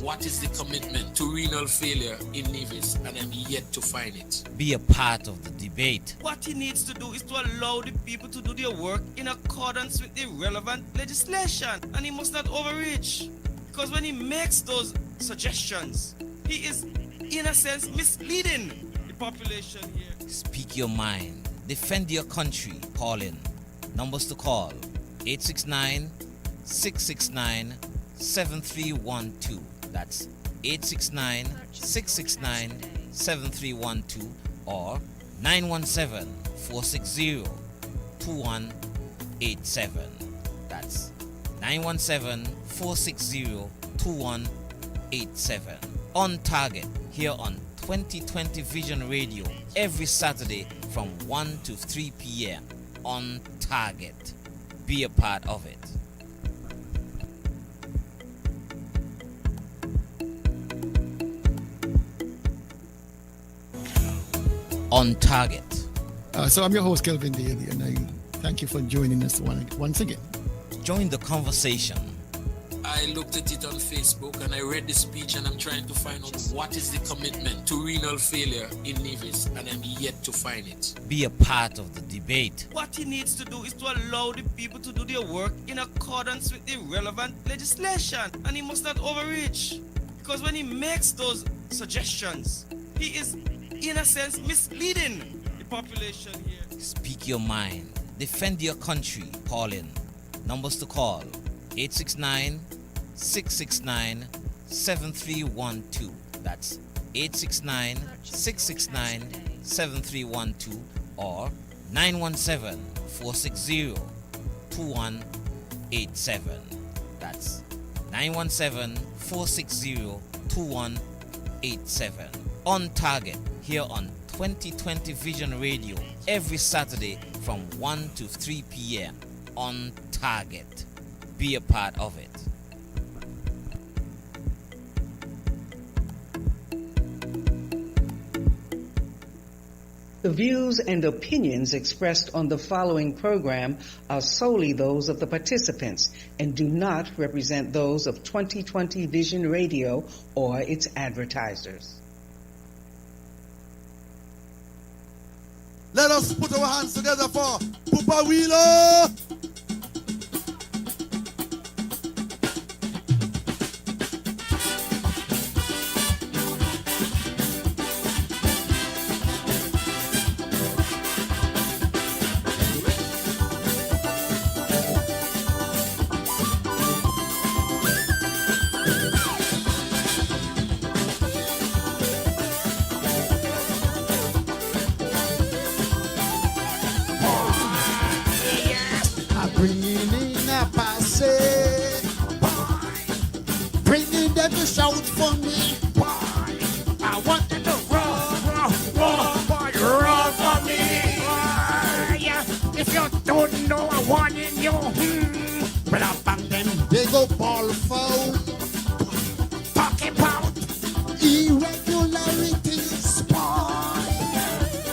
What is the commitment to renal failure in Nevis, and I'm yet to find it. Be a part of the debate. What he needs to do is to allow the people to do their work in accordance with the relevant legislation, and he must not overreach. Because when he makes those suggestions, he is, in a sense, misleading the population here. Speak your mind. Defend your country. Call in. Numbers to call: 869-669-7312. That's 869-669-7312 or 917-460-2187. That's 917-460-2187. On target here on 2020 Vision Radio every Saturday from 1 to 3 p.m. On target. Be a part of it. On target. So I'm your host, Kelvin Daly, and I thank you for joining us once again. Join the conversation. I looked at it on Facebook and I read the speech, and I'm trying to find out what is the commitment to renal failure in Nevis, and I'm yet to find it. Be a part of the debate. What he needs to do is to allow the people to do their work in accordance with the relevant legislation, and he must not overreach. Because when he makes those suggestions, he is, in a sense, misleading the population here. Speak your mind. Defend your country. Call in. Numbers to call: 869-669-7312. That's 869-669-7312 or 917-460-2187. That's 917-460-2187. On target here on 2020 Vision Radio every Saturday from 1 to 3 p.m. On target. Be a part of it. The views and opinions expressed on the following program are solely those of the participants and do not represent those of 2020 Vision Radio or its advertisers. Let us put our hands together for Pupa Wheeler! Bringing in a passe, bringing them to shout for me. I want them to roar for me. If you don't know I want in you, but I bang them, they go ball foul. Talk about irregularities, boy.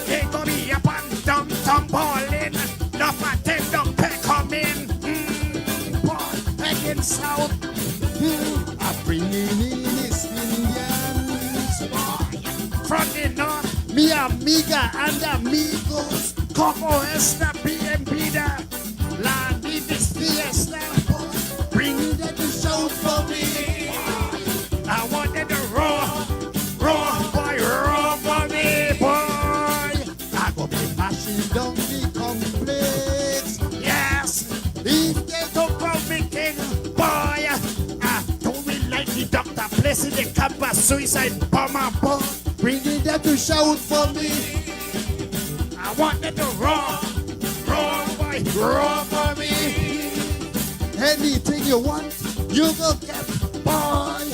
They go be up and down, tumbling. No pretend don't pay come in. Boy, heading south. I'm bringing in East Indians. Boy, from the north, mi amiga and amigos. Como esta bienvenida. La vida es fiesta. Bring them to shout for me. I want them to roar for me, boy. I go be mashing down the complex. Yes, if they don't call me king, boy, I don't really like the doctor placing the campus suicide bomber, boy. Bringing them to shout for me. I want them to roar for me. Anything you want, you go get, boy.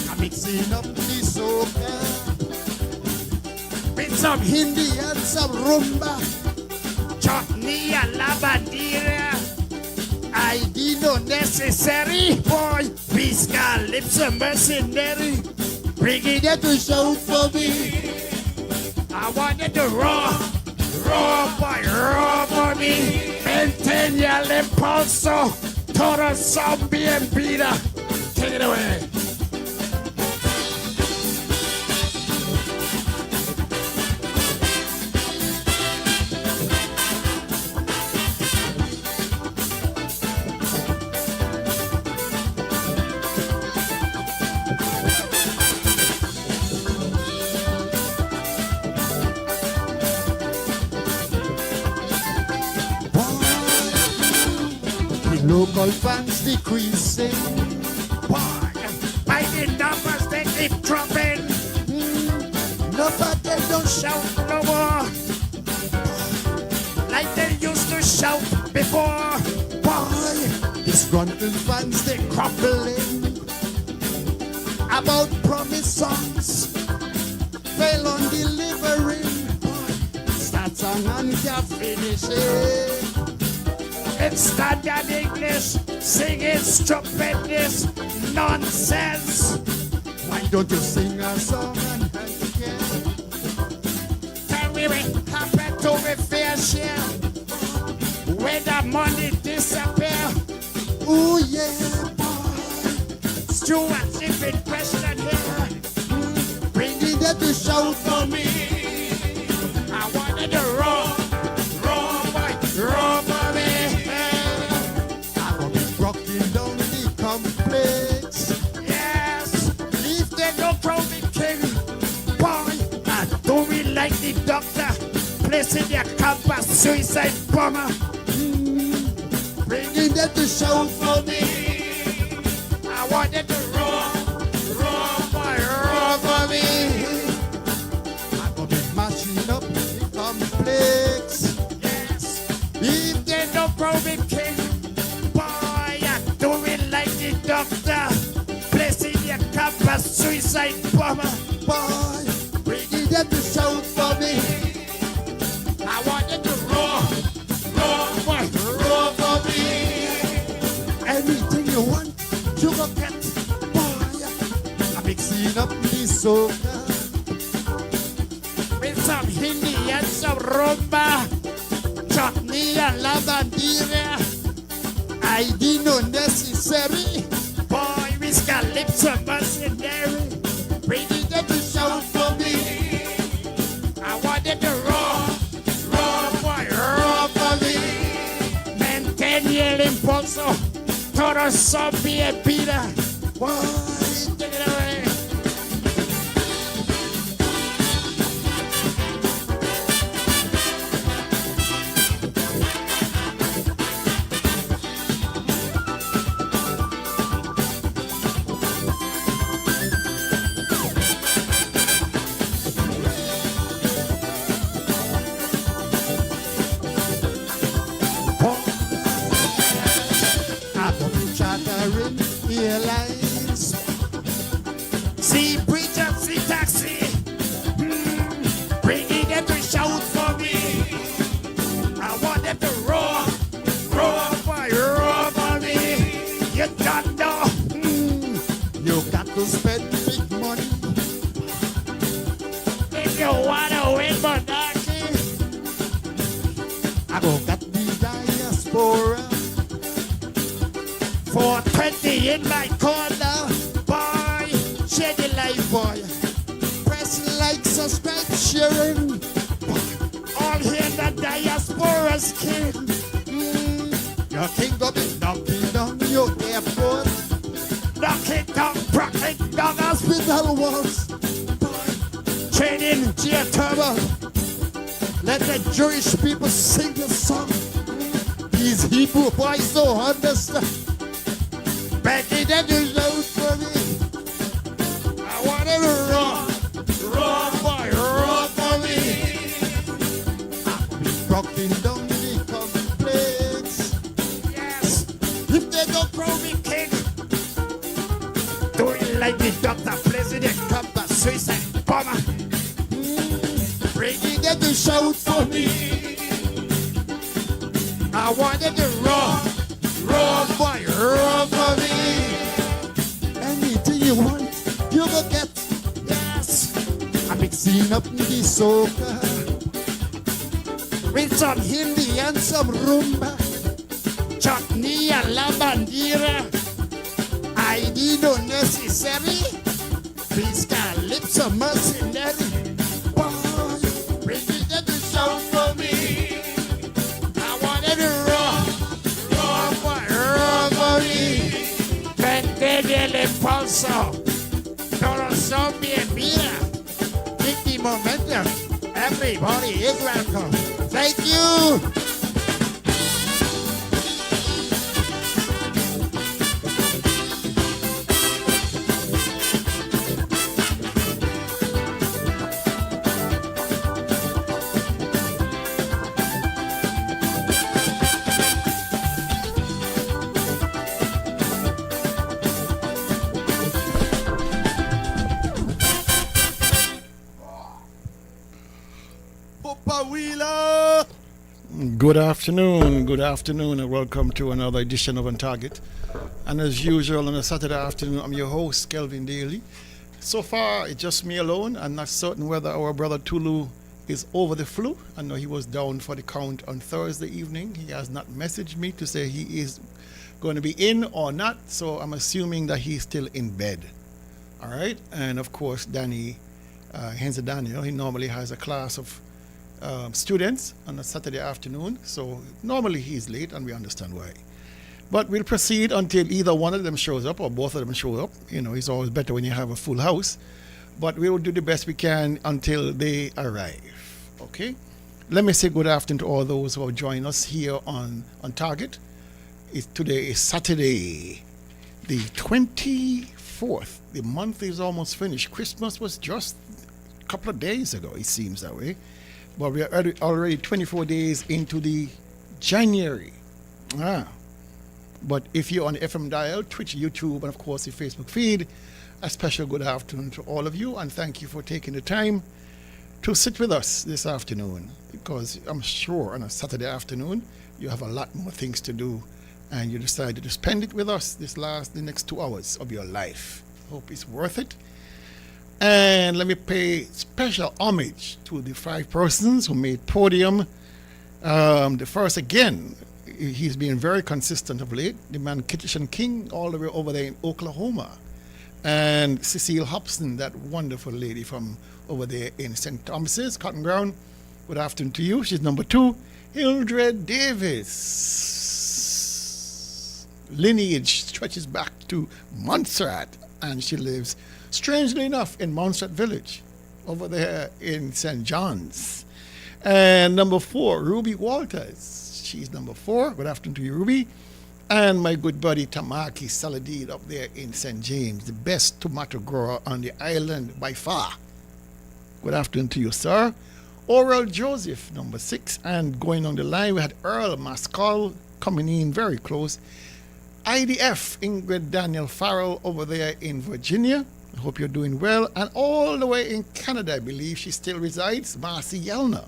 I'm mixing up the soca with some Hindi and some rumba. Chutney and lavandera. ID no necessary, boy. Whisker lips a mercenary. Bringing them to shout for me. I want them to roar for me. Maintain your impulso. Total zombie and beater. Take it away. the local fans decreasing. Why? By the numbers they keep dropping. Nobody don't shout no more like they used to shout before. Why? Disgruntled fans they crumbling about promised songs, fail on delivering. Start song and can't finish it. It's standard English, singing stupidness, nonsense. Why don't you sing a song and help again? Tell me what happened to me fair share when the money disappear. Ooh yeah, boy. Stuart living question here. Bringing them to shout for me. I wanted to roll for me. I'm gonna be rocking down the complex. Yes, if they don't crown me king, boy, I don't really like the doctor placing their campus suicide bomber. Bringing them to shout for me. I wanted to roll for me. I'm gonna be mashing up the complex. Yes, if they don't crown me king, boy, I don't really like the doctor placing their campus suicide bomber. Boy, bringing them to shout for me. I wanted to roll for me. Anything you want, you go get. Boy, I'm mixing up the soca with some Hindi and some rumba, chutney and la bandera. I didn't know necessary. Boy, we got lips of mercenary. Bringing them to shout for me. I wanted to roll for me. Maintain el impulso. Todo zombie and Peter. Boy, take it away. Chattering airlines, see preacher, see taxi, bringing them to shout for me. I want them to roar for me. You don't know, you got to spend big money if you wanna win monarchy. I go got the diaspora. 420 in my corner, boy, share the life, boy. Press like, subscribe, sharing. All here the diaspora's king. Your king go be knocking down your airport, knocking down hospital walls. Boy, training geothermal. Let the Jewish people sing the song. These Hebrew boys don't understand. Begging them to shout for me. I wanted to roar for me. I'll be rocking down the complex. Yes, if they don't crow me king, doing like the doctor placing the campus suicide bomber. Bringing them to shout for me. I wanted to roar for me. Anything you want, you go get. Yes, I'm mixing up the soca with some Hindi and some rumba, chutney and la bandera. I need no necessary. Please got lips of mercenary. Boy, bring me them to shout for me. I wanted to roar for me. Mantén el impulso. Todos son bienvenidos. In the momentum, everybody is welcome. Thank you. Good afternoon, and welcome to another edition of On Target. And as usual, on a Saturday afternoon, I'm your host, Kelvin Daly. So far, it's just me alone. I'm not certain whether our brother Tulu is over the flu. I know he was down for the count on Thursday evening. He has not messaged me to say he is going to be in or not, so I'm assuming that he's still in bed. All right, and of course, Danny, Henry Daniel, he normally has a class of students on a Saturday afternoon, so normally he's late, and we understand why. But we'll proceed until either one of them shows up or both of them show up. You know, it's always better when you have a full house. But we will do the best we can until they arrive. Okay? Let me say good afternoon to all those who have joined us here on Target. Today is Saturday, the 24th. The month is almost finished. Christmas was just a couple of days ago, it seems that way. But we are already 24 days into the January. But if you're on the FM dial, Twitch, YouTube, and of course the Facebook feed, a special good afternoon to all of you, and thank you for taking the time to sit with us this afternoon, because I'm sure on a Saturday afternoon you have a lot more things to do, and you decided to spend it with us the next 2 hours of your life. Hope it's worth it. And let me pay special homage to the 5 persons who made podium. The first, again, he's been very consistent of late. The man Kitchen King, all the way over there in Oklahoma. And Cecile Hobson, that wonderful lady from over there in St. Thomas's, Cotton Ground. Good afternoon to you. She's number 2. Hildred Davis. Lineage stretches back to Montserrat, and she lives, strangely enough, in Montserrat Village, over there in St. John's. And number 4, Ruby Walters. She's number 4. Good afternoon to you, Ruby. And my good buddy Tamaki Saladid up there in St. James, the best tomato grower on the island by far. Good afternoon to you, sir. Oral Joseph, number 6. And going on the line, we had Earl Mascal coming in very close. IDF, Ingrid Daniel Farrell over there in Virginia. I hope you're doing well. And all the way in Canada, I believe she still resides, Marcy Yelner.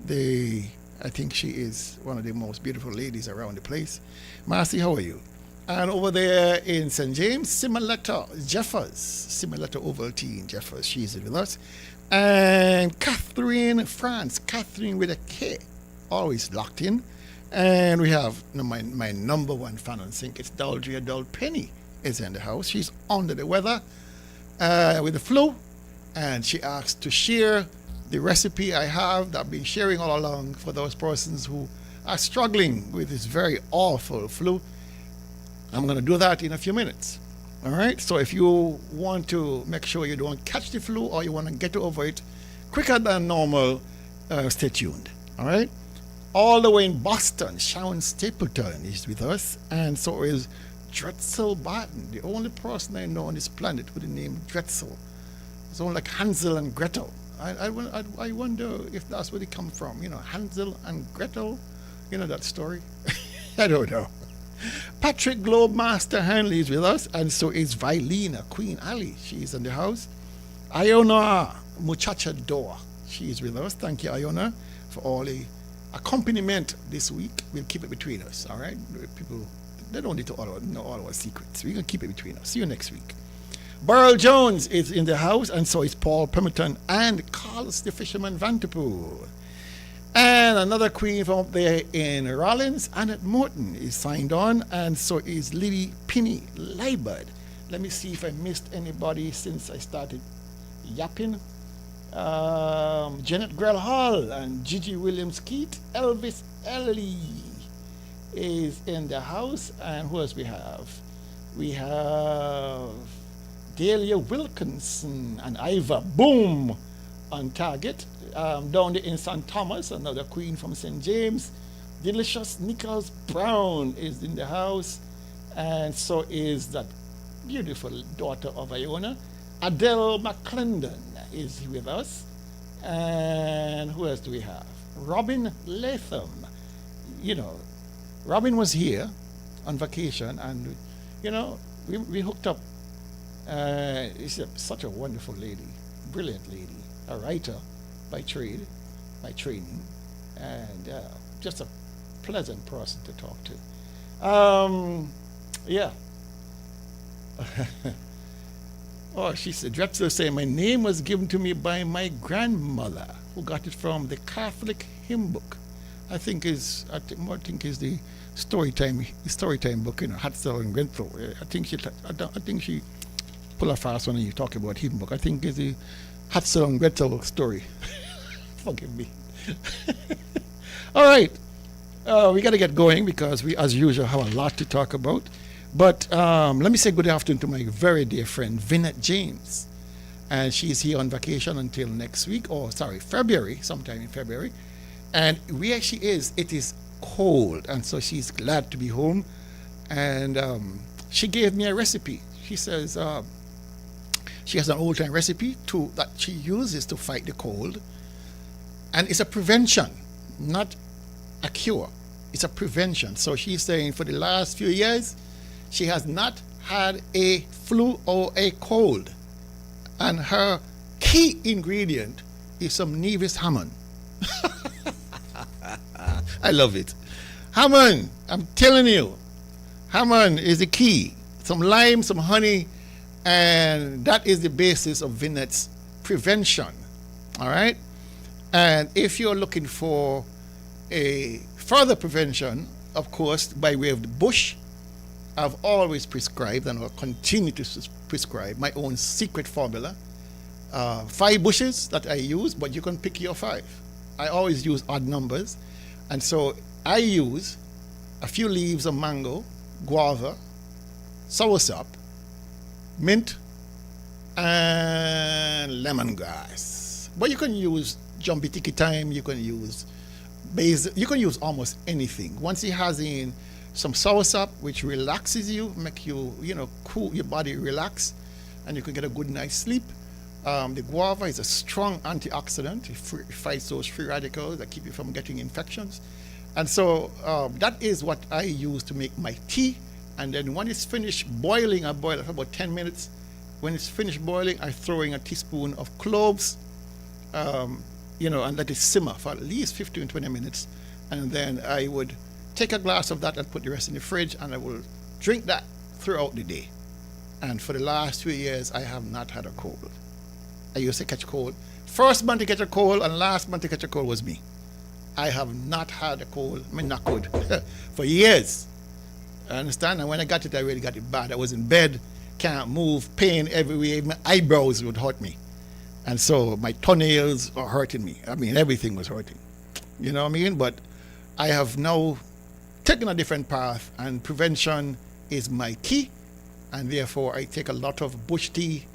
I think she is one of the most beautiful ladies around the place. Marcy, how are you? And over there in St. James, Similetta Jeffers, Similetta Ovaltine Jeffers, she's with us. And Catherine France, Catherine with a K, always locked in. And we have my number 1 fan on sync, it's Daldria Penny is in the house. She's under the weather with the flu, and she asked to share the recipe I have that I've been sharing all along for those persons who are struggling with this very awful flu. I'm going to do that in a few minutes. All right? So if you want to make sure you don't catch the flu or you want to get over it quicker than normal, stay tuned. All right? All the way in Boston, Sharon Stapleton is with us, and so is Drexel Barton, the only person I know on this planet with the name Drexel. It's only like Hansel and Gretel. I wonder if that's where they come from. You know, Hansel and Gretel. You know that story? I don't know. Patrick Globemaster Hanley is with us, and so is Vilena Queen Ali. She's in the house. Iona Muchacha Door. She's with us. Thank you, Iona, for all the accompaniment this week. We'll keep it between us, all right? People, they don't need to know all our secrets. We're going to keep it between us. See you next week. Burl Jones is in the house, and so is Paul Pemberton and Carlos the Fisherman Vanterpool. And another queen from up there in Rollins, Annette Morton, is signed on, and so is Lily Pinney Liebert. Let me see if I missed anybody since I started yapping. Janet Grell Hall and Gigi Williams Keat. Elvis Ellie is in the house, and who else we have? We have Delia Wilkinson and Iva Boom on Target. Down there in St. Thomas, another queen from St. James. Delicious Nichols Brown is in the house, and so is that beautiful daughter of Iona. Adele McClendon is with us. And who else do we have? Robin Latham. You know, Robin was here on vacation, and, you know, we hooked up. She's such a wonderful lady, brilliant lady, a writer by trade, by training, and just a pleasant person to talk to. Yeah. Oh, she said, Drexler saying, my name was given to me by my grandmother, who got it from the Catholic hymn book. I think is the storytime book, Hatzel and Grenfell. I think she pull a fast when you talk about hymn book. I think it's the Hatzel and Gretel story. Forgive me. All right. We got to get going because we, as usual, have a lot to talk about. But let me say good afternoon to my very dear friend, Vinette James. And she's here on vacation until next week, February, sometime in February. And where she is, it is cold. And so she's glad to be home. And she gave me a recipe. She says she has an old-time recipe that she uses to fight the cold. And it's a prevention, not a cure. It's a prevention. So she's saying for the last few years, she has not had a flu or a cold. And her key ingredient is some Nevis Hammond. I love it. Hammond, I'm telling you, Hammond is the key. Some lime, some honey, and that is the basis of Vinette's prevention. All right? And if you're looking for a further prevention, of course, by way of the bush, I've always prescribed and will continue to prescribe my own secret formula. 5 bushes that I use, but you can pick your 5. I always use odd numbers. And so I use a few leaves of mango, guava, soursop, mint, and lemongrass. But you can use jumpy tiki thyme, you can use basil, you can use almost anything. Once it has in some soursop, which relaxes you, make you, cool your body, relax, and you can get a good night's sleep. The guava is a strong antioxidant. It fights those free radicals that keep you from getting infections. And so that is what I use to make my tea. And then when it's finished boiling, I boil it for about 10 minutes. When it's finished boiling, I throw in a teaspoon of cloves, and let it simmer for at least 15, 20 minutes. And then I would take a glass of that and put the rest in the fridge, and I will drink that throughout the day. And for the last 2 years, I have not had a cold. I used to catch cold. First month to catch a cold and last month to catch a cold was me. I have not had a cold, not cold, for years. I understand? And when I got it, I really got it bad. I was in bed, can't move, pain everywhere. My eyebrows would hurt me. And so my toenails are hurting me. I mean, everything was hurting. You know what I mean? But I have now taken a different path, and prevention is my key. And therefore, I take a lot of bush tea,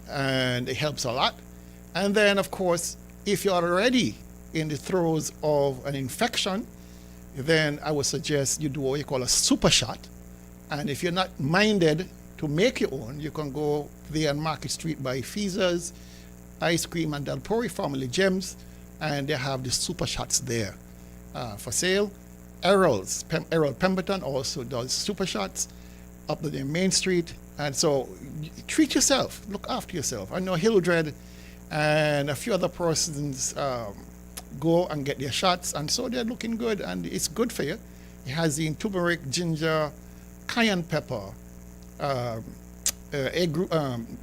and it helps a lot. And then, of course, if you're already in the throes of an infection, then I would suggest you do what you call a super shot. And if you're not minded to make your own, you can go there on Market Street by Feezer's Ice Cream and Dalpori Family Gems, and they have the super shots there for sale. Errol Pemberton also does super shots up to their Main Street. And so treat yourself, look after yourself. I know Hildred and a few other persons go and get their shots, and so they're looking good, and it's good for you. It has in turmeric, ginger, cayenne pepper,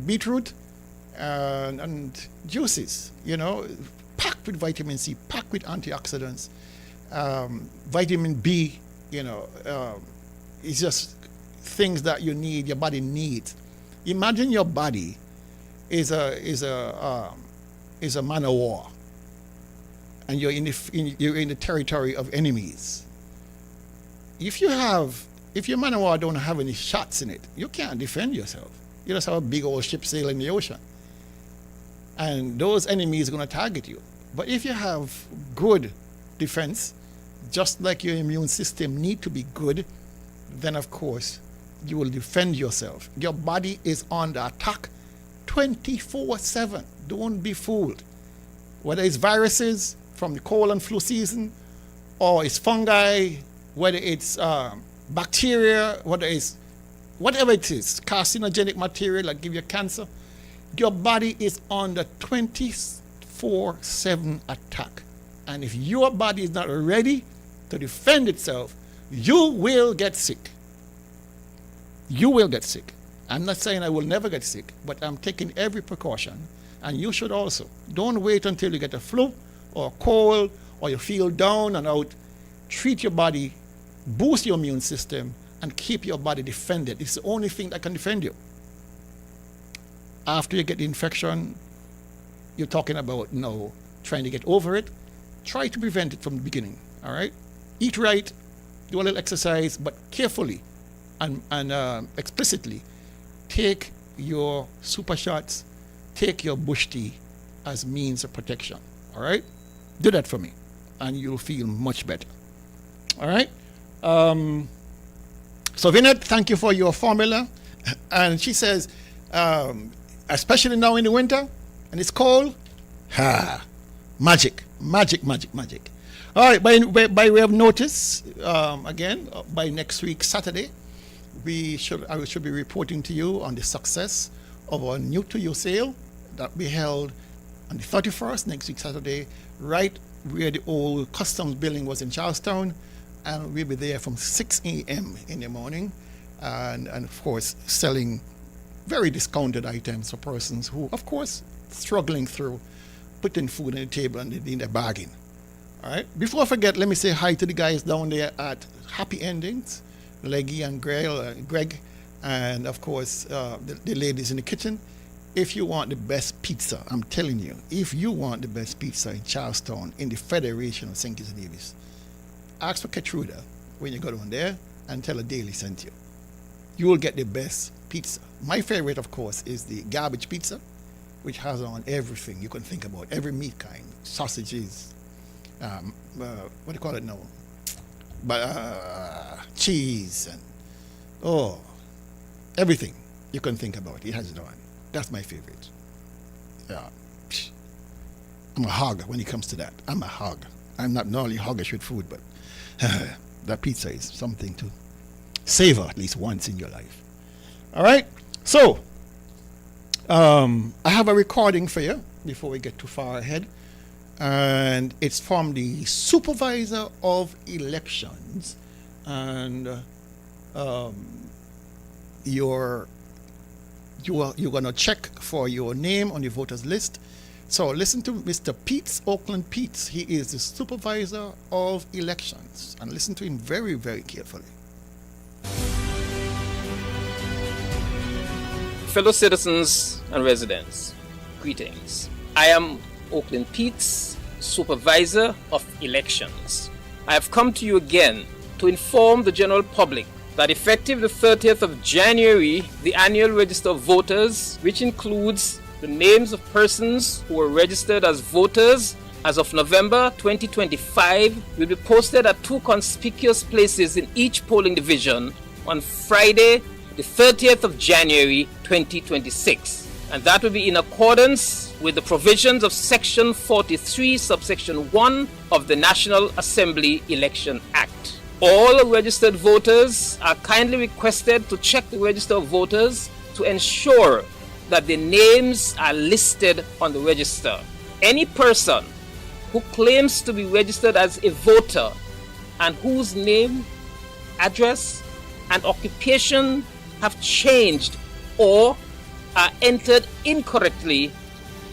beetroot, and juices, packed with vitamin C, packed with antioxidants, vitamin B, it's just things that you need, your body needs. Imagine your body is a man of war, and you're in the territory of enemies. If your man of war don't have any shots in it, you can't defend yourself. You just have a big old ship sailing in the ocean, and those enemies are going to target you. But if you have good defense, just like your immune system need to be good, then of course you will defend yourself. Your body is on the attack 24/7. Don't be fooled. Whether it's viruses from the cold and flu season, or it's fungi, whether it's bacteria, whatever it is, carcinogenic material that give you cancer, your body is on the 24/7 attack. And if your body is not ready, to defend itself, you will get sick. You will get sick. I'm not saying I will never get sick, but I'm taking every precaution, and you should also. Don't wait until you get a flu or a cold or you feel down and out. Treat your body, boost your immune system, and keep your body defended. It's the only thing that can defend you. After you get the infection, you're talking about trying to get over it. Try to prevent it from the beginning, all right? Eat right, do a little exercise, but carefully and explicitly take your super shots, take your bush tea as means of protection, all right? Do that for me, and you'll feel much better, all right? So Vinette, thank you for your formula. And she says, especially now in the winter, and it's cold, magic. All right, by way of notice, again, by next week, Saturday, I should be reporting to you on the success of our new to you sale that we held on the 31st, next week, Saturday, right where the old customs building was in Charlestown. And we'll be there from 6 a.m. in the morning, and of course, selling very discounted items for persons who, of course, struggling through putting food on the table and they need a bargain. All right. Before I forget, let me say hi to the guys down there at Happy Endings, Leggy and Greg, and of course, the ladies in the kitchen. If you want the best pizza, I'm telling you, if you want the best pizza in Charlestown, in the Federation of St. Kitts and Nevis, ask for Ketruda when you go down there and tell her Daily sent you. You will get the best pizza. My favorite, of course, is the garbage pizza, which has on everything you can think about, every meat kind, sausages, what do you call it now? Cheese, and everything you can think about. It has it on. That's my favorite. Yeah. I'm a hog when it comes to that. I'm a hog. I'm not only hoggish with food, but that pizza is something to savor at least once in your life. All right. So, I have a recording for you before we get too far ahead. And it's from the supervisor of elections. And you're going to check for your name on the voters list. So listen to Mr. Peets, Oakland Peets. He is the supervisor of elections. And listen to him very, very carefully. Fellow citizens and residents, greetings. I am Oakland Peets, supervisor of elections. I have come to you again to inform the general public that effective the 30th of January, the annual register of voters, which includes the names of persons who were registered as voters as of November 2025, will be posted at two conspicuous places in each polling division on Friday, the 30th of January 2026. And that will be in accordance with the provisions of Section 43, subsection 1 of the National Assembly Election Act. All registered voters are kindly requested to check the register of voters to ensure that their names are listed on the register. Any person who claims to be registered as a voter and whose name, address, and occupation have changed or are entered incorrectly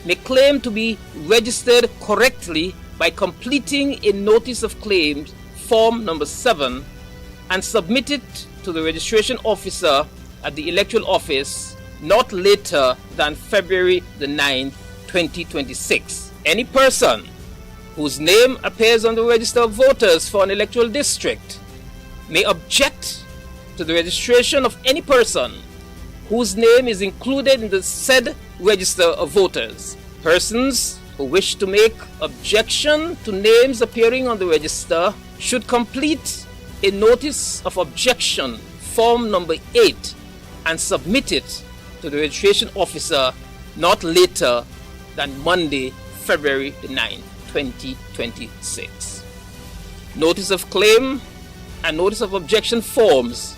may claim to be registered correctly by completing a notice of claims form number 7 and submit it to the registration officer at the electoral office not later than February the 9th, 2026. Any person whose name appears on the register of voters for an electoral district may object to the registration of any person whose name is included in the said register of voters. Persons who wish to make objection to names appearing on the register should complete a notice of objection form number 8 and submit it to the registration officer not later than Monday, February the 9th, 2026. Notice of claim and notice of objection forms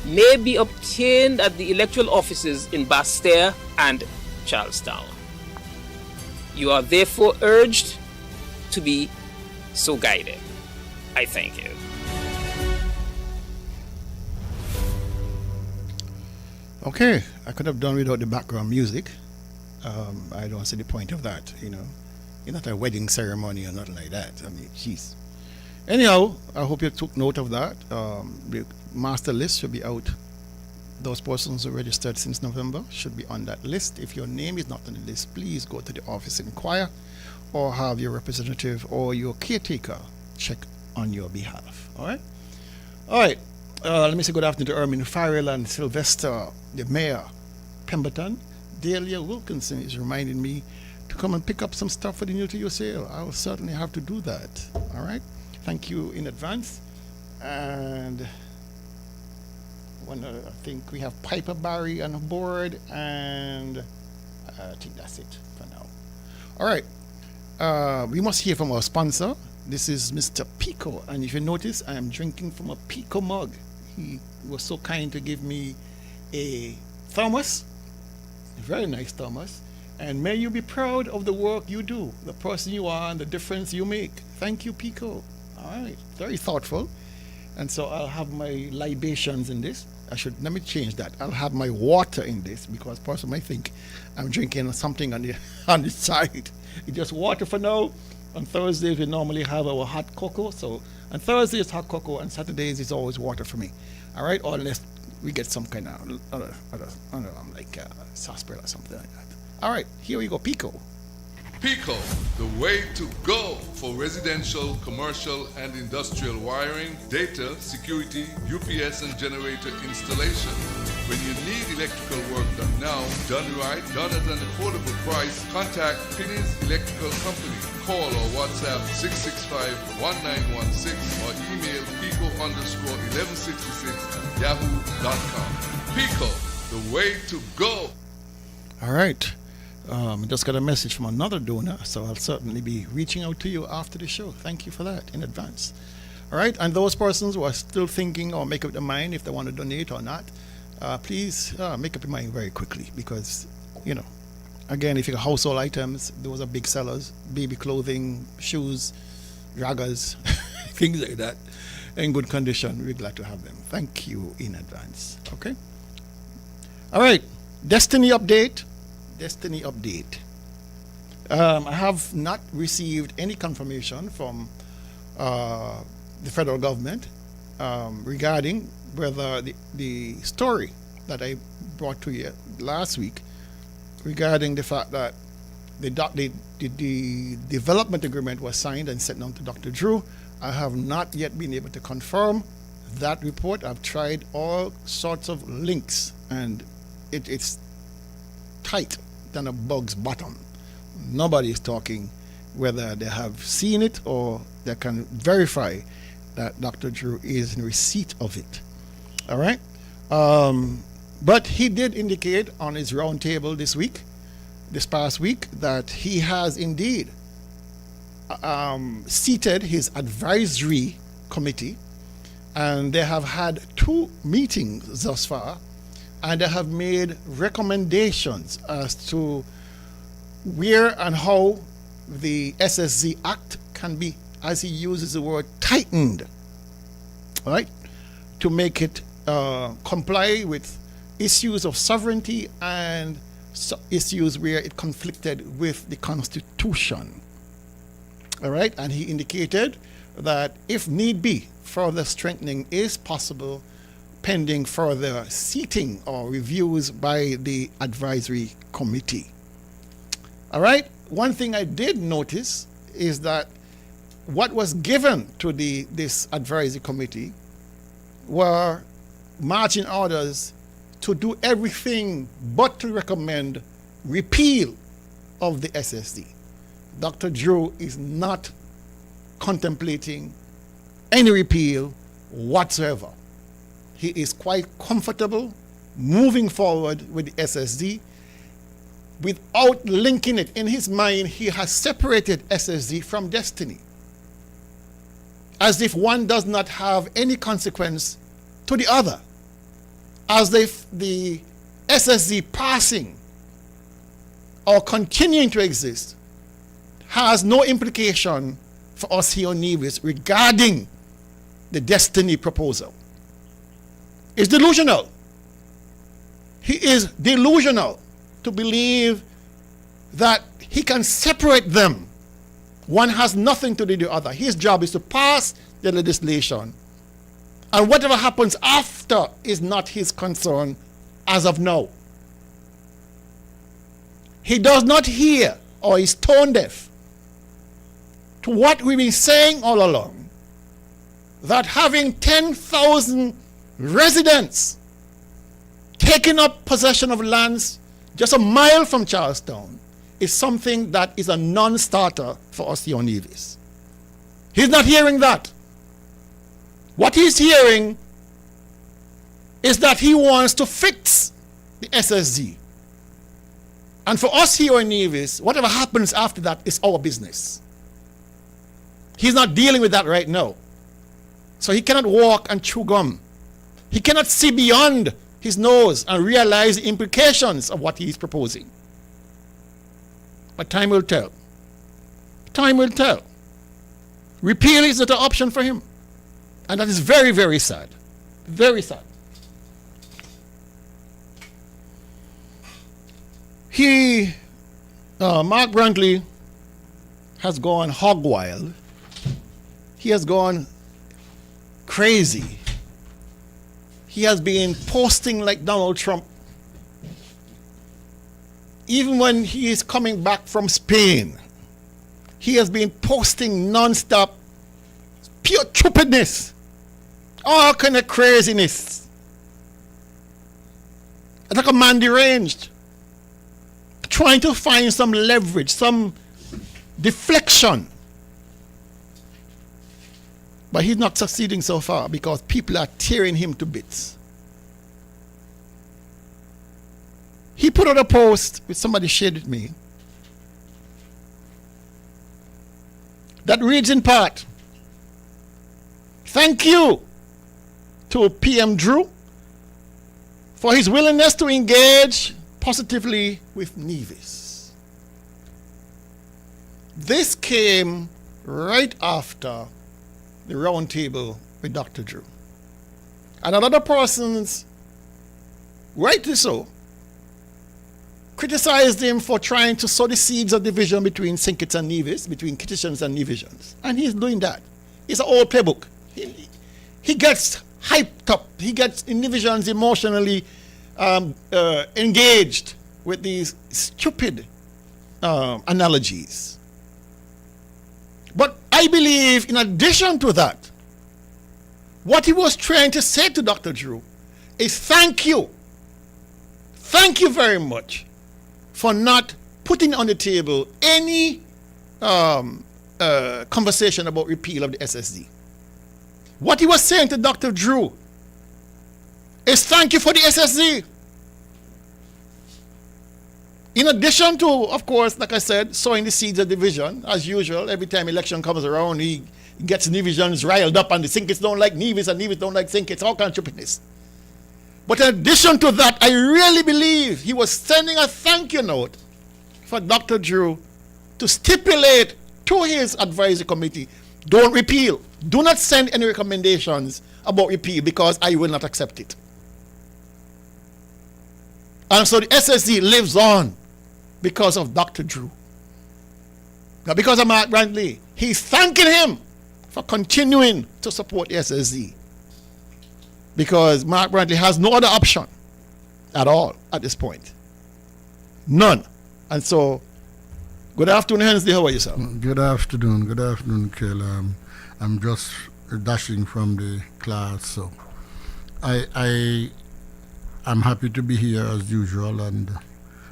may be obtained at the electoral offices in Basseterre and Charlestown. You are therefore urged to be so guided. I thank you. Okay, I could have done without the background music. I don't see the point of that, you know. It's not a wedding ceremony or nothing like that. I mean, jeez. Anyhow, I hope you took note of that. The master list should be out. Those persons who registered since November should be on that list. If your name is not on the list, please go to the office and inquire, or have your representative or your caretaker check on your behalf. All right? All right. Let me say good afternoon to Ermin Farrell and Sylvester, the mayor, Pemberton. Delia Wilkinson is reminding me to come and pick up some stuff for the New to You sale. I will certainly have to do that. All right? Thank you in advance. And I think we have Piper Barry on board, and I think that's it for now. All right. We must hear from our sponsor. This is Mr. Pico, and if you notice, I am drinking from a Pico mug. He was so kind to give me a thermos, a very nice thermos, and may you be proud of the work you do, the person you are, and the difference you make. Thank you, Pico. All right, very thoughtful. And so I'll have my libations in this. Let me change that. I'll have my water in this, because person might think I'm drinking something on the side. It's just water for now. On Thursdays, we normally have our hot cocoa. So on Thursdays, it's hot cocoa, and Saturdays, it's always water for me. All right? Or unless we get some kind of other like sarsaparilla or something like that. All right, here we go. Pico. Pico, the way to go for residential, commercial, and industrial wiring, data, security, UPS, and generator installation. When you need electrical work done now, done right, done at an affordable price, contact Pinney's Electrical Company. Call or WhatsApp 665-1916 or email pico_1166@yahoo.com. Pico, the way to go. All right. I just got a message from another donor, so I'll certainly be reaching out to you after the show. Thank you for that in advance. All right, and those persons who are still thinking or make up their mind if they want to donate or not, please make up your mind very quickly, because, you know, again, if you got household items, those are big sellers. Baby clothing, shoes, joggers, things like that, in good condition. We're glad to have them. Thank you in advance. Okay? All right, Destiny update. I have not received any confirmation from the federal government regarding whether the story that I brought to you last week regarding the fact that the development agreement was signed and sent down to Dr. Drew. I have not yet been able to confirm that report. I've tried all sorts of links, and it's tight than a bug's bottom. Nobody is talking whether they have seen it or they can verify that Dr. Drew is in receipt of it. All right? But he did indicate on his roundtable this past week, that he has indeed seated his advisory committee, and they have had 2 meetings thus far, and they have made recommendations as to where and how the SSZ Act can be, as he uses the word, tightened, right, to make it comply with issues of sovereignty and issues where it conflicted with the Constitution. All right, and he indicated that if need be, further strengthening is possible, pending further seating or reviews by the advisory committee. All right, one thing I did notice is that what was given to this advisory committee were marching orders to do everything but to recommend repeal of the SSD. Dr. Drew is not contemplating any repeal whatsoever. He is quite comfortable moving forward with the SSD without linking it. In his mind, he has separated SSD from Destiny, as if one does not have any consequence to the other, as if the SSD passing or continuing to exist has no implication for us here on Nevis regarding the Destiny proposal. It's delusional. He is delusional to believe that he can separate them. One has nothing to do with the other. His job is to pass the legislation. And whatever happens after is not his concern as of now. He does not hear or is tone deaf to what we've been saying all along, that having 10,000 residents taking up possession of lands just a mile from Charlestown is something that is a non-starter for us here on Nevis. He's not hearing that. What he's hearing is that he wants to fix the SSD. And for us here in Nevis, whatever happens after that is our business. He's not dealing with that right now. So he cannot walk and chew gum. He cannot see beyond his nose and realize the implications of what he is proposing. But time will tell. Time will tell. Repeal is not an option for him. And that is very, very sad. Very sad. Mark Brantley has gone hog wild. He has gone crazy. He has been posting like Donald Trump. Even when he is coming back from Spain, he has been posting non-stop pure stupidness, all kind of craziness. It's like a man deranged, trying to find some leverage, some deflection. But he's not succeeding so far because people are tearing him to bits. He put out a post, which somebody shared with me, that reads in part, "Thank you to PM Drew for his willingness to engage positively with Nevis." This came right after the round table with Dr. Drew. And other persons, rightly so, criticized him for trying to sow the seeds of division between St. Kitts and Nevis, between Kittitians and Nevisians. And he's doing that. It's an old playbook. He gets hyped up. He gets Nevisians emotionally engaged with these stupid analogies. But I believe in addition to that, what he was trying to say to Dr. Drew is thank you. Thank you very much for not putting on the table any conversation about repeal of the SSD. What he was saying to Dr. Drew is thank you for the SSD. In addition to, of course, like I said, sowing the seeds of division, as usual, every time election comes around, he gets Nevisians riled up, and the St. Kitts don't like Nevis, and Nevis don't like St. Kitts, all kinds of stupidness. But in addition to that, I really believe he was sending a thank you note for Dr. Drew to stipulate to his advisory committee, don't repeal. Do not send any recommendations about repeal because I will not accept it. And so the SSD lives on because of Dr. Drew. Now, because of Mark Brantley, he's thanking him for continuing to support the SSD. Because Mark Brantley has no other option at all at this point. None. And so, good afternoon, Hensley. How are you, sir? Good afternoon, Kel. I'm just dashing from the class, so I'm happy to be here as usual and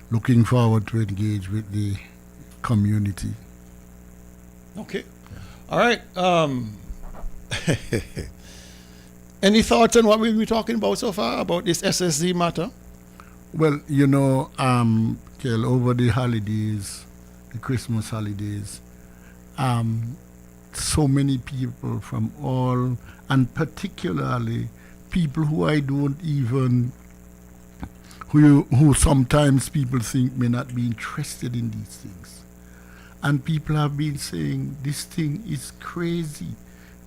looking forward to engage with the community. Okay. All right. Any thoughts on what we've been talking about so far about this SSD matter? Well, Kel, over the holidays, the Christmas holidays, so many people from all, and particularly people who I don't even, who sometimes people think may not be interested in these things. And people have been saying this thing is crazy.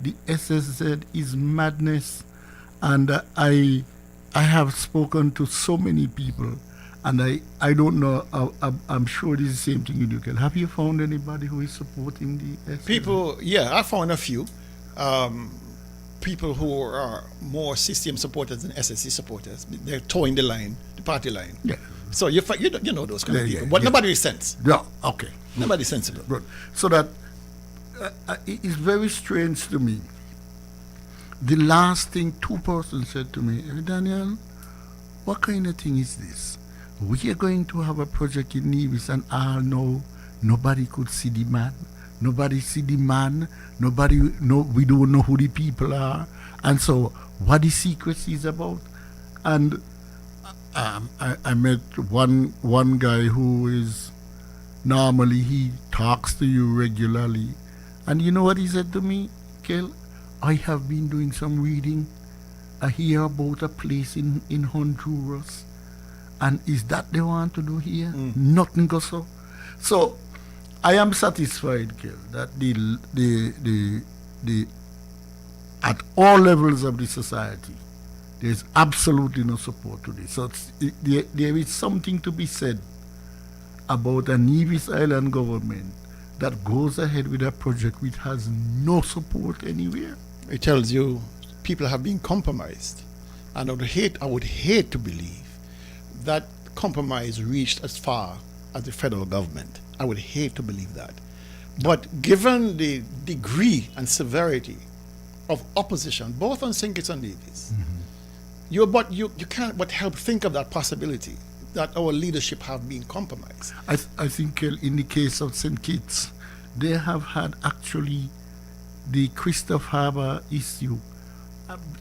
The SSZ is madness. And I I have spoken to so many people, and I don't know. I'm sure it is the same thing you do. Have you found anybody who is supporting the SSC? People, yeah, I found a few. People who are more CCM supporters than SSC supporters. They're towing the line, the party line. Yeah. So you know those kind of Yeah, people. yeah, But yeah. nobody is sense. Yeah. Okay. Nobody's sensible. Good. So that it is very strange to me. The last thing two persons said to me, Daniel, what kind of thing is this? We are going to have a project in Nevis, and nobody could see the man. Nobody see the man. Nobody know. We don't know who the people are, and so what the secrecy is about. And I met one guy who is normally he talks to you regularly, and you know what he said to me, Kel? I have been doing some reading. I hear about a place in Honduras, and is that they want to do here? Nothing goes so. So I am satisfied, Kel, that the at all levels of the society, there is absolutely no support to this. So there is something to be said about a Nevis Island government that goes ahead with a project which has no support anywhere. It tells you people have been compromised. And I would hate to believe that compromise reached as far as the federal government. I would hate to believe that. But given the degree and severity of opposition, both on St. Kitts and Nevis, you can't but help think of that possibility that our leadership have been compromised. I think in the case of St. Kitts, they have had actually the Christoph Harbour issue.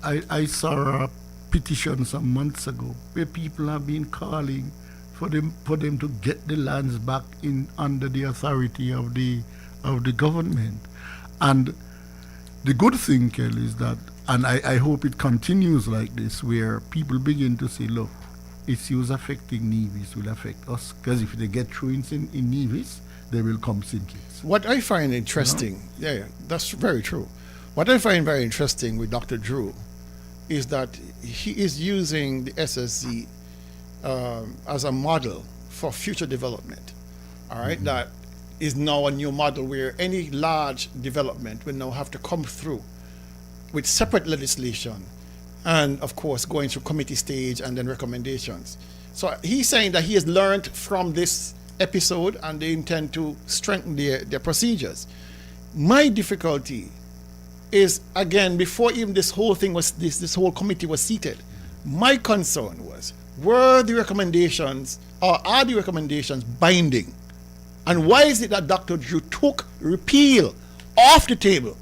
I saw a petition some months ago where people have been calling for them to get the lands back in under the authority of the government. And the good thing, Kelly, is that, and I hope it continues like this, where people begin to say, look, issues affecting Nevis will affect us, because if they get through in Nevis, they will come St. Kitts. What I find interesting, yeah, that's very true. What I find very interesting with Dr. Drew is that he is using the SSC as a model for future development. All right, that is now a new model where any large development will now have to come through with separate legislation and, of course, going through committee stage and then recommendations. So he's saying that he has learned from this episode and they intend to strengthen their procedures. My difficulty is, again, before even this whole thing was, this whole committee was seated, my concern was, were the recommendations, or are the recommendations binding? And why is it that Dr. Drew took repeal off the table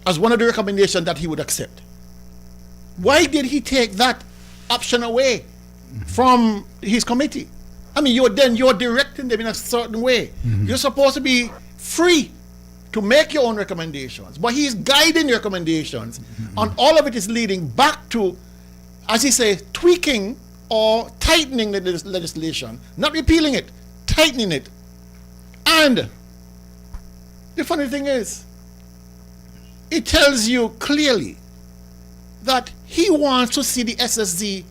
as one of the recommendations that he would accept? Why did he take that option away from his committee? I mean, you're directing them in a certain way. You're supposed to be free to make your own recommendations, but he's guiding the recommendations, and all of it is leading back to, as he says, tweaking or tightening the legislation, not repealing it, tightening it. And the funny thing is, it tells you clearly that he wants to see the SSD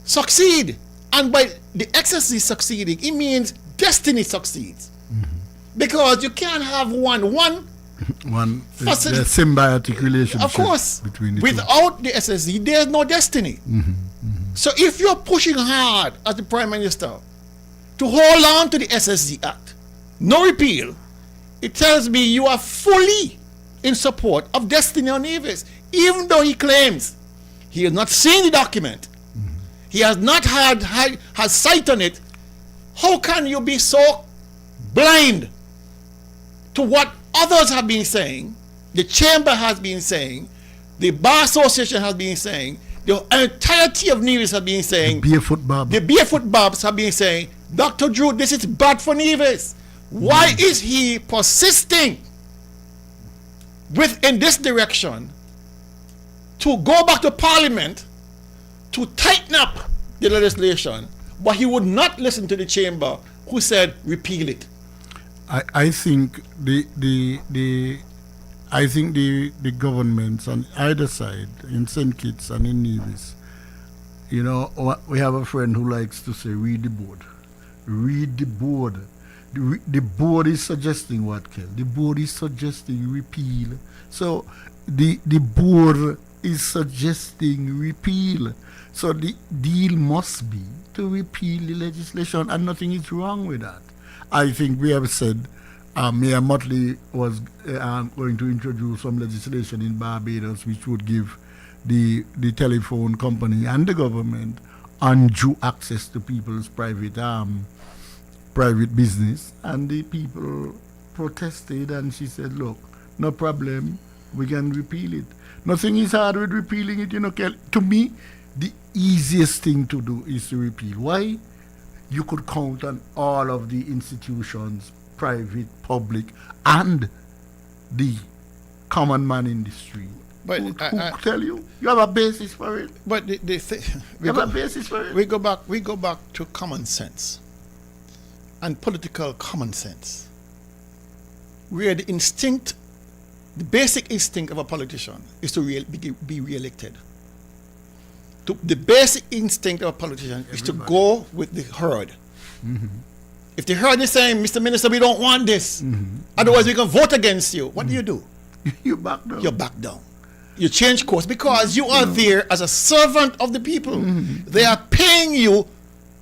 succeed. And by the SSD succeeding, it means destiny succeeds. Because you can't have one the symbiotic relationship, of course, between the without the SSD, there's no destiny. So if you're pushing hard as the Prime Minister to hold on to the SSD Act, no repeal, it tells me you are fully in support of Destiny on Nevis, even though he claims he has not seen the document, he has not has sight on it. How can you be so blind to what others have been saying, the chamber has been saying, the Bar Association has been saying, the entirety of Nevis has been saying, the Barefoot Bobs have been saying, Dr. Drew, this is bad for Nevis. Why is he persisting in this direction to go back to Parliament to tighten up the legislation, but he would not listen to the chamber who said repeal it? I think the I think the governments on either side, in St. Kitts and in Nevis, you know, we have a friend who likes to say, read the board. Read the board. The board is suggesting what, Kel? The board is suggesting repeal. So the board is suggesting repeal. So the deal must be to repeal the legislation, and nothing is wrong with that. I think we have said Mayor Motley was going to introduce some legislation in Barbados which would give the telephone company and the government undue access to people's private business, and the people protested, and she said, look, no problem, we can repeal it. Nothing is hard with repealing it, you know, Kel. To me, the easiest thing to do is to repeal. Why? You could count on all of the institutions, private, public, and the common man in the street. But who tell you have a basis for it. But you have a basis for it. We go back to common sense and political common sense, where the basic instinct of a politician is to be re-elected. The basic instinct of a politician is to go with the herd. Mm-hmm. If the herd is saying, Mr. Minister, we don't want this, otherwise we can vote against you, what do you do? You back down. You back down. You change course because you are there as a servant of the people. They are paying you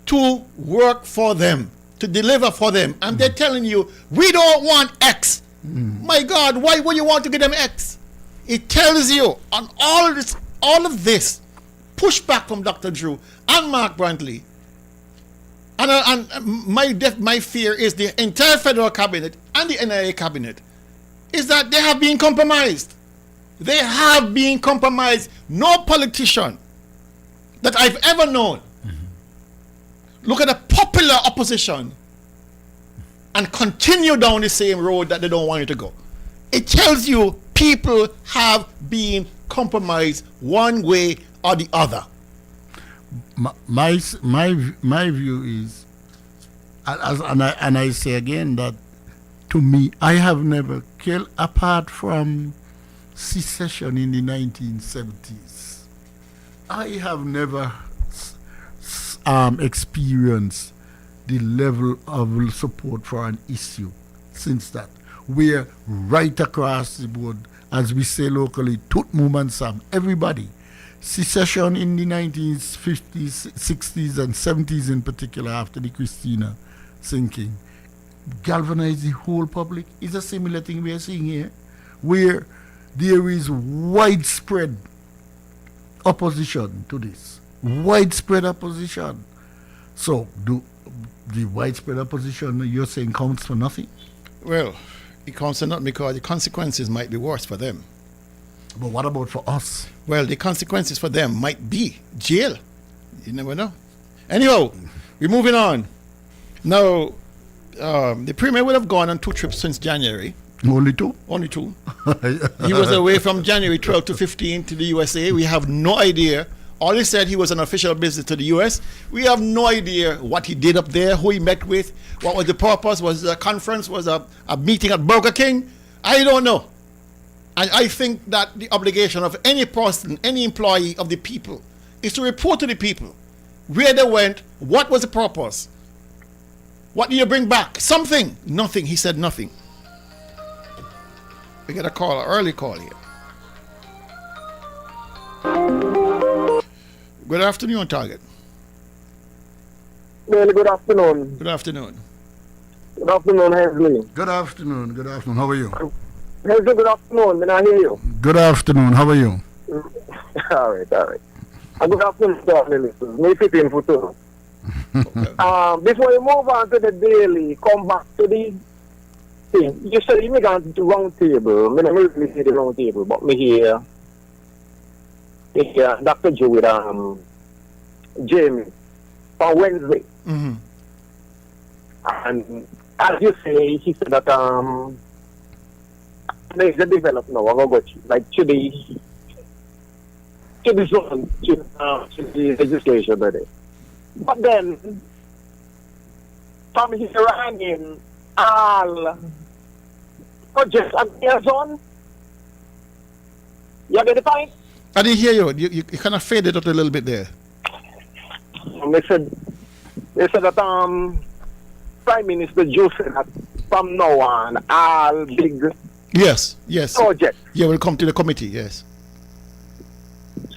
to work for them, to deliver for them, and they're telling you, we don't want X. My God, why would you want to give them X? It tells you on all of this pushback from Dr. Drew and Mark Brantley, and my fear is the entire federal cabinet and the NIA cabinet is that they have been compromised. They have been compromised. No politician that I've ever known look at the popular opposition and continue down the same road that they don't want you to go. It tells you people have been compromised one way or the other. My view is, and I say again that to me, I have never killed, apart from secession in the 1970s, I have never experienced the level of support for an issue since that. We're right across the board, as we say locally, Tut Muman Sam, everybody. Secession in the 1950s, 60s, and 70s in particular, after the Christina sinking, galvanized the whole public. It's a similar thing we are seeing here, where there is widespread opposition to this. Widespread opposition. So, the widespread opposition you're saying counts for nothing? Well, it counts for nothing because the consequences might be worse for them. But what about for us? Well, the consequences for them might be jail. You never know. Anyhow, we're moving on. Now, the Premier would have gone on 2 trips since January. Only 2? Only 2. He was away from January 12 to 15 to the USA. We have no idea. All he said, he was on official business to the US. We have no idea what he did up there, who he met with, what was the purpose, was it a conference, was a meeting at Burger King? I don't know. And I think that the obligation of any person, any employee of the people, is to report to the people where they went, what was the purpose, what do you bring back? Something. Nothing. He said nothing. We get a call, an early call here. Good afternoon, Target. Well, good afternoon. Good afternoon. Good afternoon, Hensley. Good afternoon. Good afternoon. How are you? Hensley, good afternoon. Can I hear you? Good afternoon. How are you? All right. Good afternoon, listeners. May fit in for two. Before you move on to the daily, come back to the thing. You said you make a round table. I don't really see the round table, but me here Dr. Joe with Jamie on Wednesday. Mm-hmm. And as you say, he said that there is a development now. I'm going to go like to the zone, to the legislation today. But then, from his running all projects at their zone, You get the point? I didn't hear you. You kind of faded out a little bit there. They said that Prime Minister Joe said that from now on all big Yes. projects. Yeah, we'll come to the committee, yes.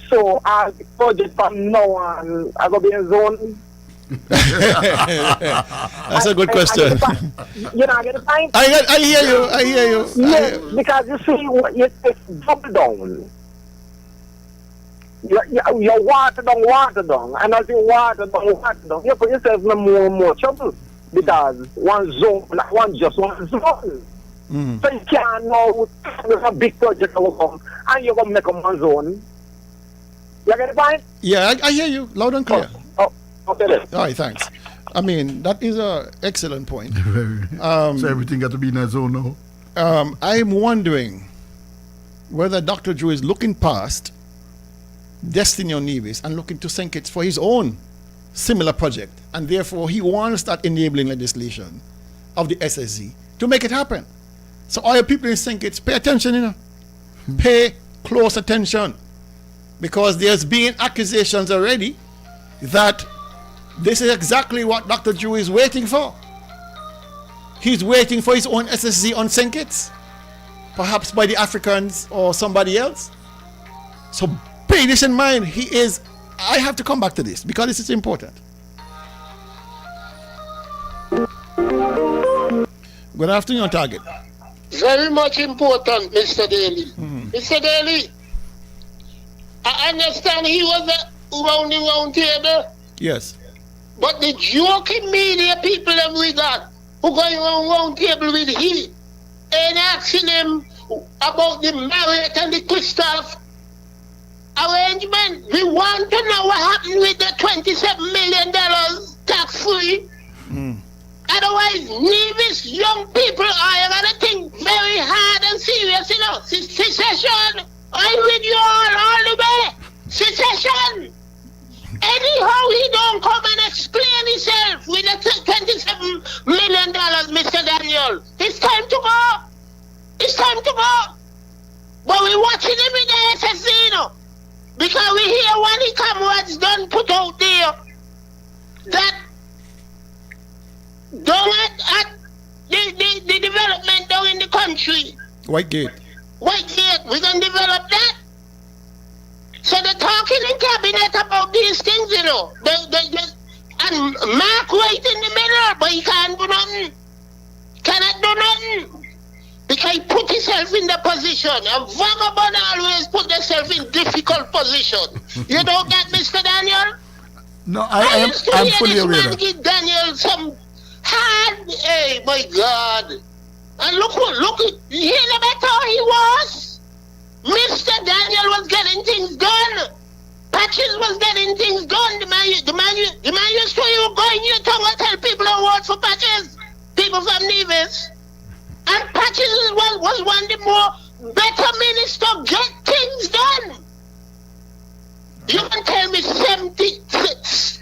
So all big projects from now on are gonna be in zone. That's a good question. You know, I get the point? I hear you. Yes, because you see, it's double down. You water down, and as you water down, you put yourself in more and more trouble because one zone. So you can't know there's a big project will come and you're gonna make them one zone. You get the point? Yeah, I hear you loud and clear. Okay then. All right, thanks. I mean, that is an excellent point. So everything got to be in a zone now. I'm wondering whether Dr. Drew is looking past Destiny on Nevis and looking to St. Kitts for his own similar project, and therefore he wants that enabling legislation of the SSZ to make it happen. So all your people in St. Kitts, pay attention, Pay close attention, because there's been accusations already that this is exactly what Dr. Drew is waiting for. He's waiting for his own SSZ on St. Kitts, perhaps by the Africans or somebody else. So pay this in mind. I have to come back to this because this is important. Good afternoon, Target. Very much important, Mr. Daly. Mr. Daly, I understand he was around the round table. Yes. But the joking media people that we got who going around round table with he and asking him about the Marriott and the Christoph arrangement. We want to know what happened with the $27 million tax free. Otherwise, Nevis young people are going to think very hard and serious, Secession. I'm with you all the way. Secession. Anyhow, he don't come and explain himself with the $27 million, Mr. Daniel. It's time to go. It's time to go. But we're watching him in the SSZ, because we hear when he come what's done put out there that down at the development down in the country. Whitegate, we're going to develop that. So they're talking in cabinet about these things, and Mark right in the middle, but he can't do nothing. Cannot do nothing. Because he put himself in the position. A vagabond always put himself in difficult position. You know that, Mr. Daniel? No, I'm fully aware of that. Give Daniel some hard, hey, my God. And look, you hear about how he was? Mr. Daniel was getting things done. Patches was getting things done. The man used to you go in your tongue and tell people who vote for Patches. People from Nevis. And Patches was one of the more better minister get things done. You can tell me $19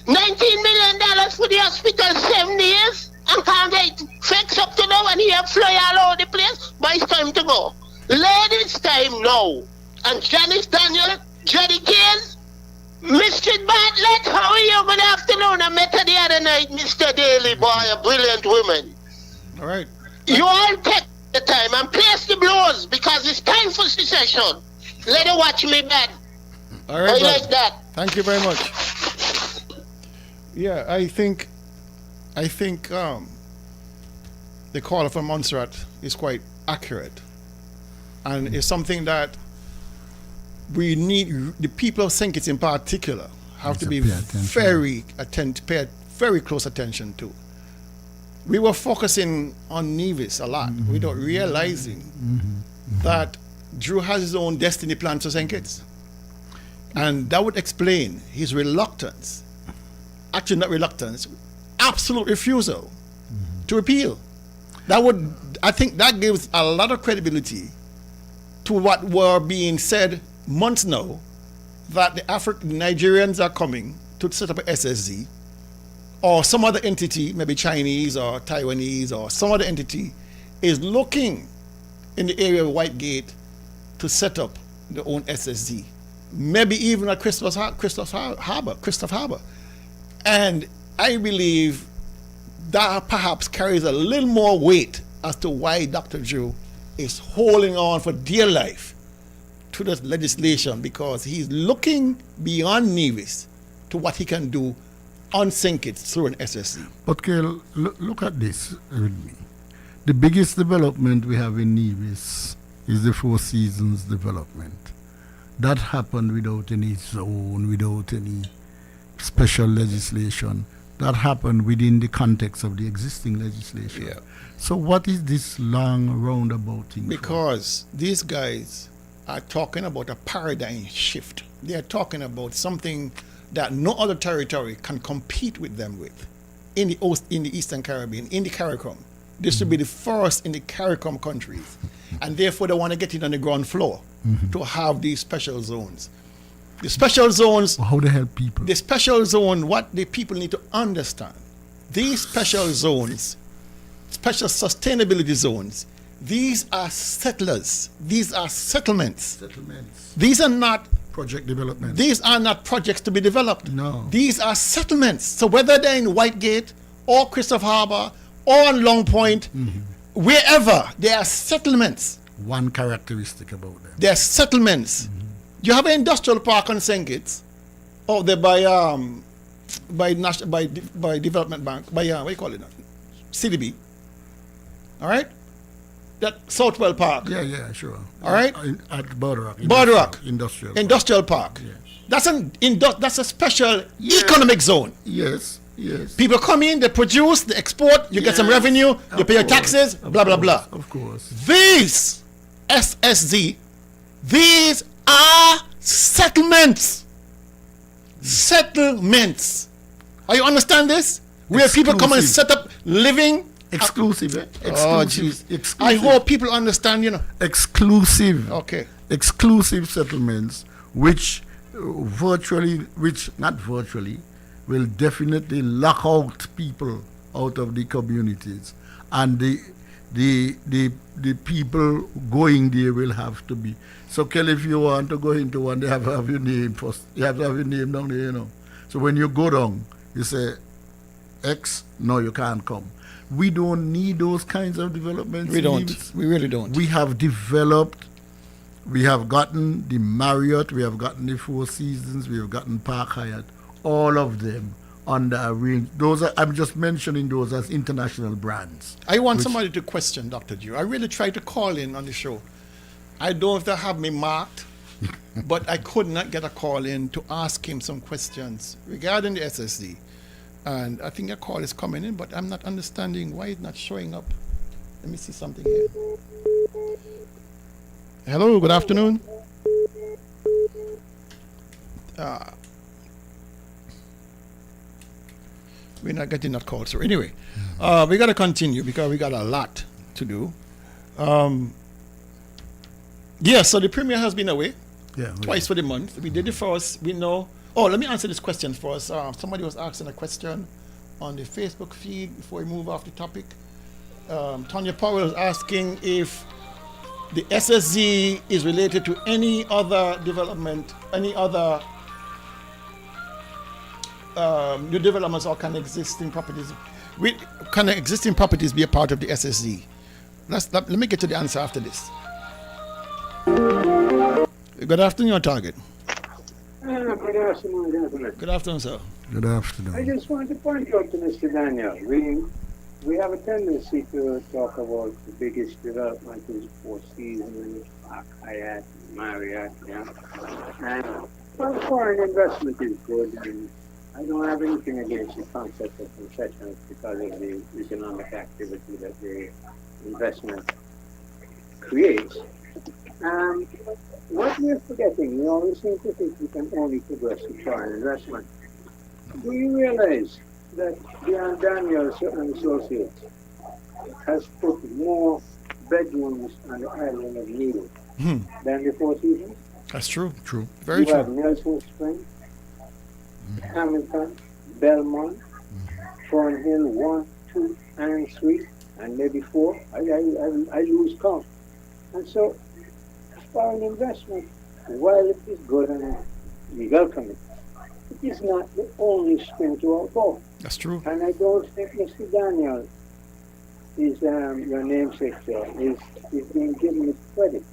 million for the hospital 7 years and can't get fix up to now and he have fly all over the place, but it's time to go. Ladies, time now. And Janice Daniel, Jody Kane, Mr. Bartlett, how are you? Good afternoon. I met her the other night, Mr. Daly, boy, a brilliant woman. All right. You all take the time and place the blows because it's time for secession. Let her watch me back. All right. Like that. Thank you very much. Yeah, I think the call from Montserrat is quite accurate, and it's something that we need. The people of St. Kitts in particular have to be pay very close attention to. We were focusing on Nevis a lot without realizing that Drew has his own destiny plan for St. Kitts. And that would explain his reluctance, actually not reluctance, absolute refusal to repeal. I think that gives a lot of credibility to what were being said months now, that the Nigerians are coming to set up a SSZ, or some other entity, maybe Chinese or Taiwanese or some other entity, is looking in the area of Whitegate to set up their own SSD. Maybe even at Christoph Harbor. And I believe that perhaps carries a little more weight as to why Dr. Drew is holding on for dear life to this legislation, because he's looking beyond Nevis to what he can do on St. Kitts through an SSD. But Kel, look at this with me. The biggest development we have in Nevis is the Four Seasons development. That happened without any zone, without any special legislation. That happened within the context of the existing legislation. Yeah. So what is this long roundabout thing? Because these guys are talking about a paradigm shift. They are talking about something that no other territory can compete with them with in the Eastern Caribbean, in the CARICOM. This will be the first in the CARICOM countries. And therefore they want to get it on the ground floor to have these special zones. The special zones... How they help people? The special zone, what the people need to understand, these special zones, special sustainability zones, these are settlers. These are settlements. These are not... Project development. These are not projects to be developed. No. These are settlements. So whether they're in Whitegate or Christoph Harbor or on Long Point, wherever, they are settlements. One characteristic about them. They are settlements. You have an industrial park on St. Kitts, out there by Development Bank, by what do you call it now? CDB. All right? That Southwell Park. Yeah, sure. All right? At Border Rock. Industrial Park. Yes. That's a special economic zone. Yes. People come in, they produce, they export, you get some revenue, you pay your taxes, blah, blah, blah. Of course. These SSD, these are settlements. Settlements. Are you understand this? Where people come and set up living. Exclusive. Oh, jeez. I hope people understand, Exclusive. Okay. Exclusive settlements, which will definitely lock out people out of the communities, and the people going there will have to be. So, Kelly, if you want to go into one, they have to have your name first. You have to have your name down there, So when you go down, you say, X, no, you can't come. We don't need those kinds of developments. We don't. We really don't. We have developed, we have gotten the Marriott, we have gotten the Four Seasons, we have gotten Park Hyatt, all of them under a range. I'm just mentioning those as international brands. I want somebody to question Dr. Drew. I really tried to call in on the show. I don't know if they have me marked, but I could not get a call in to ask him some questions regarding the SSD. And I think a call is coming in, but I'm not understanding why it's not showing up. Let me see something here. Hello, good afternoon. We're not getting that call. So anyway, we got to continue because we got a lot to do. So the premier has been away twice for the month. We did the first. We know. Oh, let me answer this question first. Somebody was asking a question on the Facebook feed before we move off the topic. Tanya Powell is asking if the SSZ is related to any other development, any other new developments, or can existing properties be a part of the SSZ? Let me get to the answer after this. Good afternoon, Target. Good afternoon, gentlemen. Good afternoon, sir. Good afternoon. I just wanted to point out to Mr. Daniel, we have a tendency to talk about the biggest development is Four Seasons, Park Hyatt, Marriott, And foreign investment is good, and I don't have anything against the concept of concessions because of the economic activity that the investment creates. What we're forgetting, we always seem to think we can only progress with foreign investment. Do you realize that Dion Daniels and Associates has put more bedrooms on the island of Needle than the Four Seasons? That's true. Very true. You have Nelson Springs, Hamilton, Belmont, Thornhill 1, 2, and 3, and maybe 4. I lose count. And so foreign investment while it is good and we welcome it, it is not the only string to our bow. That's true. And I don't think Mr. Daniel is your namesake here is being given his credit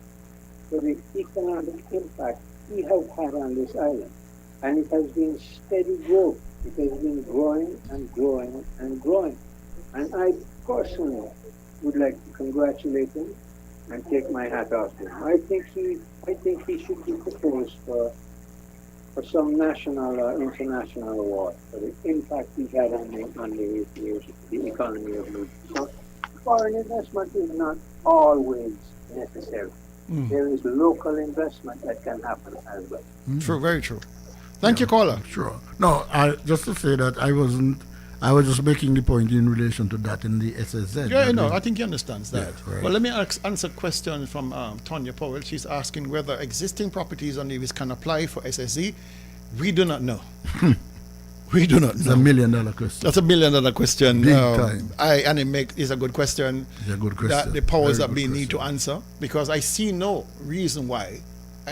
for the economic impact he has had on this island. And it has been steady growth. It has been growing and growing and growing. And I personally would like to congratulate him and take my hat off to him. I think he should be proposed for some national or international award for the impact he's had on the economy of New Zealand. So foreign investment is not always necessary. There is local investment that can happen as well. True, very true. Thank you, caller. Sure. No, just to say that I was just making the point in relation to that in the SSZ. Yeah, no, I think he understands that. Yeah, right. Well, let me answer a question from Tonya Powell. She's asking whether existing properties on Nevis can apply for SSZ. We do not know. We do not know. It's $1 million question. That's $1 million question. Big time. And it's a good question. It's a good question. That the powers Very that be good need to answer, because I see no reason why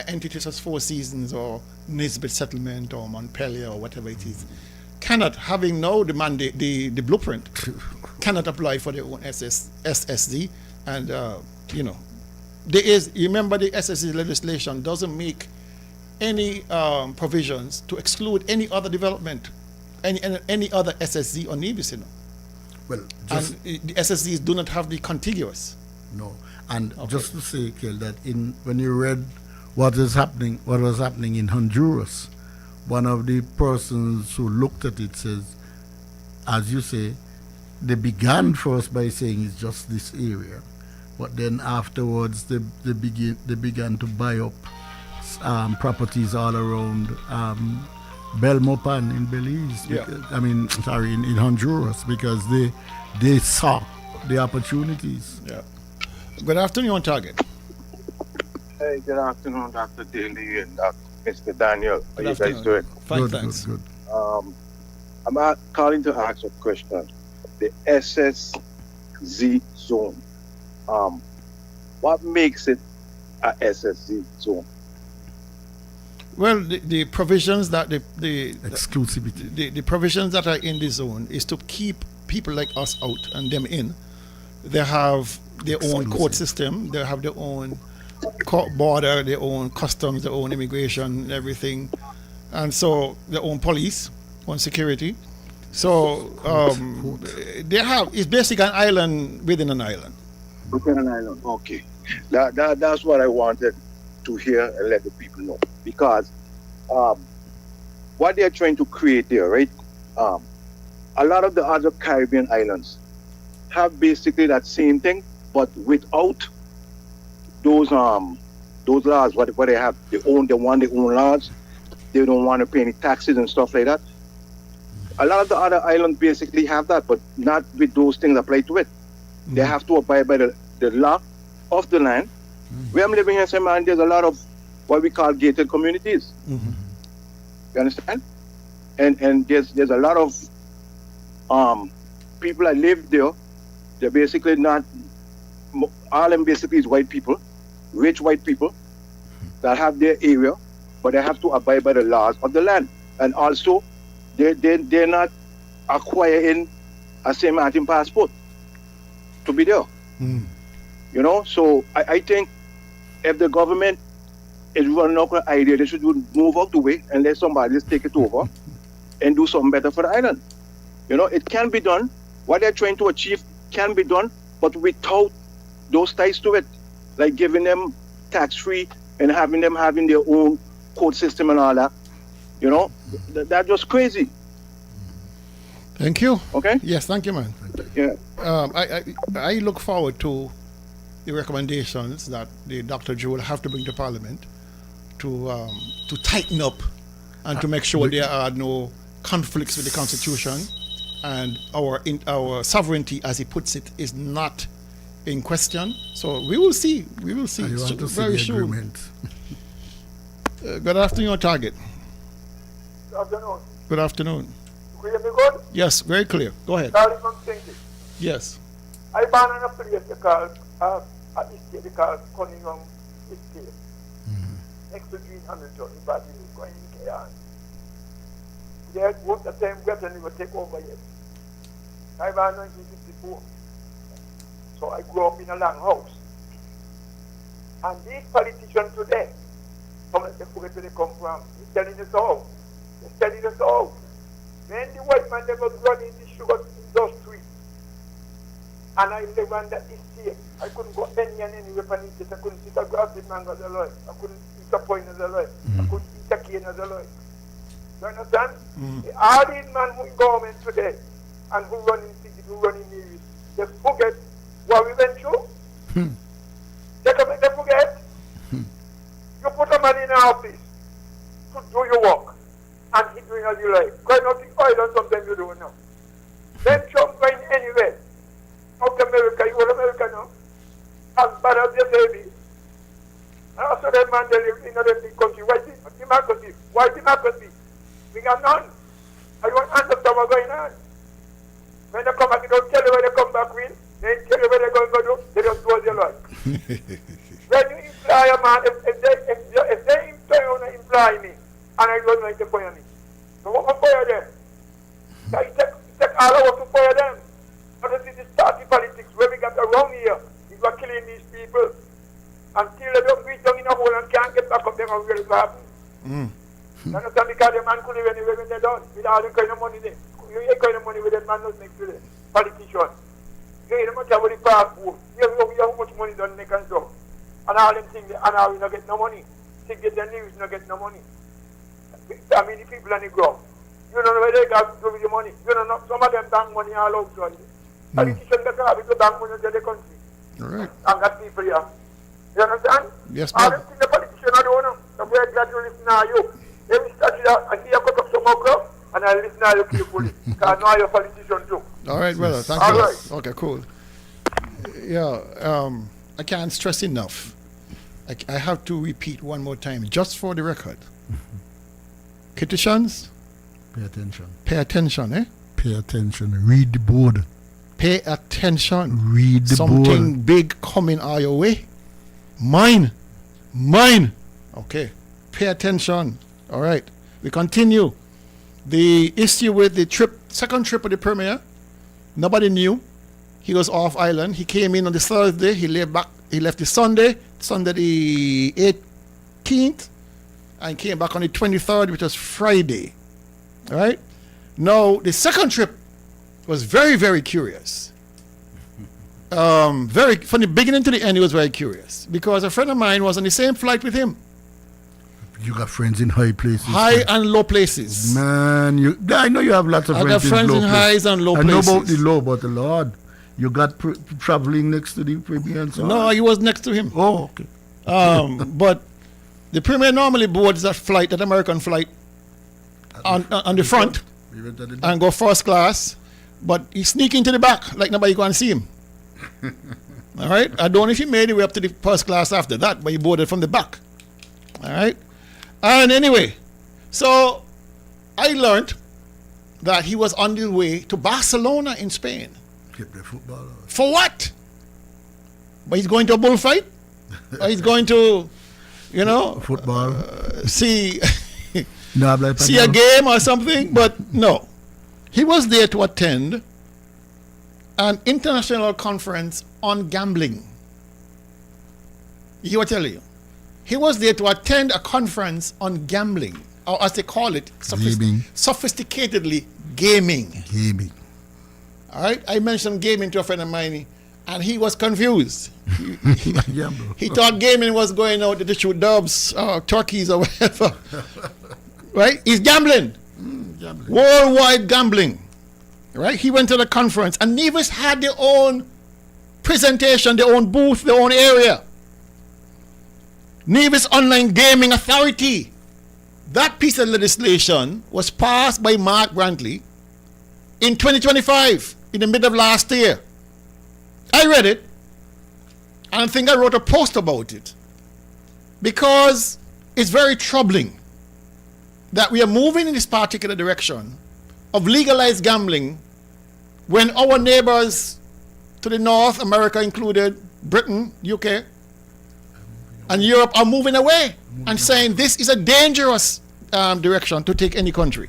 entities as Four Seasons or Nisbet Settlement or Montpelier or whatever it is cannot, having now the mandate, the blueprint, cannot apply for their own SSD. And there is, you remember, the SSD legislation doesn't make any provisions to exclude any other development, any other SSD or Nevis, Well, and the SSDs do not have the contiguous. No, and just to say, Kel, that when you read what was happening in Honduras, one of the persons who looked at it says, as you say, they began first by saying it's just this area, but then afterwards they began to buy up properties all around Belmopan in Belize. In Honduras, because they saw the opportunities. Yeah. Good afternoon, Target. Hey, good afternoon, Dr. Daly and Mr. Daniel. How you guys doing? Fine, thanks. Good. I'm calling to ask a question. The SSZ zone. What makes it a SSZ zone? Well, the provisions that the exclusivity, the provisions that are in the zone is to keep people like us out and them in. They have their own court system. They have their own court border, their own customs, their own immigration, everything, and so their own police, own security. So they have, it's basically an island within an island. Within an island. Okay, that's what I wanted to hear and let the people know, because what they're trying to create there, right? A lot of the other Caribbean islands have basically that same thing, but without those laws. What they have, they own laws. They don't want to pay any taxes and stuff like that. A lot of the other islands basically have that, but not with those things applied to it. They have to abide by the law of the land. Where I'm living in St. Man, there's a lot of what we call gated communities. You understand? And there's a lot of people that live there. They're basically not, all of them basically is white people, rich white people that have their area, but they have to abide by the laws of the land. And also, they're not acquiring a St. Martin passport to be there. So I think if the government is running up an idea, they should move out the way and let somebody just take it over and do something better for the island. It can be done. What they're trying to achieve can be done, but without those ties to it, like giving them tax-free and having them having their own code system and all that. That's just crazy. Thank you. Okay? Yes, thank you, man. Yeah. I look forward to the recommendations that the Dr. Drew will have to bring to Parliament to tighten up and to make sure there are no conflicts with the Constitution, and our sovereignty, as he puts it, is not in question. So we will see. We will see. Very soon. Good afternoon, Target. Good afternoon. Good afternoon. Can you hear me good? Yes, very clear. Go ahead. Darling from Thinking. Yes. I born in a place they call, estate they call Cunningham Estate. next to Green Hamilton, in Brazil, going in chaos. They won't the same weapon will take over yet. I was 1954. So I grew up in a long house. And these politicians today, some of them forget where they come from. They're telling us all. They're telling us all. When the white man they was running the sugar industry, and I live on that estate, I couldn't go anywhere for it. I couldn't eat a grass with mangoes alone. I couldn't eat a point as alone. I couldn't eat a cane as alone. You understand? All these men who in government today and who run in cities, who run in areas, they forget what we went through. They forget. You put a man in an office to do your work, and he doing as you like. Going out the oil or something you don't know. Then Trump going anywhere. Out America, you want America now? As bad as they say be. And also that man they live in another big country. Why democracy? Why democracy? We got none. I don't understand what's going on. When they come back, they don't tell you where they come back with. They tell you where they're going to do. They just close their life. When you employ a man, if they employ me, and I don't like to fire me. So what will fire them? So it take all of us to fire them. But this is the party politics where we got around here. We were killing these people. Until they don't reach down in a hole and can't get back up, they're going to really happen. You understand? Because the man could live anywhere when they're done. With all the kind of money there. You ain't kind of money with that man not next to the politician. You ain't much about the passport. You know how much money don't make and so. And all them things, and all we don't get no money. To get the news, not get no money. I mean, the people on the ground. You don't know where they got to do with the money. You don't know, some of them bank money all outside. Politicians that have to bank money to the country. All right. And got people here. You understand? Yes, all ma'am. them things the politicians don't know. I'm very glad to listen to you. Every statue, I see you cut up some okra, and I listen to you carefully. Because I know you're a politician too. All right, brother. Thank All you. right. Okay, cool. Yeah, I can't stress enough. I have to repeat one more time, just for the record. Kitishans, Pay attention. pay attention, eh? Pay attention. Read the board. Pay attention. Read the Something board. big coming our your way. Mine. Okay. Pay attention. All right. We continue. The issue with the second trip of the premier, nobody knew. He was off island. He came in on the Thursday. He left the Sunday the 18th, and came back on the 23rd, which was Friday. All right. Now, the second trip was very, very curious. From the beginning to the end, he was very curious because a friend of mine was on the same flight with him. You got friends in high places. High and low places. Man, I know you have lots of I friends got friends in in low highs and low I know places. about the low, but the Lord, you got traveling next to the premier and so on. No, he was next to him. Oh, okay. But the premier normally boards that American flight on the front and go first class, but he sneak into the back like nobody can see him. All right. I don't know if he made it way up to the first class after that, but he boarded from the back. All right. And anyway, so I learned that he was on the way to Barcelona in Spain. For what? But he's going to a bullfight? Or he's going to, football. See a game or something? But no. He was there to attend an international conference on gambling. He will tell you. He was there to attend a conference on gambling, or as they call it, sophisticatedly gaming. Gaming. All right? I mentioned gaming to a friend of mine, and he was confused. He thought gaming was going out to shoot doves or turkeys or whatever. Right? He's gambling. Worldwide gambling. Right? He went to the conference, and Nevis had their own presentation, their own booth, their own area. Nevis Online Gaming Authority. That piece of legislation was passed by Mark Brantley in 2025, in the middle of last year. I read it, and I think I wrote a post about it, because it's very troubling that we are moving in this particular direction of legalized gambling when our neighbors to the north, America included, Britain, UK, and Europe are moving away. and saying this is a dangerous direction to take any country.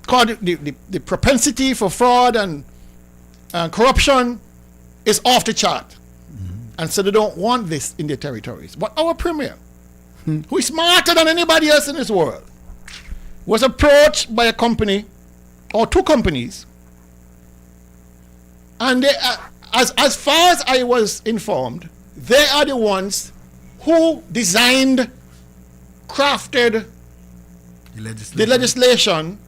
Because the propensity for fraud and corruption is off the chart. And so they don't want this in their territories. But our premier, who is smarter than anybody else in this world, was approached by a company or two companies, and they, as far as I was informed, they are the ones who designed, crafted the legislation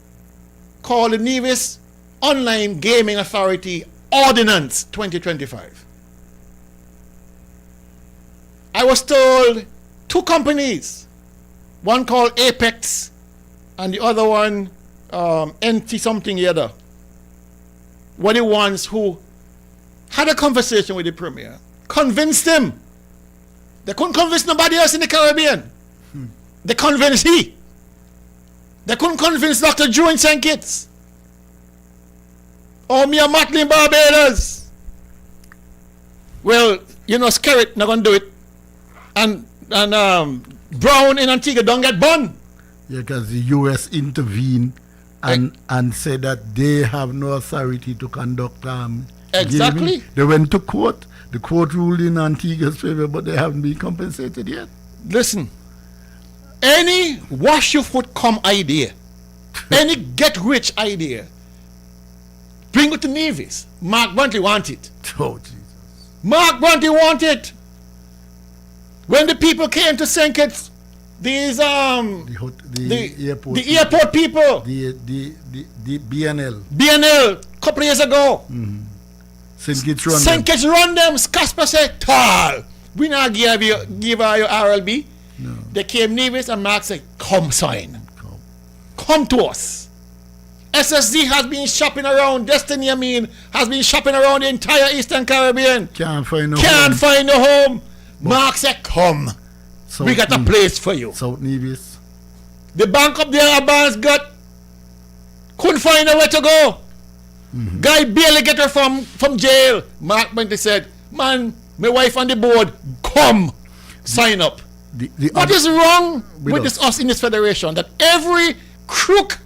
called the Nevis Online Gaming Authority Ordinance 2025. I was told two companies, one called Apex and the other one NT something the other, were the ones who had a conversation with the premier, convinced him. They couldn't convince nobody else in the Caribbean. They convinced he. They couldn't convince Dr. Drew in St. Kitts or me and Matley in Barbados. Well, you know, Skerrit not gonna do it, and Brown in Antigua don't get bun. Yeah, because the U.S. intervened and said that they have no authority to conduct exactly. Gaming. They went to court. The court ruled in Antigua's favor, but they haven't been compensated yet. Listen, any wash your foot come idea, any get rich idea, bring it to Nevis. Mark Brantley want it. Oh, Jesus. Mark Brantley want it. When the people came to St. Kitts, these the airport people, the BNL couple of years ago, St. Kitts run them. Casper said, "Tall, we not give you your RLB." No. They came Nevis and Mark said, "Come sign, come to us." SSD has been shopping around. Destiny, has been shopping around the entire Eastern Caribbean. Can't find a home. Mark said, "Come, we got a place for you." South Nevis. The bank up there, Abans got couldn't find nowhere to go. Guy barely get her from jail. Mark Bentley said, "Man, my wife on the board, come, sign up." What is wrong with us in this federation? That every crook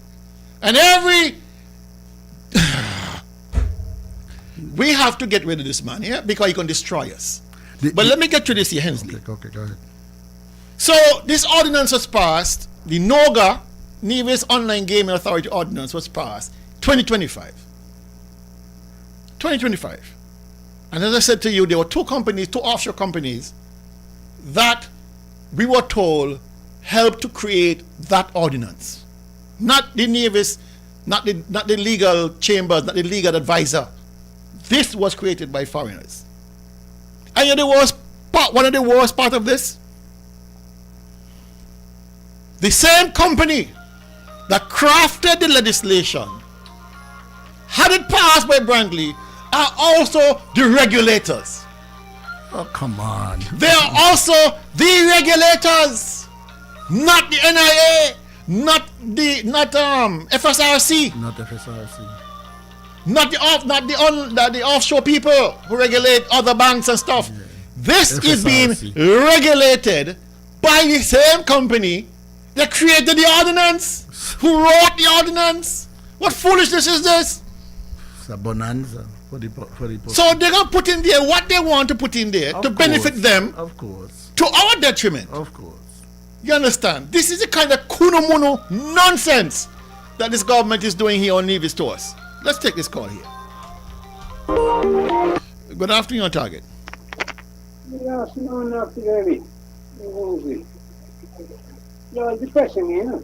and every we have to get rid of this man, yeah, because he can destroy us. But let me get to this here, Hensley. Okay, go ahead. So this ordinance was passed. The NOGA, Nevis Online Gaming Authority Ordinance, was passed 2025. 2025. And as I said to you, there were two offshore companies that we were told helped to create that ordinance. Not the Nevis, not the legal chambers, not the legal advisor. This was created by foreigners. And you know one of the worst part of this? The same company that crafted the legislation, had it passed by Brantley, are also the regulators. Oh, come on. They are also the regulators, not the NIA, not FSRC. Not FSRC. Not the offshore people who regulate other banks and stuff. Yeah. This FSRC is being regulated by the same company that created the ordinance, who wrote the ordinance. What foolishness is this? It's a bonanza for the So they're going to put in there what they want to put in there to benefit them. Of course. To our detriment. Of course. You understand? This is the kind of kuno-muno nonsense that this government is doing here on Nevis to us. Let's take this call here. Good afternoon, Target. Good afternoon, Dr. David. You're depressing me, you know.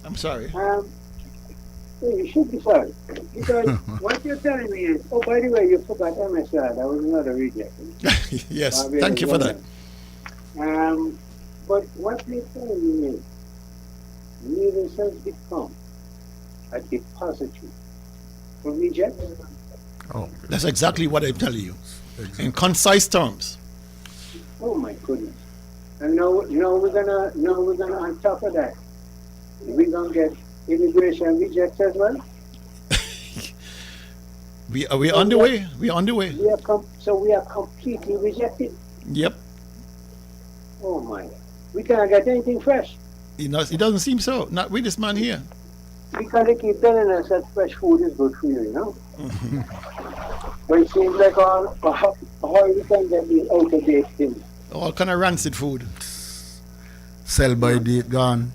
I'm sorry. You should be sorry. Because what you're telling me is, oh, by the way, you forgot MSR. That was another reject. Yes, thank you for that. But what you're telling me is, Nevis has become a depository for rejects. Oh, that's exactly what I'm telling you, in concise terms. Oh my goodness! And now we're gonna on top of that, we're gonna get immigration rejects as well. We're on the way. We're on the way. We are completely rejected. Yep. Oh my! We can't get anything fresh. It doesn't seem so. Not with this man here. Because they keep telling us that fresh food is good for you, you know? But it seems like all we can get these out-of-date things. All kind of rancid food. Sell by date gone.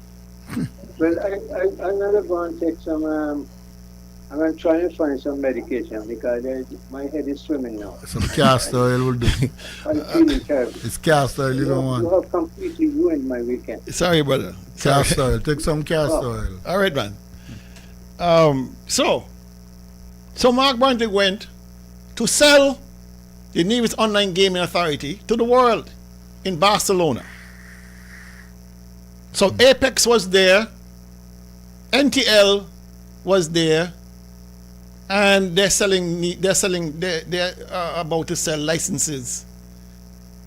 Well, I'm gonna go and take some. I'm gonna try and find some medication because my head is swimming now. Some castor oil will do. I'm feeling terrible. It's castor oil you don't want. You have completely ruined my weekend. Sorry, brother. Castor oil. Take some castor oil. All right, man. So Mark Brantley went to sell the Nevis Online Gaming Authority to the world in Barcelona. So Apex was there, NTL was there, and they're about to sell licenses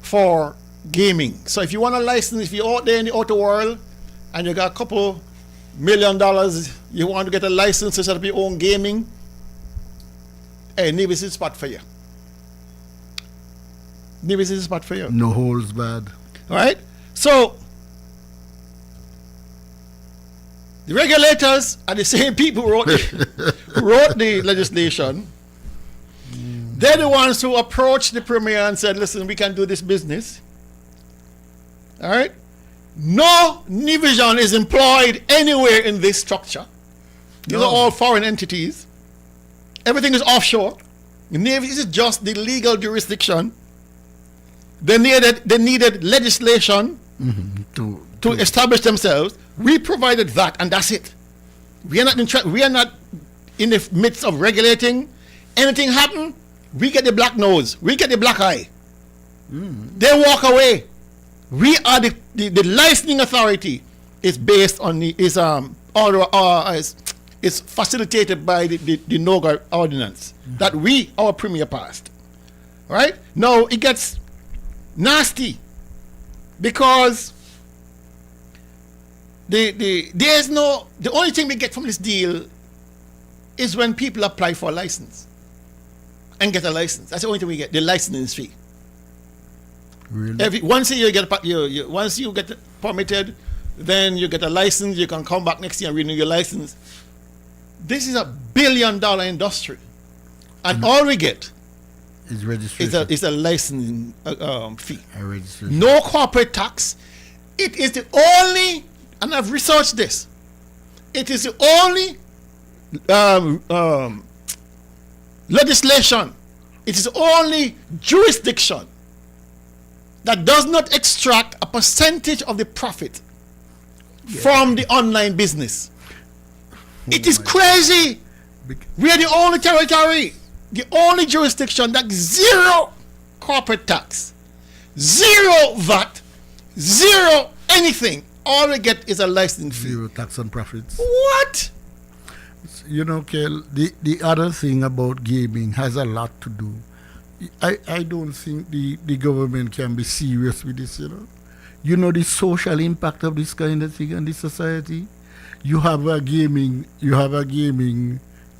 for gaming. So if you want a license, if you're out there in the outer world and you got a couple $1 million, you want to get a license to set up your own gaming, hey, Nevis is a spot for you. Nevis is a spot for you. No holes bad. All right? So the regulators are the same people who wrote the legislation. They're the ones who approached the premier and said, listen, we can do this business. All right? No Nivision is employed anywhere in this structure. These are all foreign entities. Everything is offshore. Nevis is just the legal jurisdiction. They needed legislation to establish themselves. We provided that, and that's it. We are not in the midst of regulating. Anything happen, we get the black nose, we get the black eye. They walk away. We are the licensing authority is based on is facilitated by the NOGA ordinance that our premier passed. Right? Now it gets nasty because the only thing we get from this deal is when people apply for a license and get a license. That's the only thing we get, the licensing fee. Really? Once you get permitted, then you get a license. You can come back next year and renew your license. This is a $1 billion industry, and all we get is registration. Is a licensing fee. A registration. No corporate tax. It is the only, and I've researched this. It is the only legislation. It is the only jurisdiction that does not extract a percentage of the profit from the online business. It is crazy. We are the only territory, the only jurisdiction that zero corporate tax, zero VAT, zero anything. All we get is a licensing fee. Zero tax on profits. What? You know, Kel, the other thing about gaming has a lot to do. I don't think the government can be serious with this, you know. You know the social impact of this kind of thing on the society. You have a gaming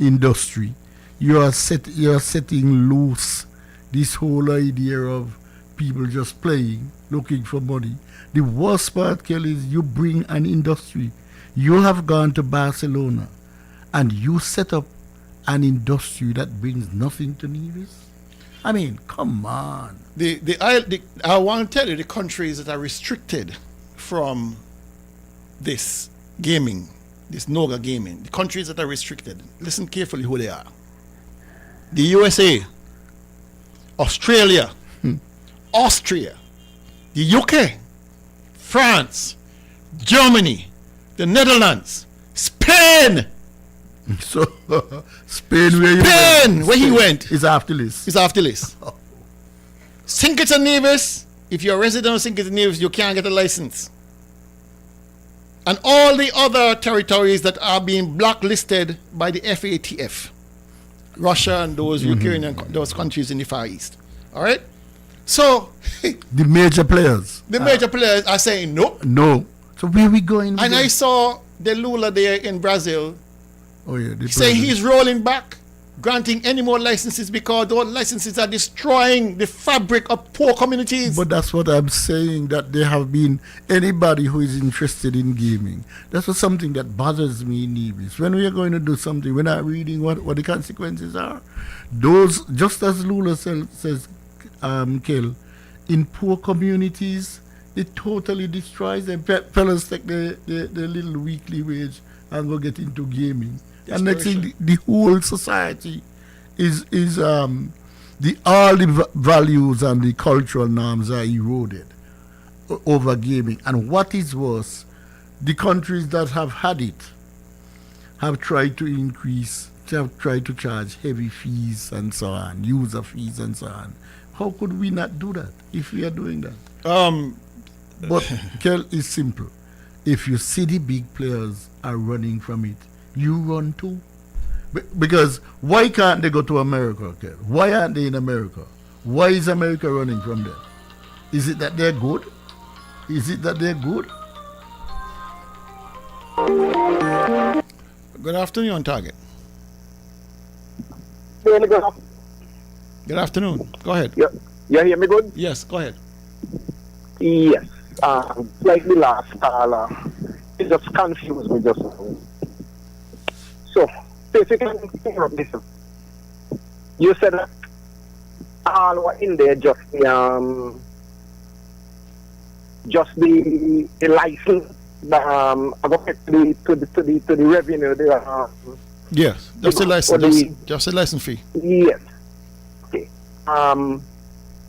industry. You are setting loose this whole idea of people just playing, looking for money. The worst part, Kelly, is you bring an industry. You have gone to Barcelona and you set up an industry that brings nothing to Nevis. I mean, come on. I want to tell you the countries that are restricted from this gaming, this NOGA gaming, the countries that are restricted. Listen carefully who they are. The USA, Australia, Austria, the UK, France, Germany, the Netherlands, Spain. So, Spain, where he went. Is after this. It's after this. St. Kitts and Nevis, if you're a resident of St. Kitts and Nevis, you can't get a license. And all the other territories that are being blacklisted by the FATF, Russia and those Ukrainian, those countries in the Far East. All right? So, the major players. The major players are saying no. No. So where are we going? I saw the Lula there in Brazil. Oh yeah. Saying he's rolling back. granting any more licenses because those licenses are destroying the fabric of poor communities. But that's what I'm saying, that there have been anybody who is interested in gaming. That's what something that bothers me in Nevis. When we are going to do something, we're not reading what the consequences are. Those, just as Lula says, Kel, in poor communities, it totally destroys them. Fellas take the little weekly wage and go get into gaming. And next thing, the whole society is all the values and the cultural norms are eroded over gaming. And what is worse, the countries that have had it have tried to increase, have tried to charge heavy fees and so on, user fees and so on. How could we not do that if we are doing that? But Kel, is simple. If you see the big players are running from it, you run too. Because why can't they go to America, Kel? Why aren't they in America? Why is America running from them? Is it that they're good? Is it that they're good? Good afternoon, on target. Good afternoon. Go ahead. You hear me good? Yes, go ahead. Yes. Like the last caller, it just confused me just now. So, basically, you said that all were in there just the license, to the revenue. Yes, just a license, just a license fee. Yes. Okay. So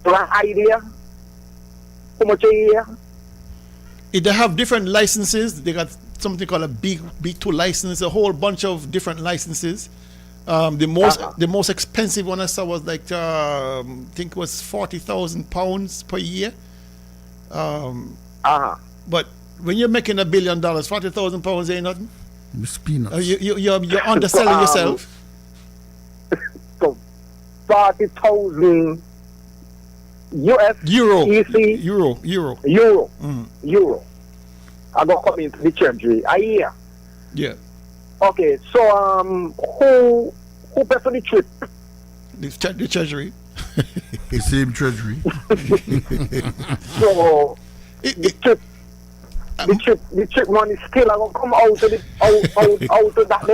an idea? How much a year? They have different licenses. They got something called a B2 license, a whole bunch of different licenses. The most expensive one I saw was like I think it was £40,000 per year. But when you're making $1 billion, £40,000 ain't nothing. It's peanuts. You're underselling yourself. So 40,000 US Euro. EC Euro. Euro. I got come into the treasury a year. Yeah. Okay, so who pay for the trip? The treasury. The same treasury. So the trip money still are gonna come out of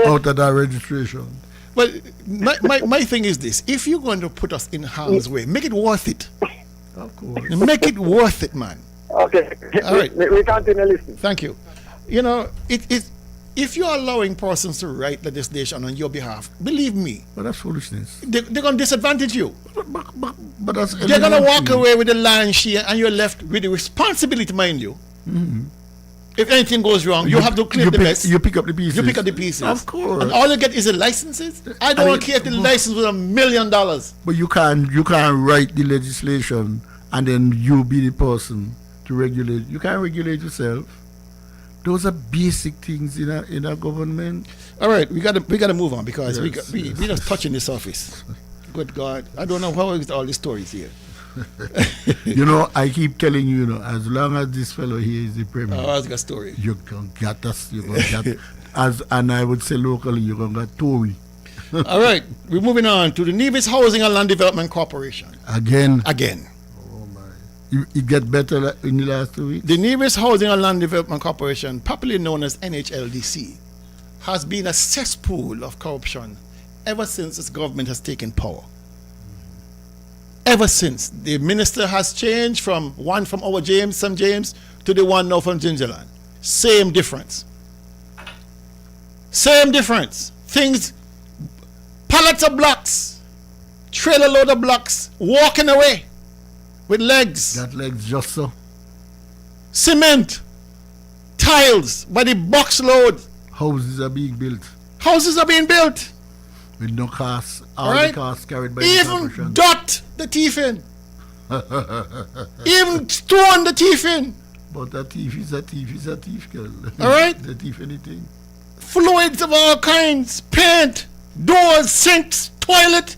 out of that registration. Well, my thing is this: if you're going to put us in harm's way, make it worth it. Of course. Make it worth it, man. Okay. All right. We continue listening. Thank you. You know, if you're allowing persons to write legislation on your behalf, believe me. But that's foolishness. They're going to disadvantage you. But that's they're going to walk away with the lion's share, and you're left with the responsibility, mind you. Mm-hmm. If anything goes wrong, you have to clear the mess. You pick up the pieces. You pick up the pieces. Of course. And all you get is the licenses. I don't care if the license was $1 million. But you can't write the legislation and then you be the person to regulate. You can't regulate yourself. Those are basic things in a government. All right, we got to move on because we just touching the surface. Good God, I don't know how is all these stories here. You know, I keep telling you, as long as this fellow here is the premier, I got story. You're gonna get us. You're gonna get and I would say locally, you're gonna get Tory. All right, we're moving on to the Nevis Housing and Land Development Corporation. Again. Oh my! It get better in the last 2 weeks. The Nevis Housing and Land Development Corporation, popularly known as NHLDC, has been a cesspool of corruption ever since its government has taken power. Ever since the minister has changed from one from our St. James to the one now from Gingerland. Same difference. Things, pallets of blocks, trailer load of blocks, walking away with legs. Got legs just so. Cement, tiles by the box load. Houses are being built. With no costs. All the costs carried by the corporation. Even dot the teeth in. Even stone the teeth in. But a thief is a thief, girl. All right? The thief anything. Fluids of all kinds, paint, doors, sinks, toilet.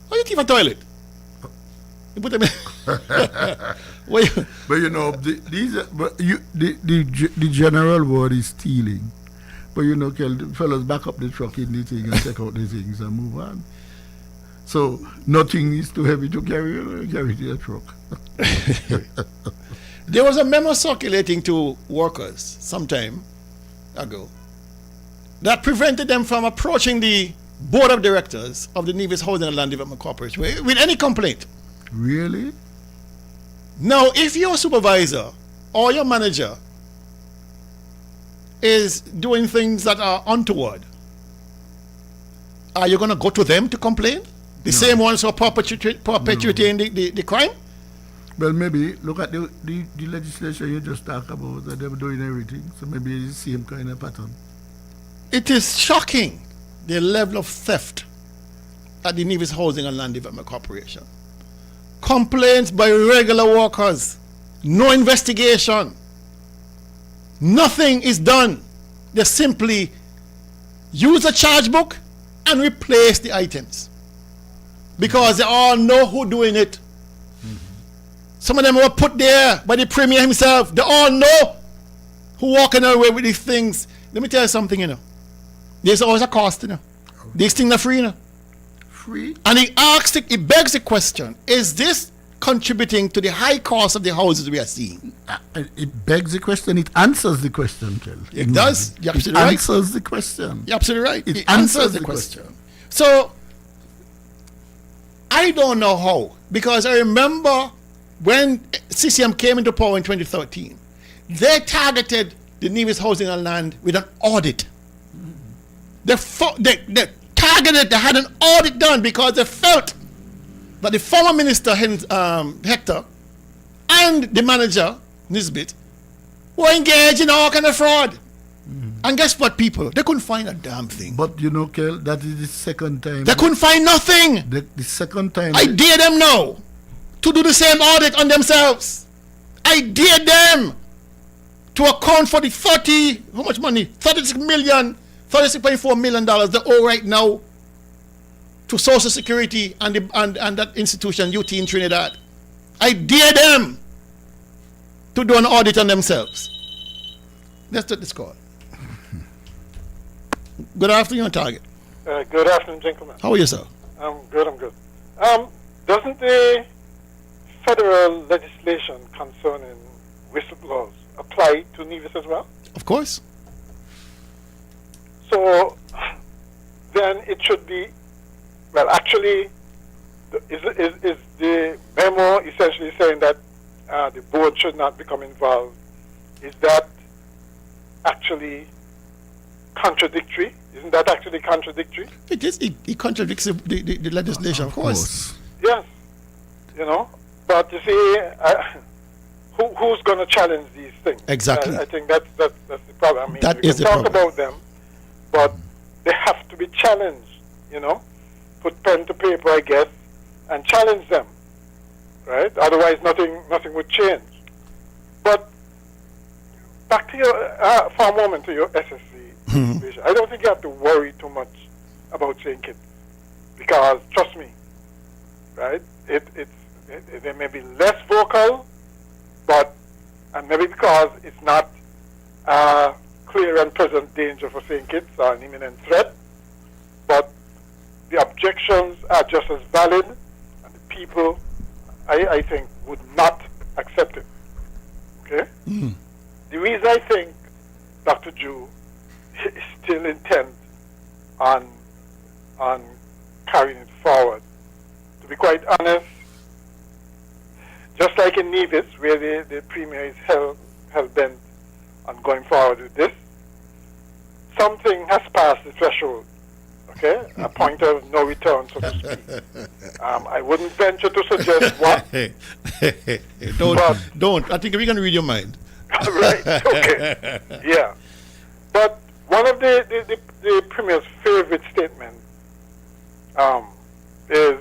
How you thief a toilet? You put them in. But you know, the general word is stealing. But you know, the fellas back up the truck in the thing and check out the things and move on. So nothing is too heavy to carry to the truck. There was a memo circulating to workers some time ago that prevented them from approaching the board of directors of the Nevis Housing and Land Development Corporation with any complaint. Really? Now, if your supervisor or your manager is doing things that are untoward, are you going to go to them to complain? The same ones who are perpetuating the crime? Well, maybe look at the legislation you just talked about, that they're doing everything. So maybe it's the same kind of pattern. It is shocking, the level of theft at the Nevis Housing and Land Development Corporation. Complaints by regular workers, no investigation, nothing is done. They simply use a charge book and replace the items because they all know who's doing it. Some of them were put there by the premier himself. They all know who walking away with these things. Let me tell you something, There's always a cost, These things are free, Free? And he begs the question, is this contributing to the high cost of the houses we are seeing? It begs the question. It answers the question, Kel. It does. You're absolutely right. It answers the question. You're absolutely right. It answers the question. So, I don't know how, because I remember when CCM came into power in 2013, they targeted the Nevis Housing and Land with an audit. They targeted, they had an audit done because they felt that the former minister, Hector, and the manager, Nisbet, were engaged in all kind of fraud. And guess what, people? They couldn't find a damn thing. But you know, Kel, that is the second time. They couldn't find nothing. The second time. I dare them now to do the same audit on themselves. I dare them to account for the how much money? $36.4 million they owe right now to Social Security and that institution, UT in Trinidad. I dare them to do an audit on themselves. Let's take this call. Good afternoon, Target. Good afternoon, gentlemen. How are you, sir? I'm good. Doesn't the federal legislation concerning whistleblowers apply to Nevis as well? Of course. So then it should be, well, actually, is the memo essentially saying that the board should not become involved? Is that actually contradictory? Isn't that actually contradictory? It is. It contradicts the legislation, of course. Yes. But you see, who's going to challenge these things? Exactly. I think that's the problem. I mean, that we is can the talk problem. about them, but they have to be challenged, Put pen to paper, I guess, and challenge them, right? Otherwise, nothing would change. But back to your, for a moment, to your SSC situation. I don't think you have to worry too much about St. Kitts, because trust me, right? They may be less vocal, and maybe because it's not clear and present danger for St. Kitts or an imminent threat, but the objections are just as valid, and the people, I think, would not accept it. Okay? The reason I think Dr. Jew is still intent on carrying it forward, to be quite honest, just like in Nevis, where the premier is hell-bent on going forward with this, something has passed the threshold, okay? A point of no return, so to speak. I wouldn't venture to suggest what. Don't. I think we're going to read your mind. Right, okay. Yeah. But one of the premier's favorite statements is,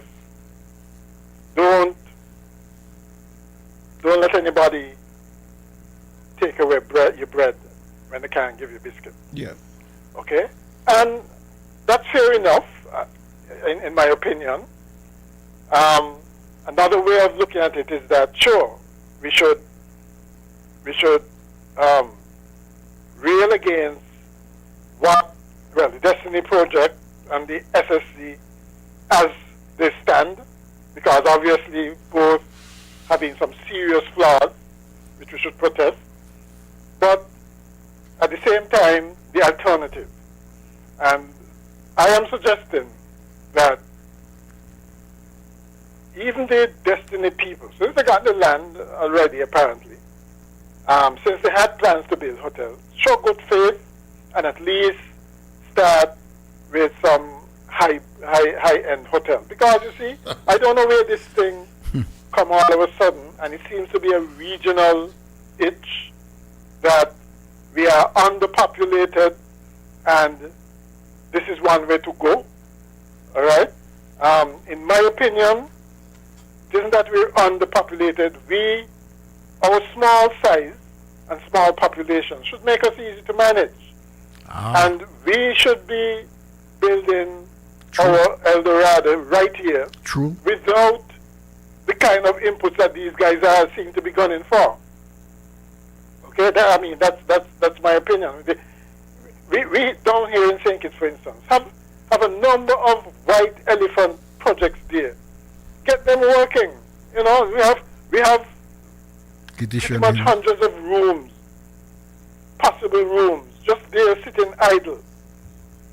don't let anybody take away your bread when they can't give you biscuit. Yeah. Okay? And that's fair enough, in my opinion. Another way of looking at it is that, sure, we should rail against the Destiny Project and the SSC as they stand, because obviously both having some serious flaws, which we should protest, but at the same time, the alternative. And I am suggesting that even the Destiny people, since they got the land already apparently, since they had plans to build hotels, show good faith and at least start with some high-end hotel. Because you see, I don't know where this thing come all of a sudden, and it seems to be a regional itch that we are underpopulated, and this is one way to go. All right. In my opinion, it isn't that we're underpopulated. Our small size and small population should make us easy to manage. And we should be building our El Dorado right here without the kind of inputs that these guys seem to be gunning for. Okay, that's my opinion. We down here in St. Kitts, for instance, have a number of white elephant projects there. Get them working. You know, we have pretty much hundreds of rooms, possible rooms, just there sitting idle.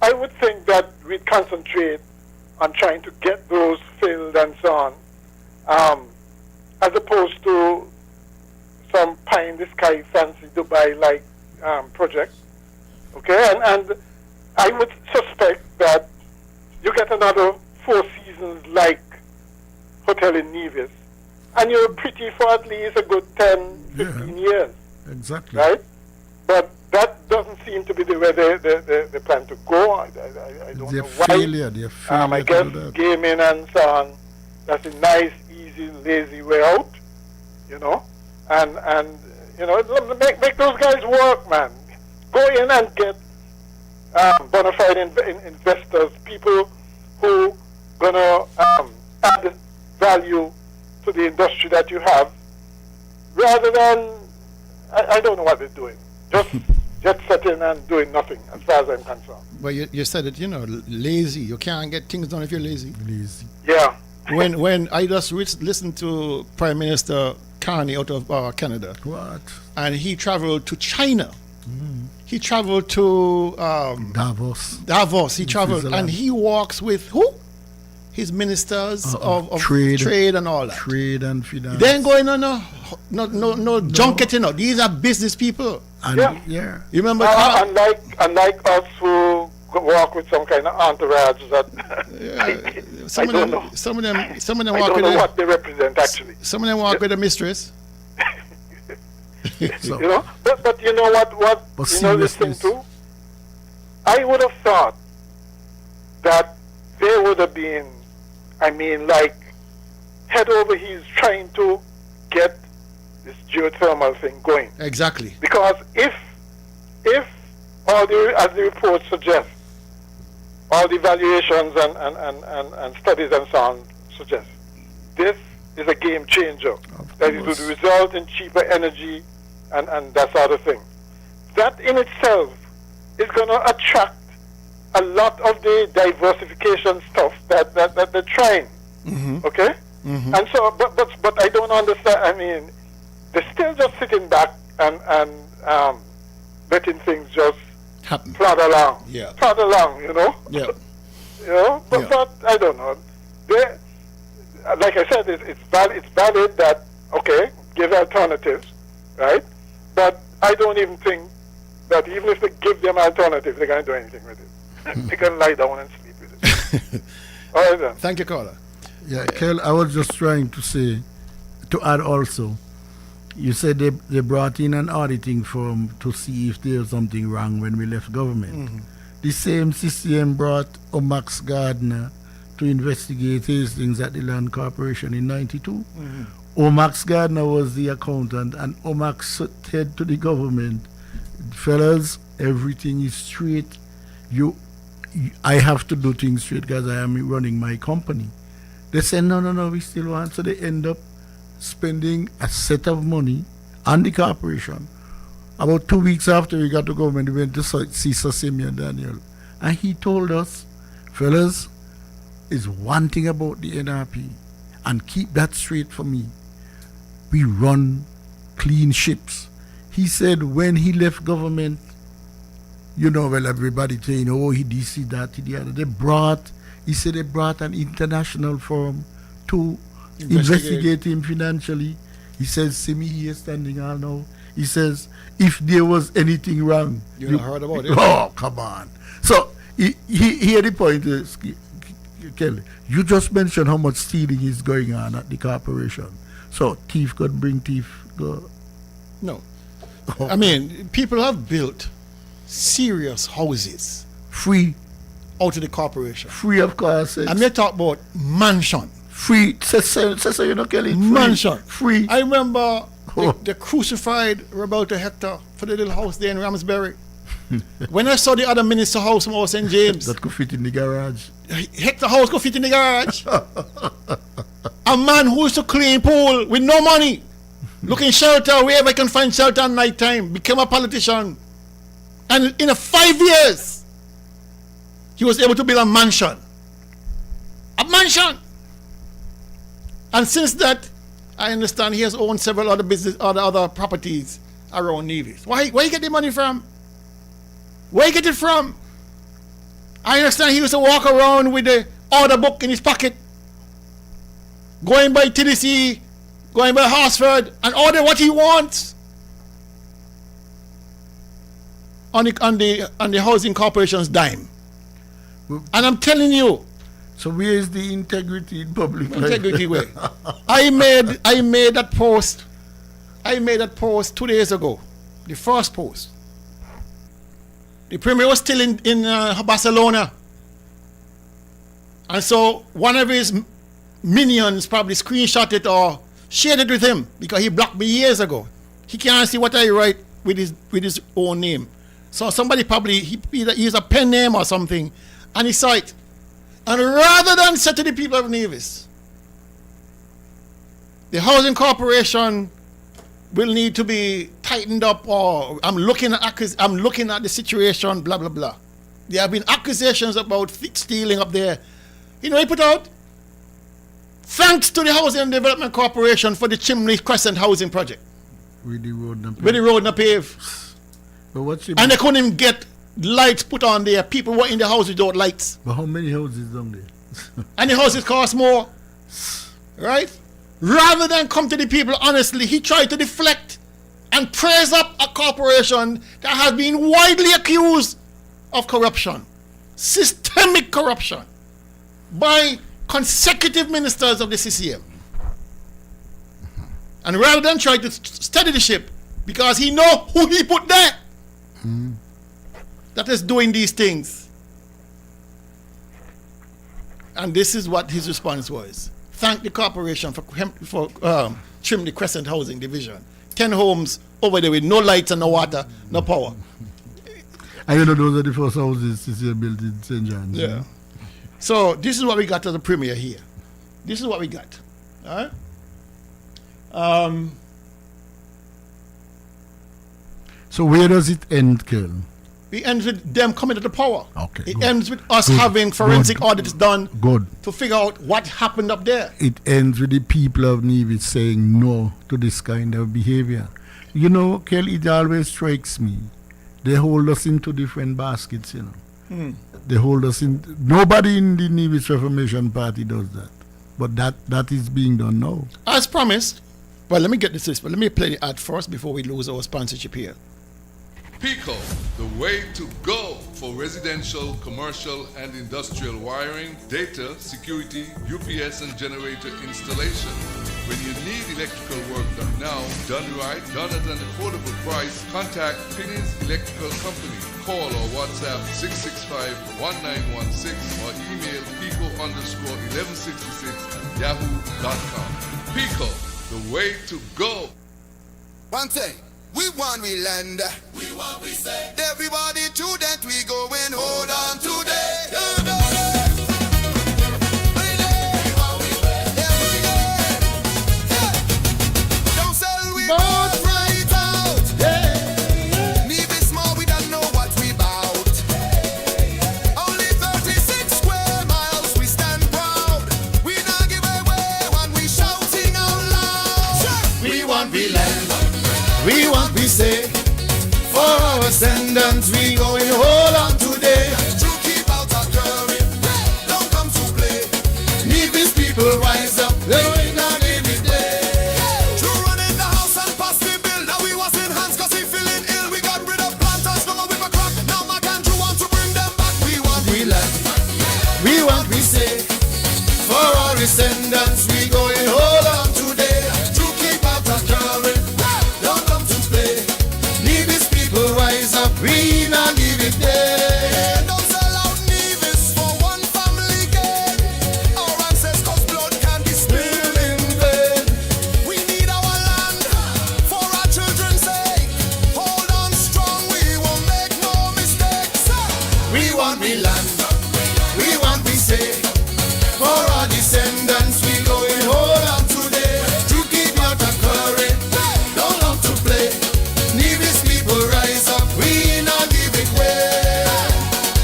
I would think that we'd concentrate on trying to get those filled and so on, as opposed to some pie-in-the-sky fancy Dubai-like project. Okay, and I would suspect that you get another Four Seasons-like hotel in Nevis, and you're pretty for at least a good 10, 15 years. Exactly. Right? But that doesn't seem to be the way they plan to go. I don't know why. They're failure I guess to do that. gaming and so on, that's a nice, easy, lazy way out, you know. And you know, make those guys work, man. Go in and get bona fide investors, people who gonna add value to the industry that you have, rather than I don't know what they're doing. Just jet setting and doing nothing, as far as I'm concerned. But you said it, you know, lazy. You can't get things done if you're lazy. Lazy. Yeah. When I just listened to Prime Minister Carney out of Canada. What? And he traveled to China. He traveled to Davos. He traveled, and he walks with who? His ministers of trade and all that. Trade and finance. They ain't going on no junket, you know. These are business people. And You remember? Unlike us who walk with some kind of entourage that some of them I walk don't with know what they represent actually. Some of them walk with a mistress. You know, but you know what you know this thing too? I would have thought that there would have been, like head over heels trying to get this geothermal thing going. Exactly. Because if all as the report suggests, all the evaluations and studies and so on suggest, this is a game changer. That it would result in cheaper energy and that sort of thing. That in itself is going to attract a lot of the diversification stuff that they're trying. Okay? And so, but I don't understand. They're still just sitting back and letting things just happen. Plod along. Yeah. Plod along, you know? Yeah. You know? But I don't know. Like I said, it's valid that, okay, give alternatives, right? But I don't even think that even if they give them alternatives, they're going to do anything with it. They can lie down and sleep with it. All right, then. Thank you, caller. Yeah, Kel, I was just trying to say, to add also, you said they brought in an auditing firm to see if there was something wrong when we left government. The same CCM brought Omax Gardner to investigate his things at the Land Corporation in 92. Omax Gardner was the accountant, and Omax said to the government, fellas, everything is straight. I have to do things straight because I am running my company. They said, no, we still want. So they end up spending a set of money on the corporation. About 2 weeks after we got to government, we went to see Sir Simeon Daniel. And he told us, fellas, is one thing about the NRP, and keep that straight for me. We run clean ships. He said when he left government, well, everybody saying, oh, he this, he that, he the other. He said they brought an international firm to investigate him financially. He says, see me here standing all now. He says, if there was anything wrong. You heard about it? Oh, come on. So, here the point is, Kelly, you just mentioned how much stealing is going on at the corporation. So, thief could bring thief. Go. No. I mean, people have built serious houses. Free. Out of the corporation. Free of course. And they talk about mansion. Free. Say, Kelly. Free. Mansion. Free. I remember they crucified Roberto Hector for the little house there in Ramsbury. When I saw the other minister house from St. James. That could fit in the garage. Hector house could fit in the garage. A man who used to clean pool with no money, looking shelter wherever he can find shelter at night time, became a politician. And in 5 years, he was able to build a mansion. A mansion! And since that, I understand he has owned several other business, other properties around Nevis. Where you get the money from? Where you get it from? I understand he used to walk around with the order book in his pocket, going by TDC, going by Horsford, and order what he wants on the housing corporation's dime. And I'm telling you. So where is the integrity in public life? Integrity way. I made that post. I made that post 2 days ago. The first post. The premier was still in Barcelona. And so one of his minions probably screenshot it or shared it with him because he blocked me years ago. He can't see what I write with his own name. So somebody probably he used a pen name or something, and he saw it. And rather than say to the people of Nevis, the housing corporation will need to be tightened up, or I'm looking at the situation, blah blah blah. There have been accusations about stealing up there. You know, he put out, thanks to the Housing and Development Corporation for the Chimney Crescent housing project. With the road and pave. With the road and pave. But what's and they couldn't even get lights put on there. People were in the house without lights. But how many houses down there? And the houses cost more. Right? Rather than come to the people honestly, he tried to deflect and praise up a corporation that has been widely accused of corruption. Systemic corruption by consecutive ministers of the CCM. And rather than try to steady the ship, because he know who he put there, that is doing these things. And this is what his response was. Thank the corporation for trim the Crescent Housing Division. 10 homes over there with no lights and no water, no power. I know those are the first houses CCM built in St. John's. Yeah. You know? So this is what we got as a premier here. This is what we got. All right. So where does it end, Kel? It ends with them coming to the power. Okay. It ends with us having forensic audits done. Good. To figure out what happened up there. It ends with the people of Nevis saying no to this kind of behavior. You know, Kel, it always strikes me. They hold us into different baskets, you know. They hold us in. Nobody in the Nevis Reformation Party does that. But that is being done now. As promised. Well, let me get this. But let me play the ad first before we lose our sponsorship here. PICO, the way to go for residential, commercial, and industrial wiring, data, security, UPS, and generator installation. When you need electrical work done now, done right, done at an affordable price, contact Pinney's Electrical Company. Call or WhatsApp 665-1916 or email pico_1166@yahoo.com. PICO, the way to go. One thing. We want we land. We want we say. Everybody to that we go and hold on today. Don't sell we both right out. Leave it small, we don't know what we bout. we land. We want we say. For our ascendants, we going hold on today. To keep out our current, don't come to play. Need these people rise up, they ain't not every day. To run in the house and pass the bill. Now we was in hands cause we feeling ill. We got rid of planters, no more with a crack. Now my country want to bring them back. We want we land, we want we say. For our descendants, we going hold on today. To keep out our current, don't come to play. Need these people rise up, we not leave it there. Don't sell out Nevis for one family gain. Our ancestors' blood can be spilled in vain. We need our land for our children's sake. Hold on strong, we won't make no mistakes. We want we land, we want we say. For our descendants, we going hold on today. To keep out our current, don't love to play. Need these people rise up, we not give it way.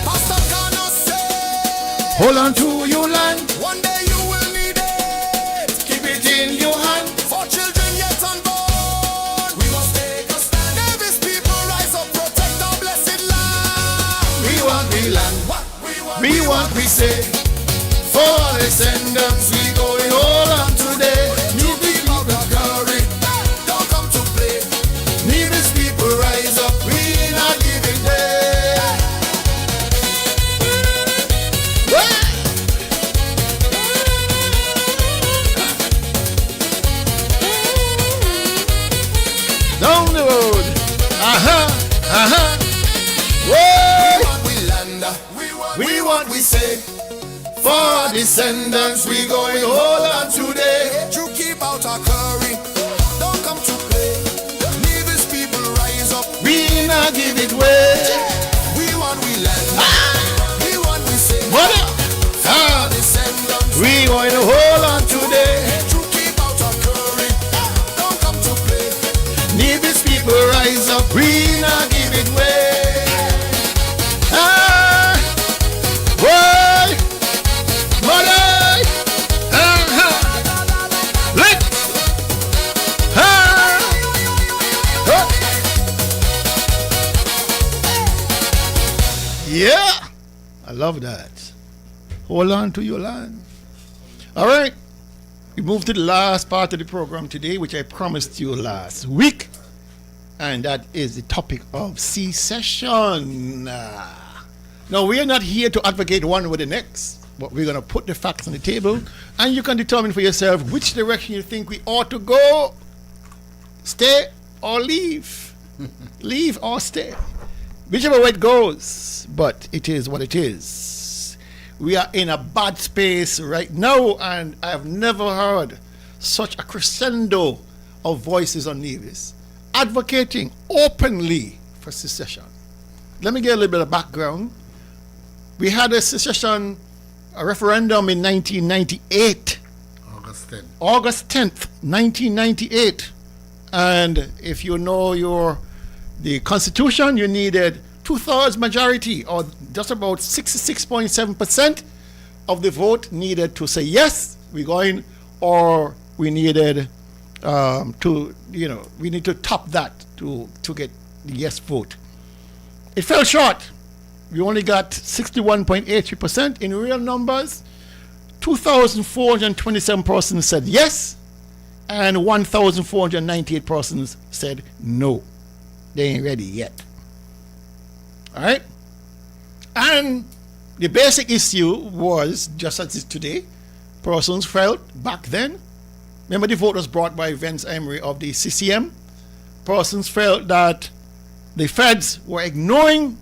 Pastor Cano say, hold on to your land. One day you will need it. Keep it in your hand. For children yet unborn, we must take a stand. Davis people rise up, protect our blessed land. We want we land, we want we say. For our descendants, we going hold on today. New people of glory, don't come to play. Need these people rise up, we not give it way. Down the road, we want we say. For our descendants, we going hold on today. To keep out our curry, don't come to play. Need these people rise up, we not give it way. We want we land, we want we say. Mother, for our descendants, we going to hold on today. To keep out our curry, don't come to play. Need these people rise up, we not give it way. Yeah, I love that. Hold on to your land. All right, we move to the last part of the program today, which I promised you last week, and that is the topic of secession. Now, we are not here to advocate one over the next, but we're going to put the facts on the table, and you can determine for yourself which direction you think we ought to go. Stay or leave. Leave or stay. Whichever way it goes, but it is what it is. We are in a bad space right now, and I have never heard such a crescendo of voices on Nevis advocating openly for secession. Let me get a little bit of background. We had a secession, a referendum in 1998. August 10th, 1998. And if you know the Constitution, you needed 2/3 majority, or just about 66.7% of the vote needed to say yes, we're going, or we needed we need to top that to get the yes vote. It fell short. We only got 61.83%. In real numbers, 2,427 persons said yes, and 1,498 persons said no. They ain't ready yet. All right? And the basic issue was, just as it is today, persons felt back then, remember the vote was brought by Vince Emery of the CCM, persons felt that the feds were ignoring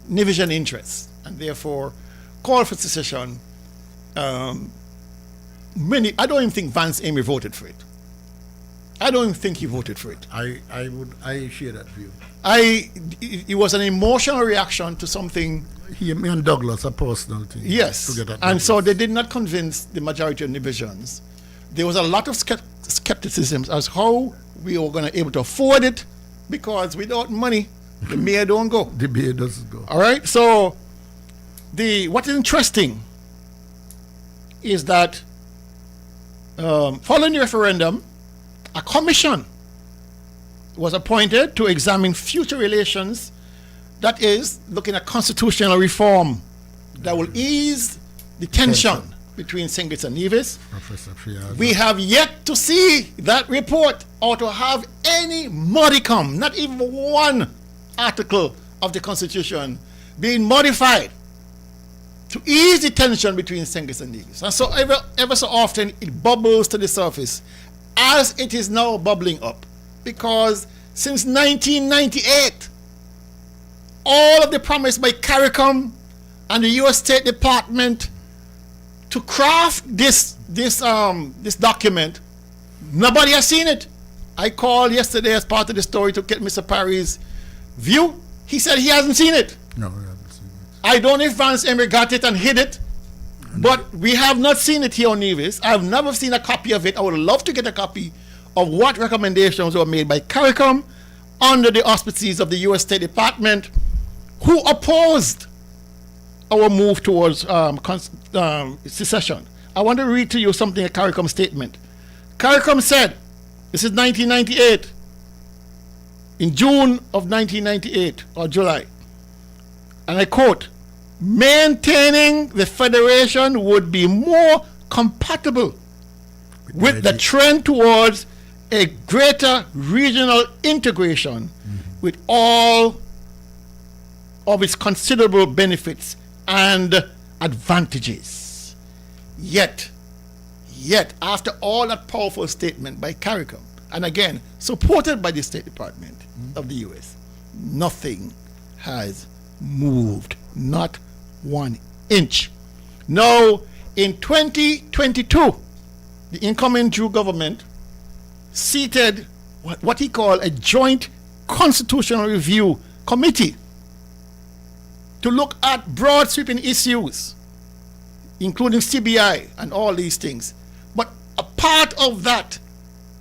Nevisian interests and therefore called for secession. I don't even think Vance Emery voted for it. I don't even think he voted for it. I share that view. It was an emotional reaction to something. Me and Douglas, a personal thing. Yes, and so they did not convince the majority of Nevisians. There was a lot of skepticism as how we were going to able to afford it, because without money, the mayor don't go. The mayor doesn't go. All right, so what is interesting is that following the referendum, a commission was appointed to examine future relations, that is, looking at constitutional reform that will ease the tension between St. Kitts and Nevis. Professor Fiaz. We have yet to see that report or to have any modicum, not even one article of the Constitution being modified to ease the tension between St. Kitts and Nevis. And so ever so often it bubbles to the surface, as it is now bubbling up, because since 1998, all of the promise by CARICOM and the U.S. State Department to craft this document, nobody has seen it. I called yesterday as part of the story to get Mr. Parry's view. He said he hasn't seen it. No, we haven't seen it. I don't know if Vance Emery got it and hid it, but we have not seen it here on Nevis. I've never seen a copy of it. I would love to get a copy of what recommendations were made by CARICOM under the auspices of the U.S. State Department, who opposed our move towards secession. I want to read to you something, a CARICOM statement. CARICOM said, this is 1998, in June of 1998, or July, and I quote, maintaining the federation would be more compatible with the trend towards a greater regional integration with all of its considerable benefits and advantages. Yet, after all that powerful statement by CARICOM, and again, supported by the State Department of the U.S., nothing has moved, not 1 inch. Now, in 2022, the incoming Drew government seated what he called a joint constitutional review committee to look at broad sweeping issues, including CBI and all these things. But a part of that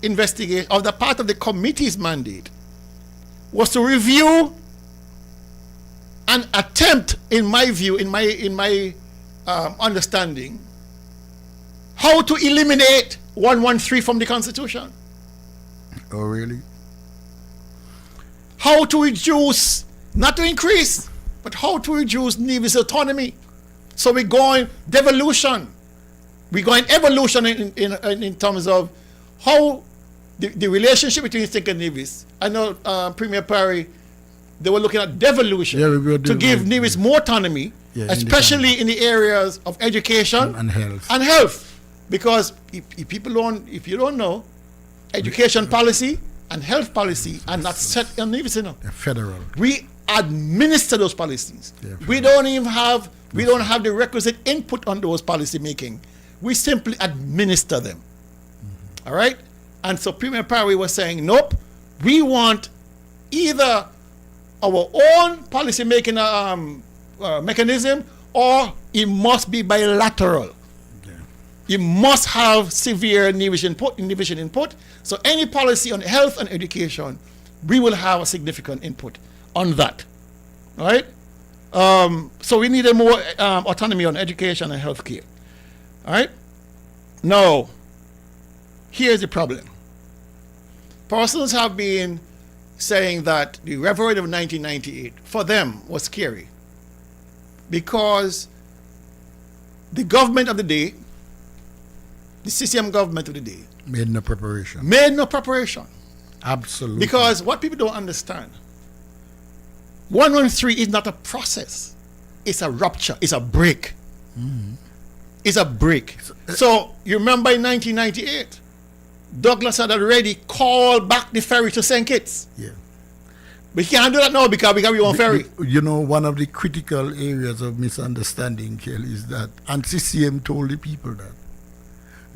investigation, of the part of the committee's mandate, was to review and attempt, in my view, in my understanding, how to eliminate 113 from the Constitution. Oh, really? How to reduce, not to increase, but how to reduce Nevis autonomy. So we're going devolution. We're going evolution in terms of how the relationship between St. Kitts and Nevis. I know Premier Parry, they were looking at devolution to give Nevis more autonomy, especially in the areas of education and health. Because if you don't know, education policy and health policy are not set in Nevis, Federal. We administer those policies. We don't have the requisite input on those policy making. We simply administer them. All right? And so Premier Parry was saying, nope, we want either our own policy making mechanism, or it must be bilateral. You must have severe Nevis input. So any policy on health and education, we will have a significant input on that. All right? So we needed more autonomy on education and health care. All right? Now, here's the problem. Persons have been saying that the referendum of 1998 for them was scary because the government of the day, the CCM government of the day, made no preparation. Absolutely. Because what people don't understand, 113 is not a process. It's a rupture. It's a break. It's a break. So you remember in 1998, Douglas had already called back the ferry to St. Kitts. Yeah. We can't do that now because we got our own ferry. You know, one of the critical areas of misunderstanding, Kelly, is that, and CCM told the people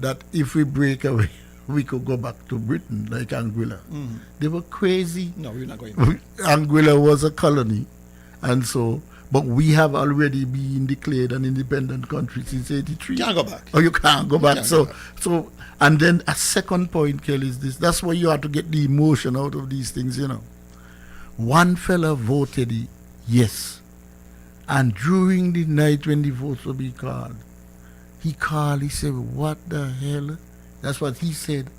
that if we break away, we could go back to Britain like Anguilla. They were crazy. No, we're not going. Anguilla was a colony, and so, but we have already been declared an independent country since '83. You can't go back. Oh, you can't go back. So, and then a second point, Kelly, is this. That's why you have to get the emotion out of these things, you know. One fella voted yes, and during the night when the votes were being called, he said, what the hell? That's what he said.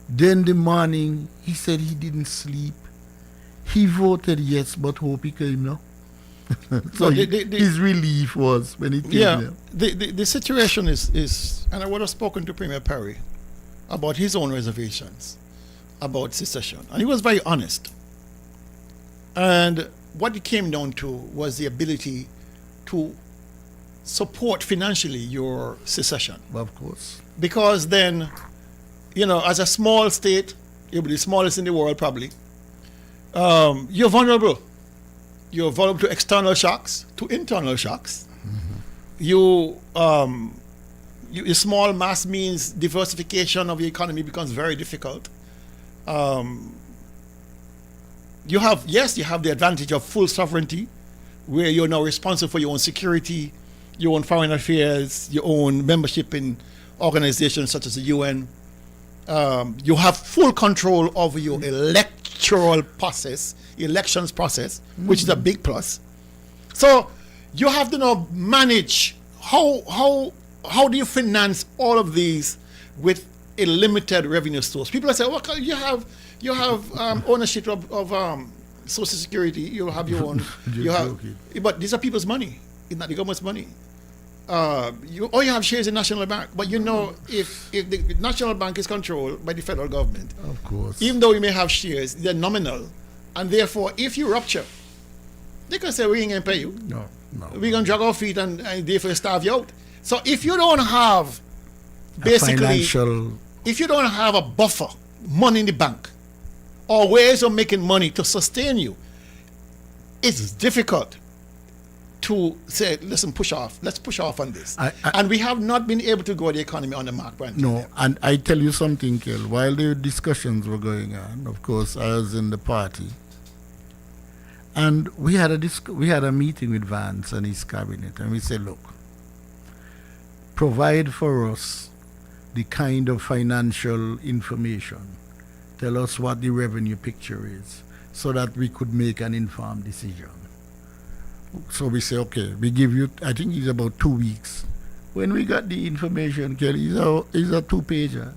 Then the morning, he said he didn't sleep. He voted yes, but hope he came now. So his relief was when he came there. The situation is, and I would have spoken to Premier Perry about his own reservations about secession, and he was very honest. And what it came down to was the ability to support financially your secession. Of course. Because then, as a small state, you'll be the smallest in the world probably, you're vulnerable. You're vulnerable to external shocks, to internal shocks. Your small mass means diversification of the economy becomes very difficult. You have the advantage of full sovereignty, where you're now responsible for your own security, your own foreign affairs, your own membership in organizations such as the UN. You have full control over your elections process, which is a big plus. So you have to now manage how do you finance all of these with a limited revenue source. People say, well, you have ownership of Social Security, you have your own, but these are people's money, it's not the government's money. You have shares in National Bank, but if the National Bank is controlled by the federal government, of course, even though you may have shares, they're nominal, and therefore, if you rupture, they can say we ain't gonna pay you. No. We're gonna drag our feet and therefore starve you out. So if you don't have if you don't have a buffer, money in the bank, or ways of making money to sustain you, it's difficult to say, listen, let's push off on this. And we have not been able to grow the economy on the mark, Brent. No, and I tell you something, Kel, while the discussions were going on, of course, I was in the party, and we had a meeting with Vance and his cabinet, and we said, look, provide for us the kind of financial information, tell us what the revenue picture is, so that we could make an informed decision. So we say, okay, we give you, I think it's about 2 weeks. When we got the information, Kelly, it's a 2-pager.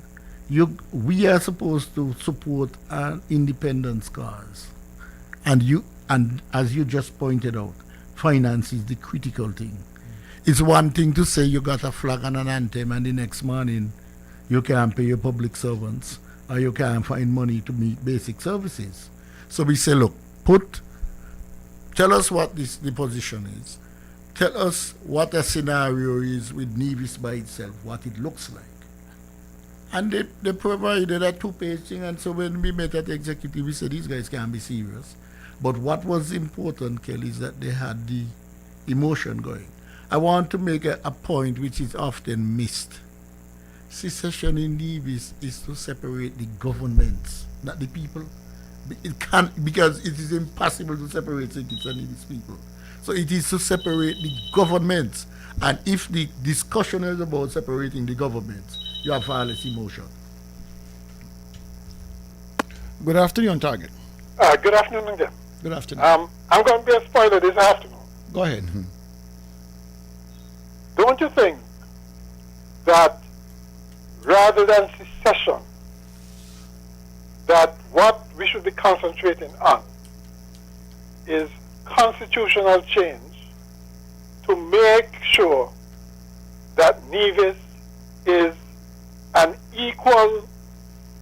We are supposed to support an independence cause. And as you just pointed out, finance is the critical thing. It's one thing to say you got a flag and an anthem and the next morning you can't pay your public servants or you can't find money to meet basic services. So we say, look, tell us what the position is. Tell us what a scenario is with Nevis by itself, what it looks like. And they provided a 2-page thing, and so when we met at the executive, we said, these guys can't be serious. But what was important, Kelly, is that they had the emotion going. I want to make a point which is often missed. Secession in Nevis is to separate the governments, not the people. It can't, because it is impossible to separate Sikhites and Nevis people. So it is to separate the governments. And if the discussion is about separating the governments, you have far less emotion. Good afternoon, Target. Good afternoon again. Good afternoon. I'm going to be a spoiler this afternoon. Go ahead. Don't you think that rather than secession, that what we should be concentrating on is constitutional change to make sure that Nevis is an equal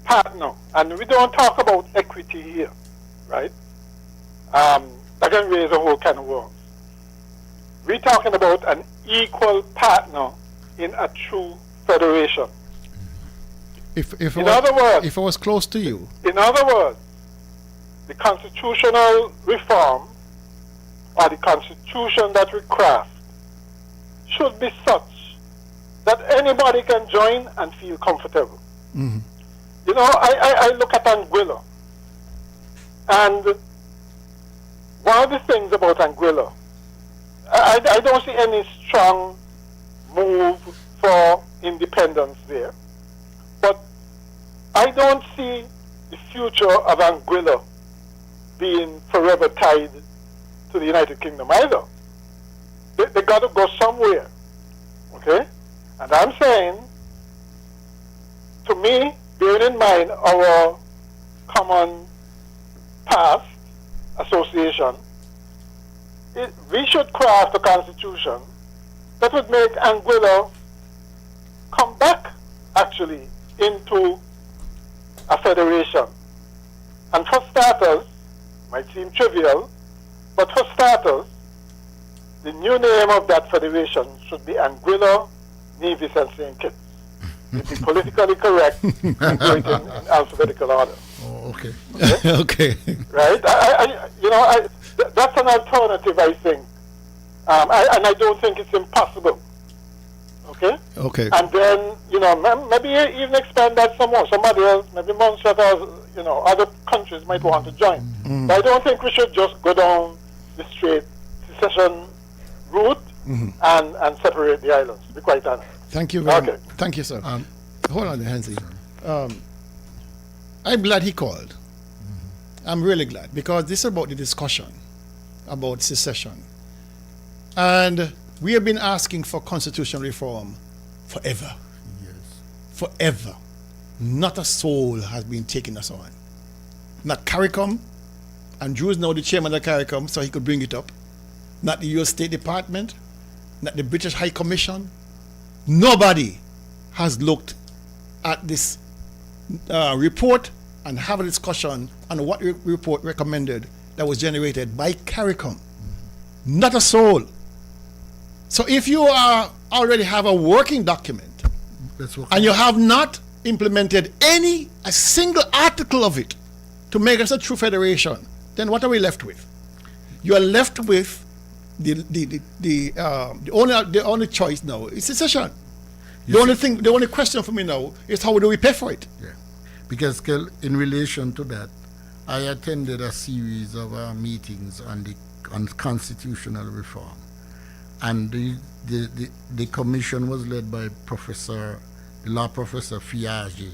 partner? And we don't talk about equity here, right? That can raise a whole kind of worms. We're talking about an equal partner in a true federation. If I was close to you. In other words, the constitutional reform or the constitution that we craft should be such that anybody can join and feel comfortable. Mm-hmm. I look at Anguilla, and one of the things about Anguilla, I don't see any strong move for independence there. But I don't see the future of Anguilla being forever tied to the United Kingdom either. They got to go somewhere, okay? And I'm saying, to me, bearing in mind our common past association, we should craft a constitution that would make Anguilla come back actually into a federation. And for starters, might seem trivial, but for starters, the new name of that federation should be Anguilla, Nevis, and St. Kitts. It is politically correct and do it in alphabetical order. Oh, okay. Okay. Right? That's an alternative, I think. And I don't think it's impossible. Okay? Okay. And then, maybe even expand that some more. Somebody else, maybe Montserrat or, other countries might want to join. But I don't think we should just go down the straight secession route and separate the islands, to be quite honest. Thank you very much. Thank you, sir. Hold on, Hansi. I'm glad he called. I'm really glad, because this is about the discussion about secession. And we have been asking for constitutional reform forever. Yes. Forever. Not a soul has been taking us on. Not CARICOM, and Drew is now the chairman of CARICOM, so he could bring it up. Not the US State Department, not the British High Commission. Nobody has looked at this report and have a discussion on what report recommended that was generated by CARICOM. Not a soul. So if you already have a working document and you have not implemented a single article of it to make us a true federation, then what are we left with? You are left with the only choice now is secession. The only question for me now is how do we pay for it? Yeah, because in relation to that, I attended a series of meetings on constitutional reform, and the commission was led by the law professor Fiaggio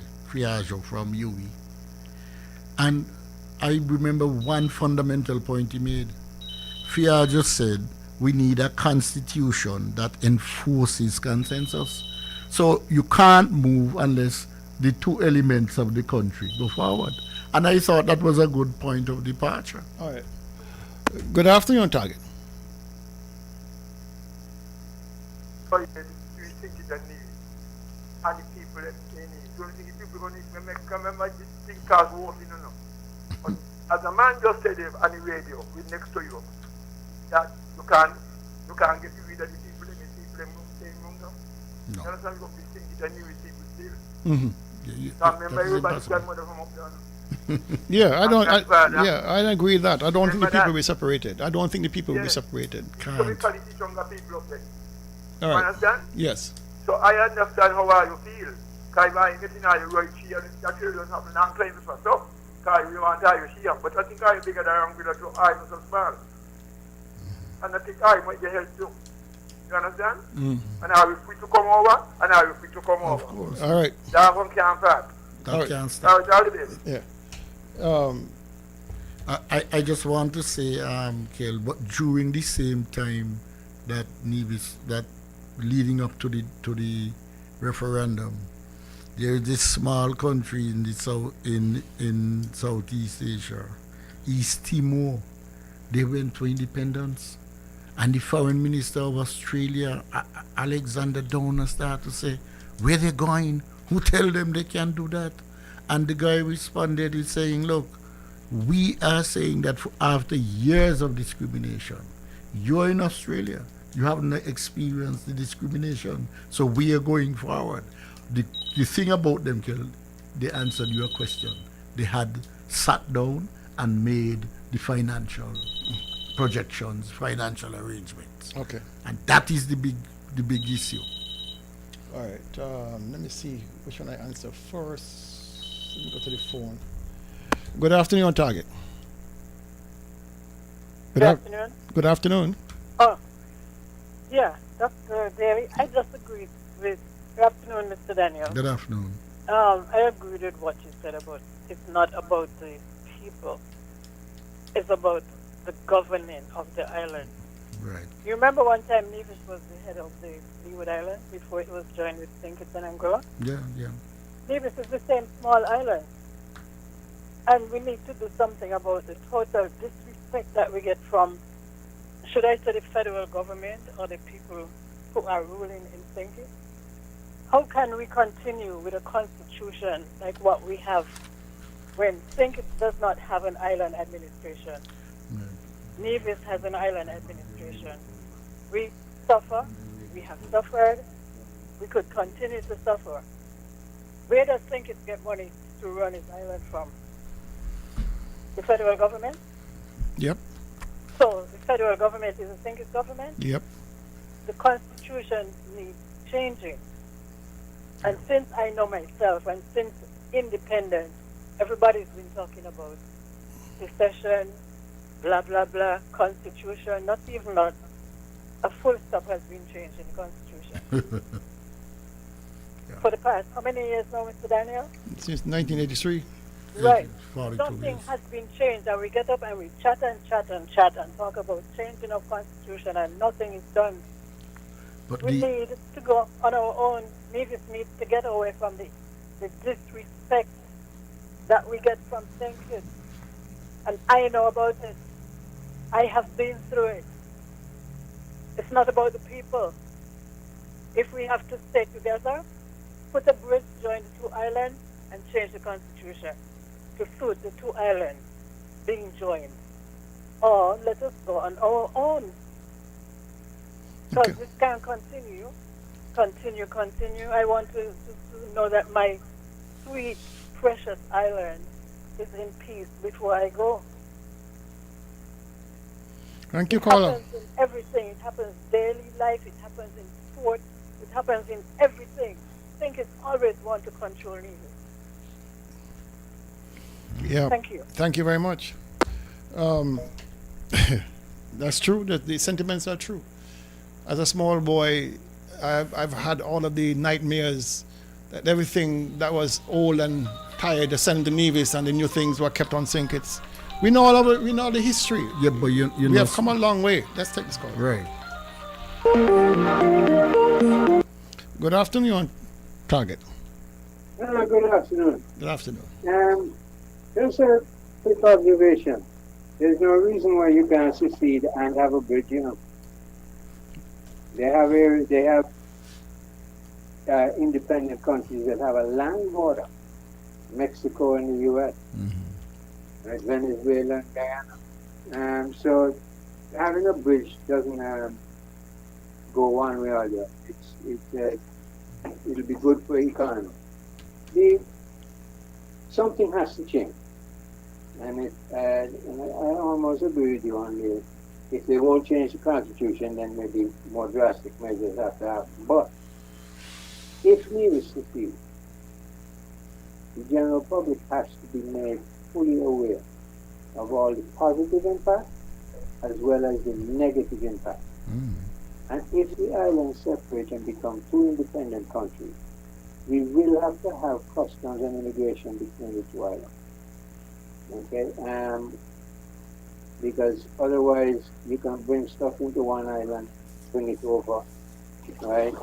from UWI, and I remember one fundamental point he made. Fiaggio said we need a constitution that enforces consensus. So you can't move unless the two elements of the country go forward. And I thought that was a good point of departure. All right. Good afternoon, Target. You think it's a need. And the people that they need. Don't think the people going to make remember this thing called war, But as a man just said on the radio, with next to you, that you can't get rid of the people and the people saying no. You understand? You think it's a new people still. So remember everybody's grandmother from up there. Yeah, I agree with that. I don't think the people will be separated. I don't think the people will be separated. So we call it the stronger people up there. All right. You understand? Yes. So I understand how you feel. Because I getting all the right here and that children have a long time before. So, because we want to here. But I think I'm bigger than Anguilla to I was so small. And I think I might get help too. You understand? And I will free to come over, and I will free to come over. Of course. All right. That one can't pass. That can't stop. All the Yeah. I just want to say, Kel, but during the same time that Nevis, that leading up to the referendum, there is this small country in the in Southeast Asia, East Timor. They went for independence, and the foreign minister of Australia, Alexander Donner, started to say, "Where they going? Who tell them they can't do that?" And the guy responded with saying, "Look, we are saying that after years of discrimination, you're in Australia, you haven't experienced the discrimination, so we are going forward." The thing about them, Kel, they answered your question. They had sat down and made the financial projections, financial arrangements. Okay. And that is the big issue. All right. Let me see which one I answer first. Let me go to the phone. Good afternoon, Target. Good afternoon. Good afternoon. Oh, yeah, Dr. Davey, I just agreed with. Good afternoon, Mr. Daniel. Good afternoon. I agreed with what you said about it's not about the people, it's about the governing of the island. Right. You remember one time Nevis was the head of the Leeward Island before it was joined with St. Kitts and Anguilla? Yeah, yeah. Nevis is the same small island. And we need to do something about the total disrespect that we get from, should I say, the federal government or the people who are ruling in St. Kitts? How can we continue with a constitution like what we have when St. Kitts does not have an island administration? Nevis has an island administration. We suffer. We have suffered. We could continue to suffer. Where does St. Kitts get money to run its island from? The federal government? Yep. So the federal government is a St. Kitts government? Yep. The constitution needs changing. And since I know myself, and since independence, everybody's been talking about secession, blah, blah, blah, constitution, not even a full stop has been changed in the constitution. For the past, how many years now, Mr. Daniel? Since 1983. Right. 42 Nothing years. has been changed, and we get up and we chat and chat and chat and talk about changing of constitution, and nothing is done. But We need to go on our own. Nevis needs to get away from the disrespect that we get from St. Kitts. And I know about it. I have been through it. It's not about the people. If we have to stay together, put a bridge, join the two islands, and change the constitution to suit the two islands being joined. Or let us go on our own. Because this can't continue. Continue. I want to know that my sweet, precious island is in peace before I go. Thank you, It caller. happens in everything. It happens daily life. It happens in sport. It happens in everything. I think it's always want to control Nevis. Yeah. Thank you. Thank you very much. That's true. That the sentiments are true. As a small boy, I've had all of the nightmares that everything that was old and tired ascended to Nevis, and the new things were kept on St. Kitts. We know all of it. We know the history. Yeah, but you we know, have come a long way. Let's take this call. Right. Good afternoon, on Target. Good afternoon. Good afternoon. Just a quick observation. There's no reason why you can't secede and have a bridge, you know. They have independent countries that have a land border, Mexico and the U.S., right, Venezuela and Guyana. So having a bridge doesn't go one way or the other. It'll be good for the economy. Something has to change, and I almost agree with you on the. If they won't change the constitution, then maybe more drastic measures have to happen. But if Nevis succeeds, the general public has to be made fully aware of all the positive impact as well as the negative impact. And if the islands separate and become two independent countries, we will have to have customs and immigration between the two islands. Okay? Because otherwise you can bring stuff into one island, bring it over, right?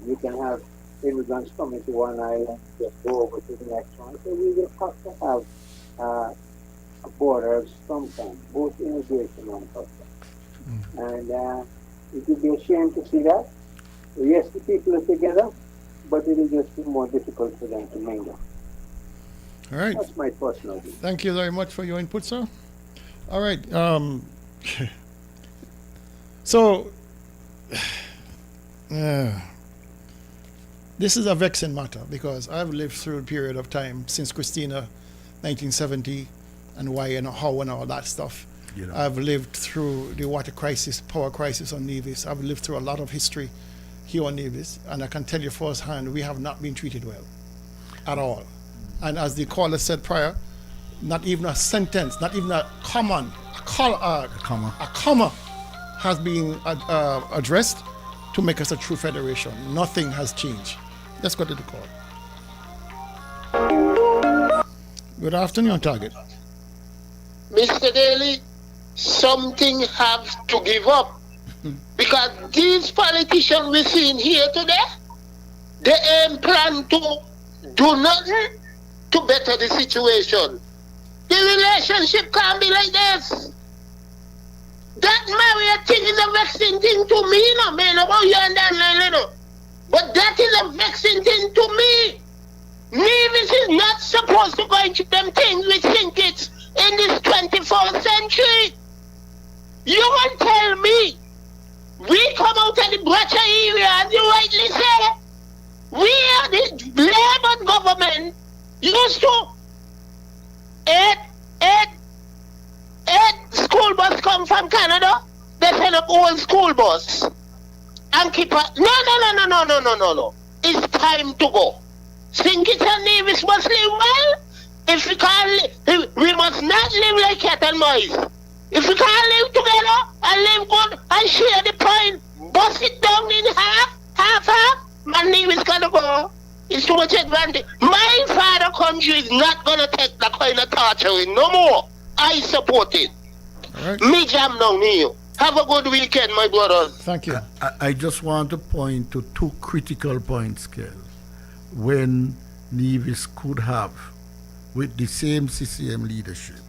You can have immigrants coming to one island, just go over to the next one. So we will have to have a border of some kind, both immigration and customs. And it would be a shame to see that. Yes, the people are together, but it will just be more difficult for them to mingle. All right. That's my personal view. Thank you very much for your input, sir. All right. So, this is a vexing matter because I've lived through a period of time since Christina, 1970, and why and how and all that stuff. You know. I've lived through the water crisis, power crisis on Nevis. I've lived through a lot of history here on Nevis, and I can tell you firsthand, we have not been treated well at all. And as the caller said prior, not even a sentence, not even a comma has been addressed to make us a true federation. Nothing has changed. Let's go to the call. Good afternoon, Target. Mr. Daly, something have to give up. Because these politicians we seen here today, they them plan to do nothing to better the situation. The relationship can't be like this. That marriage thing is a vexing thing to me, no man, about you and that little. But that is a vexing thing to me. Nevis is not supposed to go into them things we think it's in this 24th century. You will tell me, we come out of the Bracha area, as you rightly say, we are the Labour government used to eight school bus come from Canada, they send up old school bus and keep a no. It's time to go. St. Kitts and Nevis must live well. If we can't live, we must not live like cat and mice. If we can't live together and live good and share the point, bust it down in half, man, Nevis gonna go. It's too much advantage. My father country is not gonna take that kind of torturing no more. I support it. Right. Me jam down here. Have a good weekend, my brothers. Thank you. I just want to point to two critical points, Kel, when Nevis could have, with the same CCM leadership.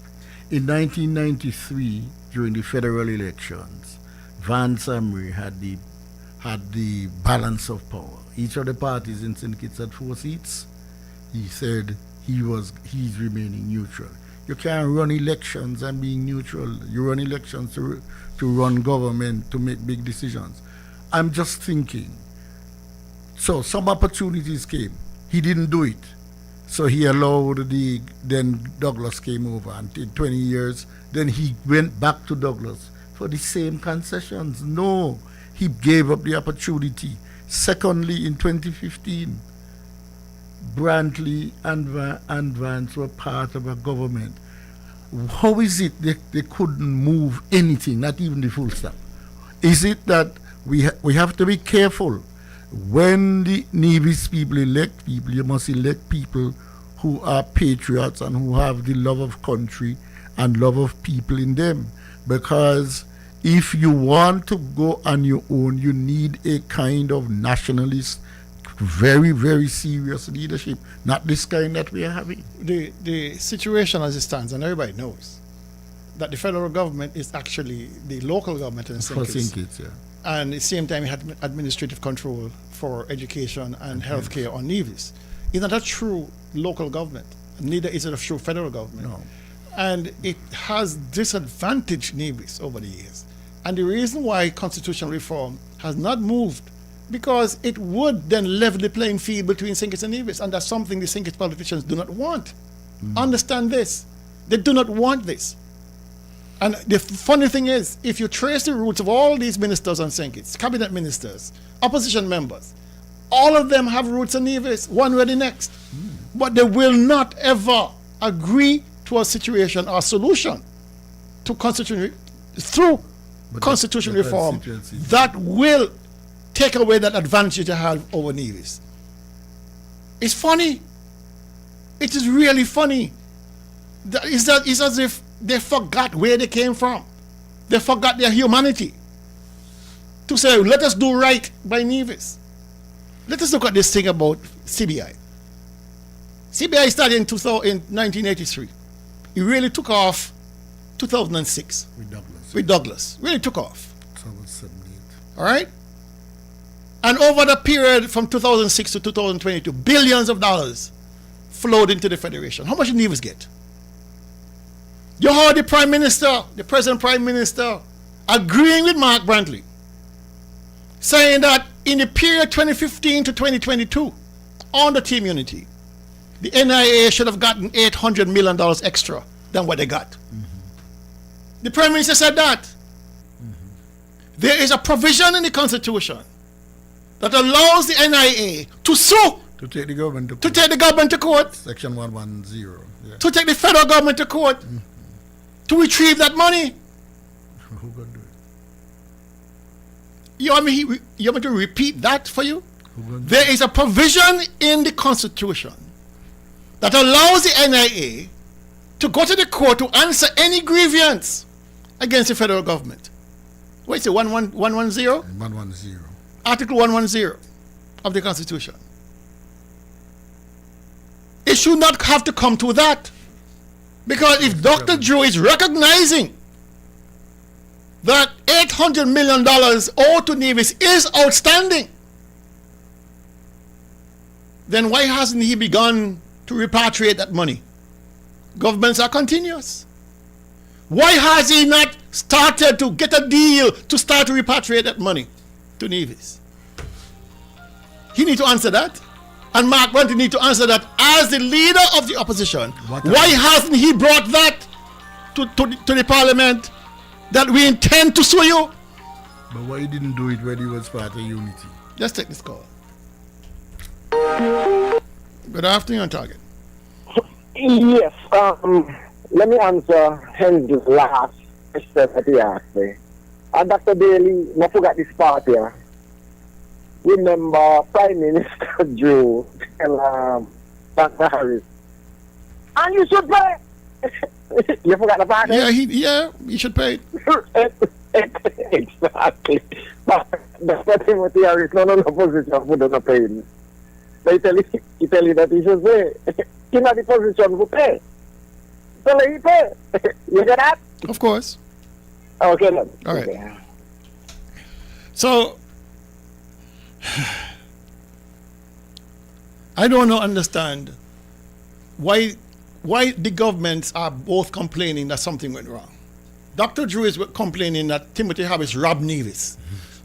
In 1993, during the federal elections, Vance Amri had the balance of power. Each of the parties in St. Kitts had 4 seats. He said he's remaining neutral. You can't run elections and being neutral. You run elections to run government, to make big decisions. I'm just thinking, so some opportunities came. He didn't do it. So he allowed then Douglas came over, and in 20 years, then he went back to Douglas for the same concessions. No, he gave up the opportunity. Secondly, in 2015, Brantley and Vance were part of a government. How is it they couldn't move anything, not even the full stop? Is it that we have to be careful? When the Nevis people elect people, you must elect people who are patriots and who have the love of country and love of people in them. Because if you want to go on your own, you need a kind of nationalist, very, very serious leadership, not this kind that we are having. The situation as it stands, and everybody knows, that the federal government is actually the local government in St. Kitts. Yeah. And at the same time, it had administrative control for education and healthcare on Nevis. It's not a true local government. Neither is it a true federal government. No. And it has disadvantaged Nevis over the years. And the reason why constitutional reform has not moved, because it would then level the playing field between St. Kitts and Nevis, and that's something the St. Kitts politicians do not want. Understand this. They do not want this. And the funny thing is, if you trace the roots of all these ministers on St. Kitts, cabinet ministers, opposition members, all of them have roots in Nevis, one way or the next. But they will not ever agree to a situation or solution to constitutional reform that will take away that advantage they have over Nevis. It's funny. It is really funny. It's as if they forgot where they came from. They forgot their humanity. To say, let us do right by Nevis. Let us look at this thing about CBI. CBI started in 1983. It really took off 2006. With Douglas. Really took off. All right? And over the period from 2006 to 2022, billions of dollars flowed into the Federation. How much did Nevis get? You heard the Prime Minister, the President Prime Minister, agreeing with Mark Brantley, saying that in the period 2015 to 2022, on the team unity, the NIA should have gotten $800 million extra than what they got. The Prime Minister said that. There is a provision in the Constitution that allows the NIA to sue, to take the government to court. To take the government to court. Section 110. Yeah. To take the federal government to court. To retrieve that money. Who gonna do it? You want me to repeat that for you? There is a provision in the Constitution that allows the NIA to go to the court to answer any grievance against the federal government. What is it, 110? 110. Article 110 of the Constitution. it should not have to come to that. Because if Dr. Drew is recognizing that $800 million owed to Nevis is outstanding, then why hasn't he begun to repatriate that money? Governments are continuous. Why has he not started to get a deal to start to repatriate that money to Nevis? He needs to answer that. And Mark Bunty need to answer that as the leader of the opposition. Why hasn't he brought that to the parliament that we intend to sue you? But why he didn't do it when he was part of Unity? Let's take this call. Good afternoon, Target. Yes, let me answer Henry's last question that he asked me. Dr. Daly, I forgot this part here. Remember Prime Minister Joe tell Dr. Harris, and you should pay. You forgot the part? Yeah, he should pay it. Exactly. But Dr. Timothy Harris not in a position for not paying. He tell you that he should pay. He's not in a position to pay. So let him pay. You get that? Of course. Okay then. All right. Okay. So I don't understand why the governments are both complaining that something went wrong. Dr. Drew is complaining that Timothy Harris robbed Nevis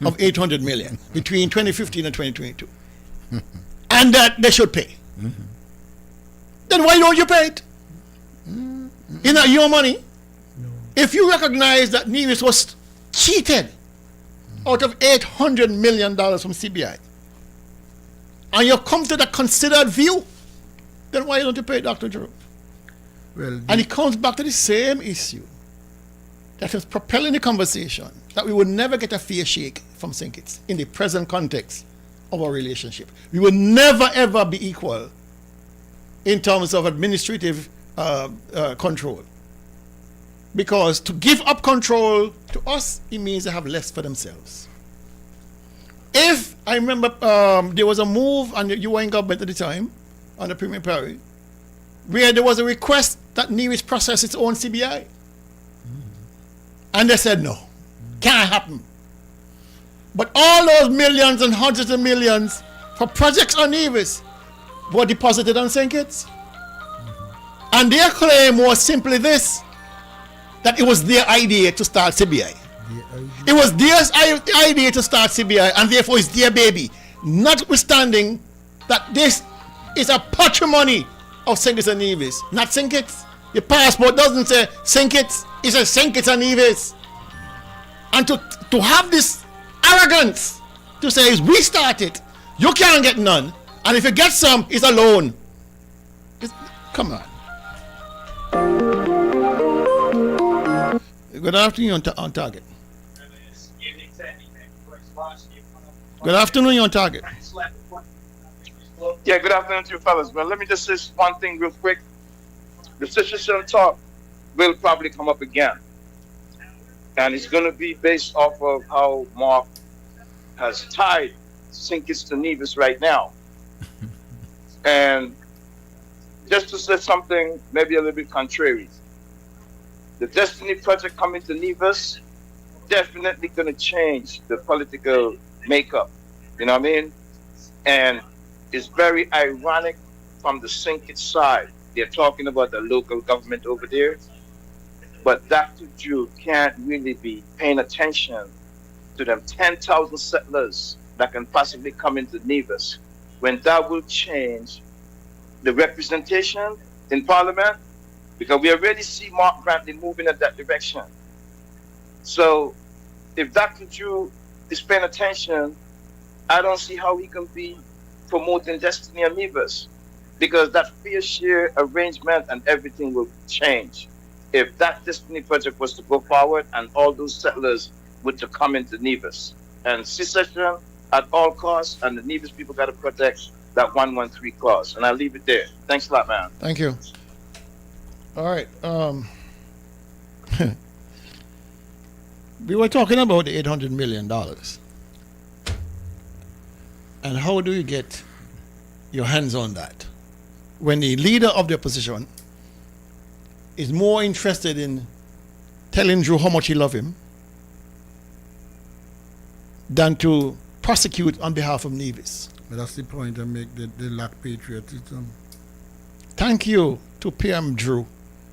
of $800 million between 2015 and 2022, and that they should pay. Then why don't you pay it? It's not your money. If you recognize that Nevis was cheated out of $800 million from CBI, and you come to the considered view, then why don't you pay Dr. Drew? Well, and it comes back to the same issue that is propelling the conversation, that we will never get a fair shake from St. Kitts in the present context of our relationship. We will never ever be equal in terms of administrative control. Because to give up control to us, it means they have less for themselves. If I remember, there was a move, and you were in government at the time, under Premier Perry, where there was a request that Nevis process its own CBI. And they said no, can't happen. But all those millions and hundreds of millions for projects on Nevis were deposited on St. Kitts. And their claim was simply this, that it was their idea to start CBI. It was their idea to start CBI, and therefore it's their baby. Notwithstanding that this is a patrimony of St. Kitts and Nevis, not St. Kitts. The passport doesn't say St. Kitts, it says St. Kitts and Nevis. And to have this arrogance to say, we start it, you can't get none, and if you get some, it's a loan. Come on. Good afternoon, on target. Good afternoon, you're on target. Yeah, good afternoon to you fellas. Well, let me just say one thing real quick. The situation talk will probably come up again. And it's going to be based off of how Mark has tied St. Kitts to Nevis right now. And just to say something maybe a little bit contrary, the Destiny Project coming to Nevis definitely going to change the political makeup. You know what I mean? And it's very ironic from the St. Kitts side. They're talking about the local government over there. But Dr. Drew can't really be paying attention to them 10,000 settlers that can possibly come into Nevis, when that will change the representation in Parliament, because we already see Mark Grantley moving in that direction. So if Dr. Drew is paying attention, I don't see how he can be promoting Destiny and Nevis, because that fair share arrangement and everything will change if that Destiny Project was to go forward and all those settlers were to come into Nevis. And secession at all costs, and the Nevis people got to protect that 113 clause. And I'll leave it there. Thanks a lot, man. Thank you. All right. We were talking about the $800 million. And how do you get your hands on that? when the leader of the opposition is more interested in telling Drew how much he loves him than to prosecute on behalf of Nevis. But that's the point I make, that they lack patriotism. Thank you to PM Drew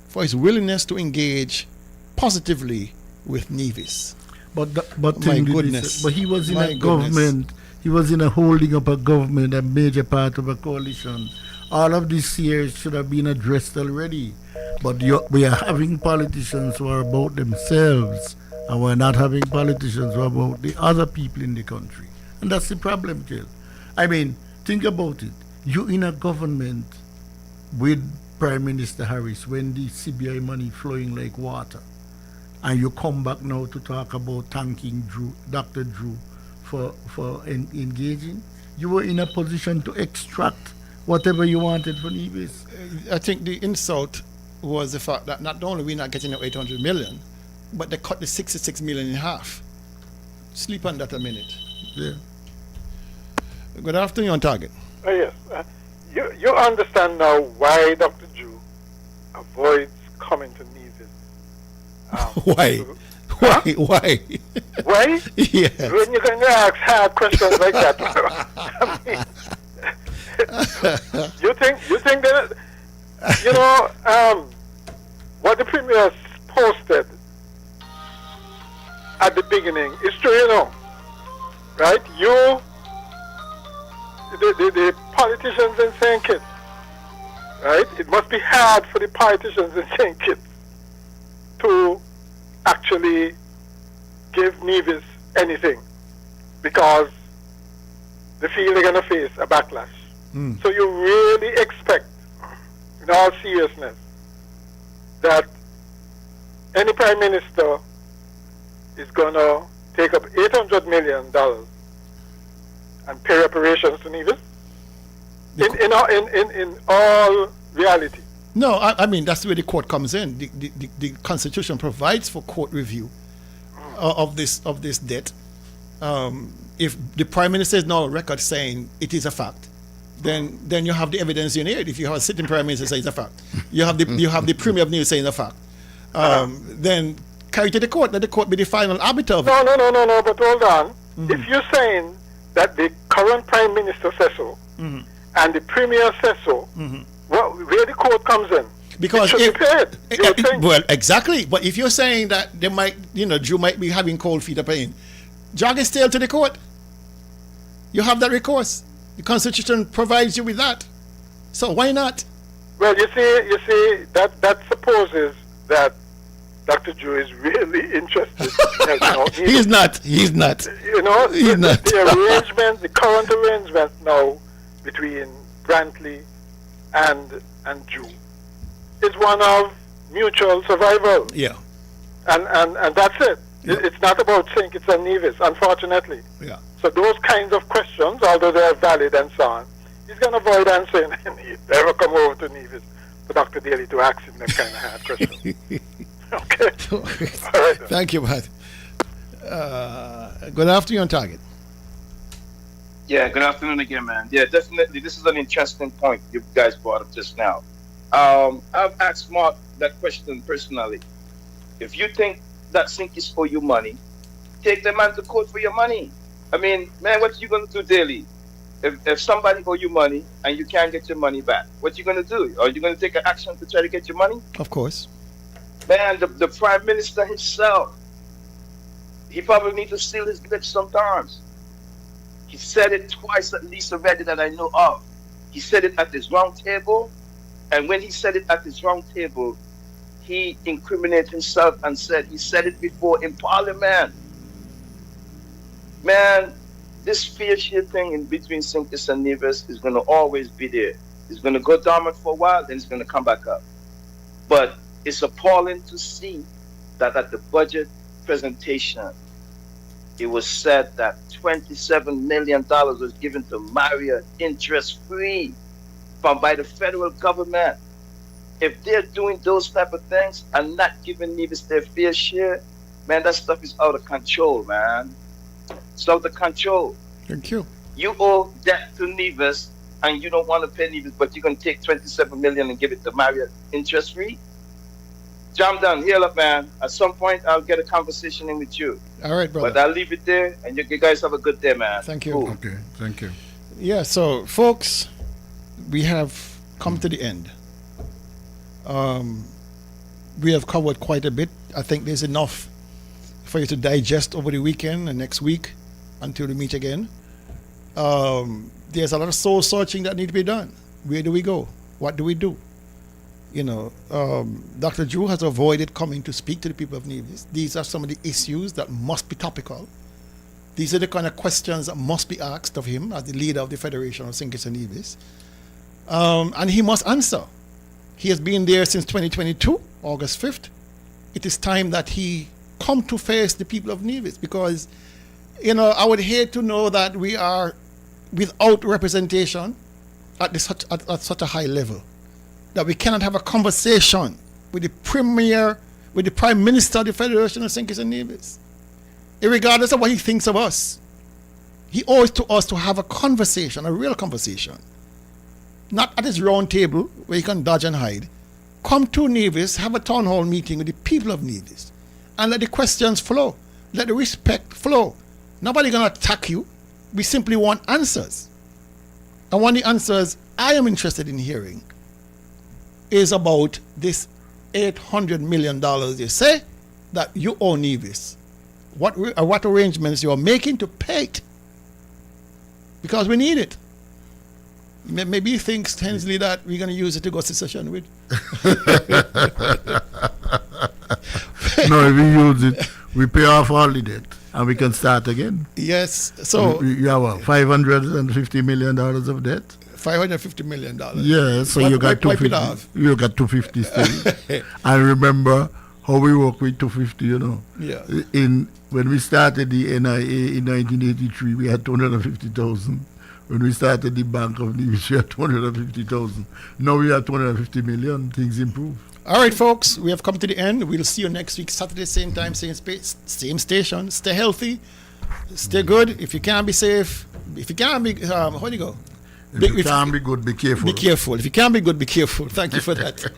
for his willingness to engage positively with Nevis. But my goodness. But he was in My a goodness. government. He was in a holding up a government, a major part of a coalition. All of these years should have been addressed already. But we are having politicians who are about themselves, and we're not having politicians who are about the other people in the country. And that's the problem, Jill. I mean, think about it. You're in a government with Prime Minister Harris when the CBI money flowing like water, and you come back now to talk about thanking Dr. Drew for engaging. You were in a position to extract whatever you wanted from Nevis. I think the insult was the fact that not only we're not getting the 800 million, but they cut the 66 million in half. Sleep on that a minute. Yeah. Good afternoon, on target. Yes. You understand now why Dr. Drew avoids coming to Nevis. Why? Why? Why? Yes. When you're going to ask hard questions like that, I mean, you think that, what the Premier posted at the beginning is true, right? The politicians in St. Kitts, right? It must be hard for the politicians in St. Kitts to actually give Nevis anything because they feel they're going to face a backlash. So you really expect, in all seriousness, that any Prime Minister is going to take up $800 million and pay reparations to Nevis? In all reality. No, I mean, that's where the court comes in. The Constitution provides for court review of this debt. If the Prime Minister is now on record saying it is a fact, then you have the evidence you need. If you have a sitting Prime Minister saying it's a fact, you have the Premier of News saying it's a fact, then carry to the court. Let the court be the final arbiter of it. No, but hold on. If you're saying that the current Prime Minister says so, and the Premier says so, where the court comes in? Because it should be paid. Well, exactly. But if you're saying that they might, Drew might be having cold feet of pain, jog his tail to the court. You have that recourse. The Constitution provides you with that. So why not? Well, you see, that supposes that Dr. Drew is really interested. He's not. He's not. The arrangement, the current arrangement now between Brantley and Drew is one of mutual survival. Yeah. And that's it. Yeah. It's not about St. Kitts and Nevis, unfortunately. Yeah. So those kinds of questions, although they are valid and so on, he's going to avoid answering any. Never come over to Nevis for Dr. Daly to ask him that kind of hard question. Okay. All right. Thank you, Pat. Good afternoon, on target. Yeah, good afternoon again, man. Yeah, definitely. This is an interesting point you guys brought up just now. I've asked Mark that question personally. If you think that St. Kitts owe you money, take the man to court for your money. I mean, man, what you going to do daily? If somebody owe you money and you can't get your money back, what you going to do? Are you going to take an action to try to get your money? Of course. Man, the Prime Minister himself, he probably needs to seal his lips sometimes. He said it twice at least already that I know of. He said it at his round table, and when he said it at his round table, he incriminated himself and said he said it before in Parliament. Man, this fair share thing in between St. Kitts and Nevis is going to always be there. It's going to go dormant for a while, then it's going to come back up. But it's appalling to see that at the budget presentation, it was said that $27 million was given to Maria interest-free by the federal government. If they're doing those type of things and not giving Nevis their fair share, man, that stuff is out of control, man. It's out of control. Thank you. You owe debt to Nevis, and you don't want to pay Nevis, but you're going to take 27 million and give it to Marriott interest free. Jam down, heal up, man. At some point, I'll get a conversation in with you. All right, brother. But I'll leave it there, and you guys have a good day, man. Thank you. Cool. Okay, thank you. Yeah, so folks, we have come to the end. We have covered quite a bit. I think there's enough for you to digest over the weekend and next week until we meet again. There's a lot of soul searching that need to be done. Where do we go? What do we do? You know, Dr. Drew has avoided coming to speak to the people of Nevis. These are some of the issues that must be topical. These are the kind of questions that must be asked of him as the leader of the Federation of St. Kitts and Nevis. And he must answer. He has been there since 2022, August 5th. It is time that he come to face the people of Nevis, because, you know, I would hate to know that we are without representation at such a high level, that we cannot have a conversation with the Prime Minister of the Federation of St. Kitts and Nevis. Regardless of what he thinks of us, he owes to us to have a conversation, a real conversation. Not at his round table where he can dodge and hide. Come to Nevis, have a town hall meeting with the people of Nevis, and let the questions flow. Let the respect flow. Nobody gonna attack you. We simply want answers. And one of the answers I am interested in hearing is about this $800 million you say that you owe Nevis. What arrangements you are making to pay it? Because we need it. Maybe he thinks, Hensley, that we're going to use it to go secession with. No, if we use it, we pay off all the debt and we can start again. Yes. So you have what, $550 million of debt? $550 million. Yeah, so you got 250. You got 250 still. I remember how we work with 250, you know. Yeah. When we started the NIA in 1983, we had 250,000. When we started the Bank of Nevis, we had 250,000. Now we have 250 million. Things improve. All right, folks, we have come to the end. We'll see you next week, Saturday, same time, same space, same station. Stay healthy, stay good. If you can't be safe, if you can't be, how do you go? If you can't be good, be careful. Be careful. If you can't be good, be careful. Thank you for that.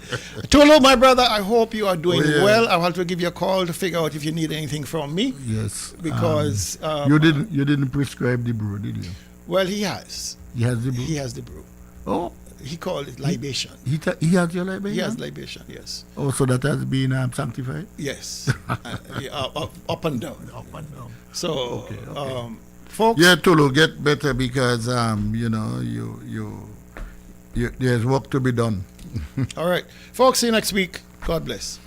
Tulu, my brother, I hope you are doing well. I'll have to give you a call to figure out if you need anything from me. Yes. Because you didn't prescribe the brew, did you? Well, he has. He has the brew? He has the brew. Oh. He called it libation. He has your libation? He has libation, yes. Oh, so that has been sanctified? Yes. Up and down. Up and down. So, okay. Folks. Yeah, Tulu, get better because, you know, you there's work to be done. All right. Folks, see you next week. God bless.